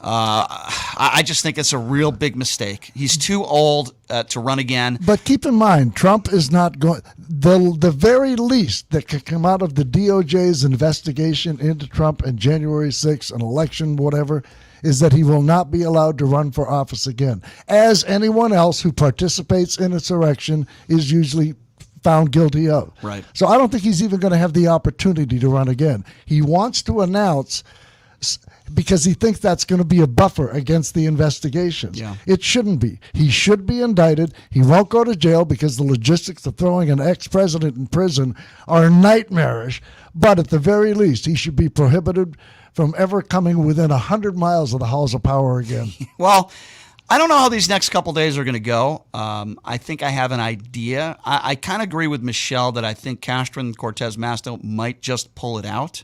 I just think it's a real big mistake. He's too old to run again.
But keep in mind, Trump is not going. The very least that could come out of the DOJ's investigation into Trump and January 6th, an election, whatever, is that he will not be allowed to run for office again, as anyone else who participates in insurrection is usually found guilty of.
Right.
So I don't think he's even going to have the opportunity to run again. He wants to announce, because he thinks that's going to be a buffer against the investigations.
Yeah.
It shouldn't be. He should be indicted. He won't go to jail because the logistics of throwing an ex-president in prison are nightmarish. But at the very least, he should be prohibited from ever coming within 100 miles of the halls of power again.
Well, I don't know how these next couple days are going to go. I think I have an idea. I kind of agree with Michelle that I think Castro and Cortez Masto might just pull it out.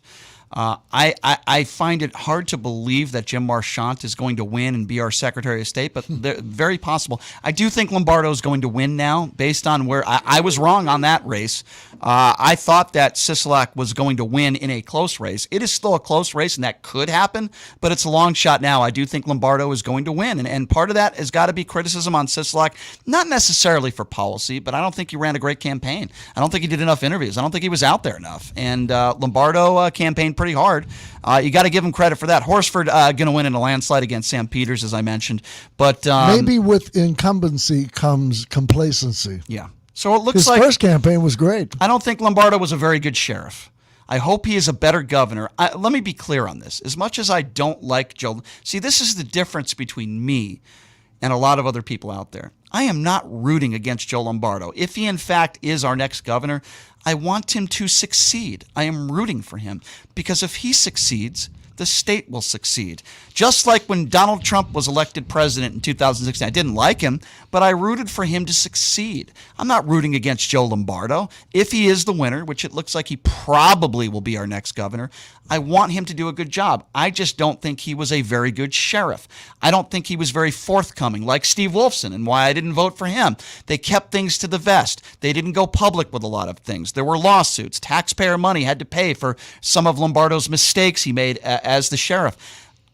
I find it hard to believe that Jim Marchant is going to win and be our Secretary of State, but very possible. I do think Lombardo is going to win now, based on where I was wrong on that race. I thought that Sisolak was going to win in a close race. It is still a close race, and that could happen, but it's a long shot now. I do think Lombardo is going to win, and part of that has got to be criticism on Sisolak, not necessarily for policy, but I don't think he ran a great campaign. I don't think he did enough interviews. I don't think he was out there enough, and Lombardo campaigned pretty hard. You got to give him credit for that. Horsford going to win in a landslide against Sam Peters, as I mentioned. But
maybe with incumbency comes complacency.
Yeah. So it looks
His
like
first campaign was great.
I don't think Lombardo was a very good sheriff. I hope he is a better governor. Let me be clear on this. As much as I don't like Joe, see, this is the difference between me and a lot of other people out there. I am not rooting against Joe Lombardo. If he, in fact, is our next governor, I want him to succeed. I am rooting for him because if he succeeds, the state will succeed. Just like when Donald Trump was elected president in 2016. I didn't like him, but I rooted for him to succeed. I'm not rooting against Joe Lombardo. If he is the winner, which it looks like he probably will be our next governor, I want him to do a good job. I just don't think he was a very good sheriff. I don't think he was very forthcoming, like Steve Wolfson, and why I didn't vote for him. They kept things to the vest. They didn't go public with a lot of things. There were lawsuits. Taxpayer money had to pay for some of Lombardo's mistakes he made as the sheriff.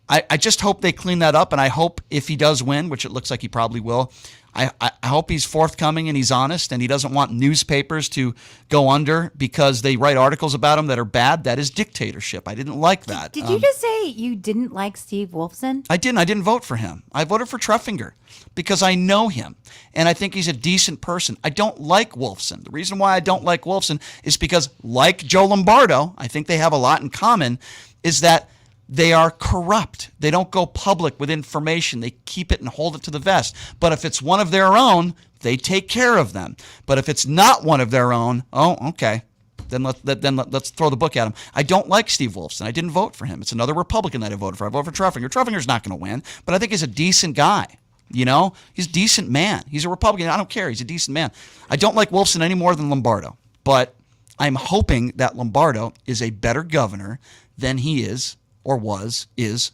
I just hope they clean that up, and I hope if he does win, which it looks like he probably will, I hope he's forthcoming and he's honest and he doesn't want newspapers to go under because they write articles about him that are bad. That is dictatorship. I didn't like that.
Did you just say you didn't like Steve Wolfson?
I didn't. I didn't vote for him. I voted for Treffinger because I know him and I think he's a decent person. I don't like Wolfson. The reason why I don't like Wolfson is because, like Joe Lombardo, I think they have a lot in common, is that they are corrupt. They don't go public with information. They keep it and hold it to the vest. But if it's one of their own, they take care of them. But if it's not one of their own, oh, okay. Then let's throw the book at him. I don't like Steve Wolfson. I didn't vote for him. It's another Republican that I voted for. I voted for Treffinger. Treffinger's not going to win, but I think he's a decent guy. You know, he's a decent man. He's a Republican. I don't care. He's a decent man. I don't like Wolfson any more than Lombardo, but I'm hoping that Lombardo is a better governor than he is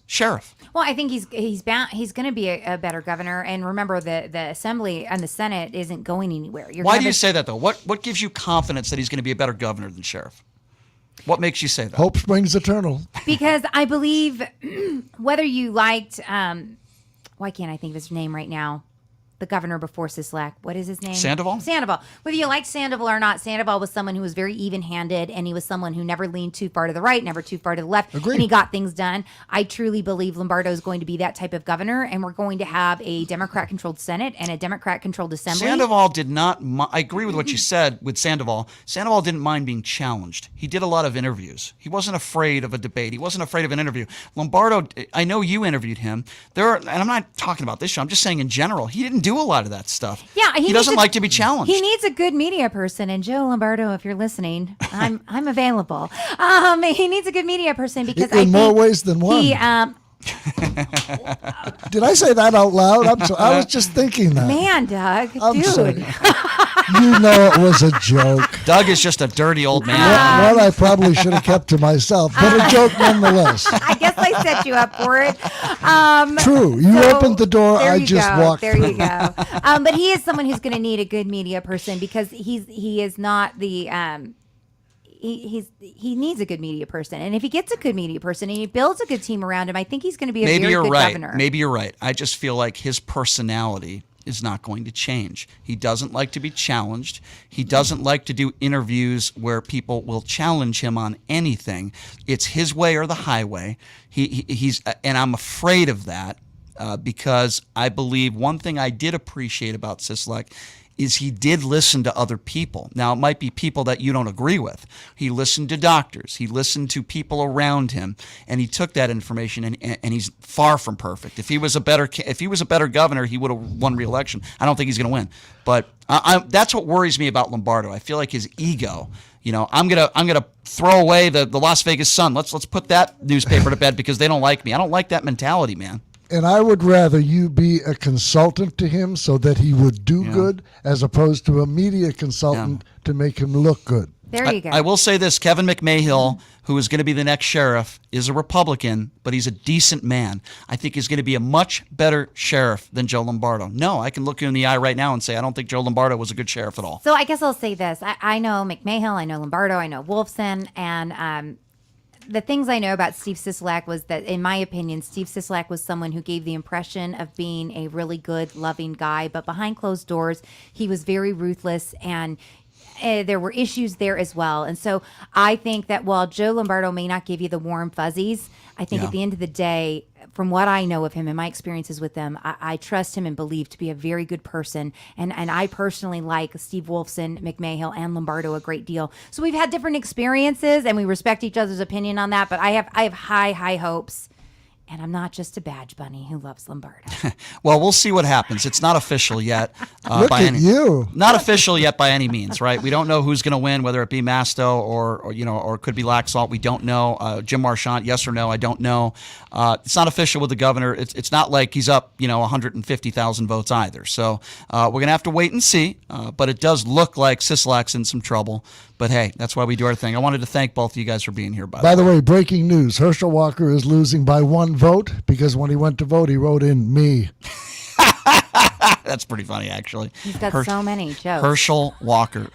sheriff.
Well, I think he's going to be a better governor. And remember, the Assembly and the Senate isn't going anywhere.
Why do you say that, though? What gives you confidence that he's going to be a better governor than sheriff? What makes you say that?
Hope springs eternal.
Because I believe whether you liked, why can't I think of his name right now? The governor before Sisolak. What is his name?
Sandoval?
Sandoval. Whether you like Sandoval or not, Sandoval was someone who was very even-handed, and he was someone who never leaned too far to the right, never too far to the left.
Agreed.
And he got things done. I truly believe Lombardo is going to be that type of governor, and we're going to have a Democrat-controlled Senate and a Democrat-controlled Assembly.
Sandoval did not. I agree with what you said with Sandoval. Sandoval didn't mind being challenged. He did a lot of interviews. He wasn't afraid of a debate. He wasn't afraid of an interview. Lombardo, I know you interviewed him. And I'm not talking about this show. I'm just saying in general, he didn't do a lot of that stuff.
Yeah,
he doesn't like to be challenged.
He needs a good media person, and Joe Lombardo, if you're listening, I'm available. He needs a good media person because
in more ways than one. Did I say that out loud? I was just thinking that.
Man, Doug,
I'm
dude.
sorry. You know it was a joke.
Doug is just a dirty old man.
One I probably should have kept to myself, but a joke nonetheless.
I guess I set you up for it.
True. You opened the door. I just walked
there
through.
You go. But he is someone who's going to need a good media person because he is not the he needs a good media person. And if he gets a good media person and he builds a good team around him, I think he's going to be a
Maybe
very
you're
good
right.
governor.
Maybe you're right. I just feel like his personality is not going to change. He doesn't like to be challenged. He doesn't like to do interviews where people will challenge him on anything. It's his way or the highway. He's and I'm afraid of that because I believe one thing I did appreciate about Sisolak is he did listen to other people. Now, it might be people that you don't agree with. He listened to doctors. He listened to people around him, and he took that information, and he's far from perfect. If he was a better governor, he would have won re-election. I don't think he's going to win. But that's what worries me about Lombardo. I feel like his ego. I'm gonna throw away the Las Vegas Sun. Let's put that newspaper to bed because they don't like me. I don't like that mentality, man.
And I would rather you be a consultant to him so that he would do good as opposed to a media consultant to make him look good.
There you go.
I will say this, Kevin McMahill, who is going to be the next sheriff, is a Republican, but he's a decent man. I think he's going to be a much better sheriff than Joe Lombardo. No, I can look you in the eye right now and say I don't think Joe Lombardo was a good sheriff at all.
So I guess I'll say this. I know McMahill, I know Lombardo, I know Wolfson, and the things I know about Steve Sisolak was that, in my opinion, Steve Sisolak was someone who gave the impression of being a really good, loving guy, but behind closed doors, he was very ruthless, and there were issues there as well. And so I think that while Joe Lombardo may not give you the warm fuzzies, I think at the end of the day, from what I know of him and my experiences with him, I trust him and believe to be a very good person. And I personally like Steve Wolfson, McMahill, and Lombardo a great deal. So we've had different experiences, and we respect each other's opinion on that. But I have high hopes. And I'm not just a badge bunny who loves Lombardo.
Well, we'll see what happens. It's not official yet.
Look at you.
Not official yet by any means, right? We don't know who's going to win, whether it be Masto or it could be Laxalt. We don't know. Jim Marchant, yes or no? I don't know. It's not official with the governor. It's not like he's up, 150,000 votes either. So we're going to have to wait and see. But it does look like Sisolak's in some trouble. But hey, that's why we do our thing. I wanted to thank both of you guys for being here. By
the way, breaking news. Herschel Walker is losing by 1 vote because when he went to vote, he wrote in me.
That's pretty funny, actually.
He's got so many jokes.
Herschel Walker.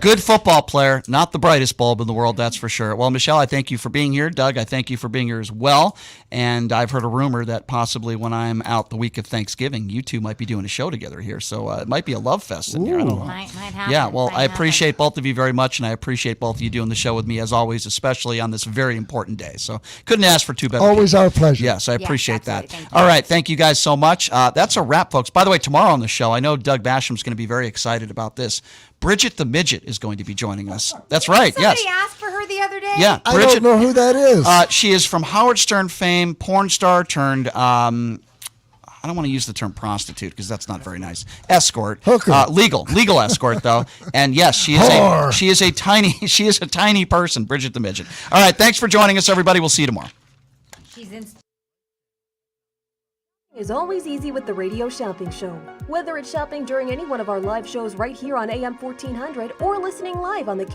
Good football player. Not the brightest bulb in the world, that's for sure. Well, Michelle, I thank you for being here. Doug, I thank you for being here as well. And I've heard a rumor that possibly when I'm out the week of Thanksgiving, you two might be doing a show together here. So it might be a love fest in here. I don't know.
Might happen.
Yeah, well, I appreciate both of you very much, and I appreciate both of you doing the show with me, as always, especially on this very important day. So couldn't ask for two better
Always
people.
our pleasure.
Yes, I appreciate that. All right, thank you guys so much. That's a wrap, folks. By the way, tomorrow on the show, I know Doug Basham's going to be very excited about this. Bridget the Midget is going to be joining us. That's right, yes.
Somebody asked for her the other day?
Yeah,
I don't know who that is.
She is from Howard Stern fame, porn star turned, I don't want to use the term prostitute because that's not very nice. Escort.
Hooker.
Legal escort, though. And yes, she is a tiny person, Bridget the Midget. All right, thanks for joining us, everybody. We'll see you tomorrow.
She's in.
Is always easy with the Radio Shopping Show. Whether it's shopping during any one of our live shows right here on AM 1400 or listening live on the